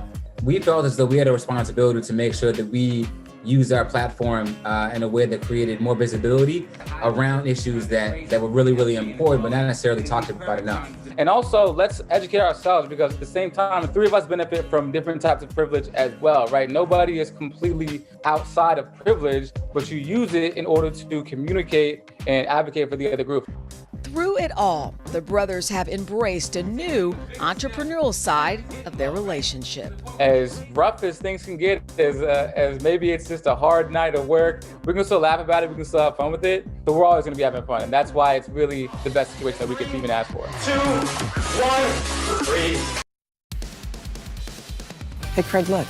We felt as though we had a responsibility to make sure that we use our platform in a way that created more visibility around issues that were really, really important, but not necessarily talked about enough. And also, let's educate ourselves, because at the same time, the three of us benefit from different types of privilege as well, right? Nobody is completely outside of privilege, but you use it in order to communicate and advocate for the other group. Through it all, the brothers have embraced a new entrepreneurial side of their relationship. As rough as things can get, as maybe it's just a hard night of work, we can still laugh about it, we can still have fun with it, but we're always gonna be having fun. And that's why it's really the best situation that we could even ask for. 2, 1, 3. Hey, Craig, look.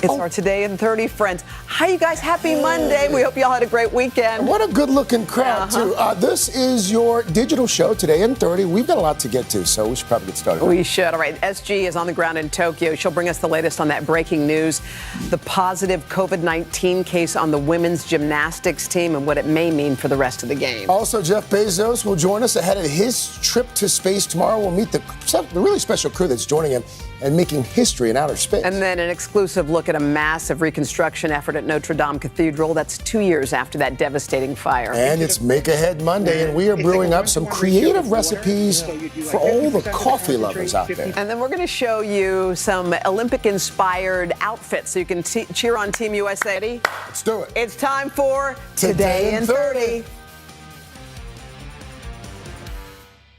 It's our Today in 30 friends. Hi, you guys. Happy Monday. We hope you all had a great weekend. What a good-looking crowd, too. This is your digital show, Today in 30. We've got a lot to get to, so we should probably get started. We should. All right. SG is on the ground in Tokyo. She'll bring us the latest on that breaking news, the positive COVID-19 case on the women's gymnastics team and what it may mean for the rest of the game. Also, Jeff Bezos will join us ahead of his trip to space tomorrow. We'll meet the really special crew that's joining him and making history in outer space. And then an exclusive look at a massive reconstruction effort at Notre Dame Cathedral. That's 2 years after that devastating fire. And it's Make Ahead Monday, and we are brewing up some creative recipes for all the coffee lovers out there. And then we're going to show you some Olympic-inspired outfits so you can cheer on Team USA. Let's do it. It's time for Today in 30.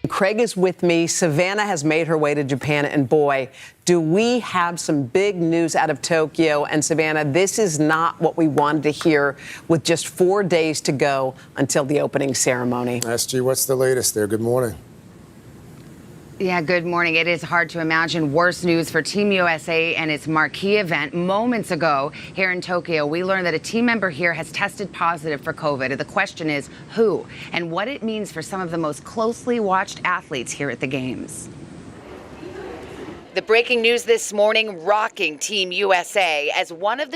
Craig is with me. Savannah has made her way to Japan, and boy, do we have some big news out of Tokyo. And Savannah, this is not what we wanted to hear with just 4 days to go until the opening ceremony. SG, what's the latest there? Good morning. Yeah, good morning. It is hard to imagine worse news for Team USA and its marquee event. Moments ago here in Tokyo, we learned that a team member here has tested positive for COVID. And the question is who and what it means for some of the most closely watched athletes here at the Games. The breaking news this morning rocking Team USA as one of the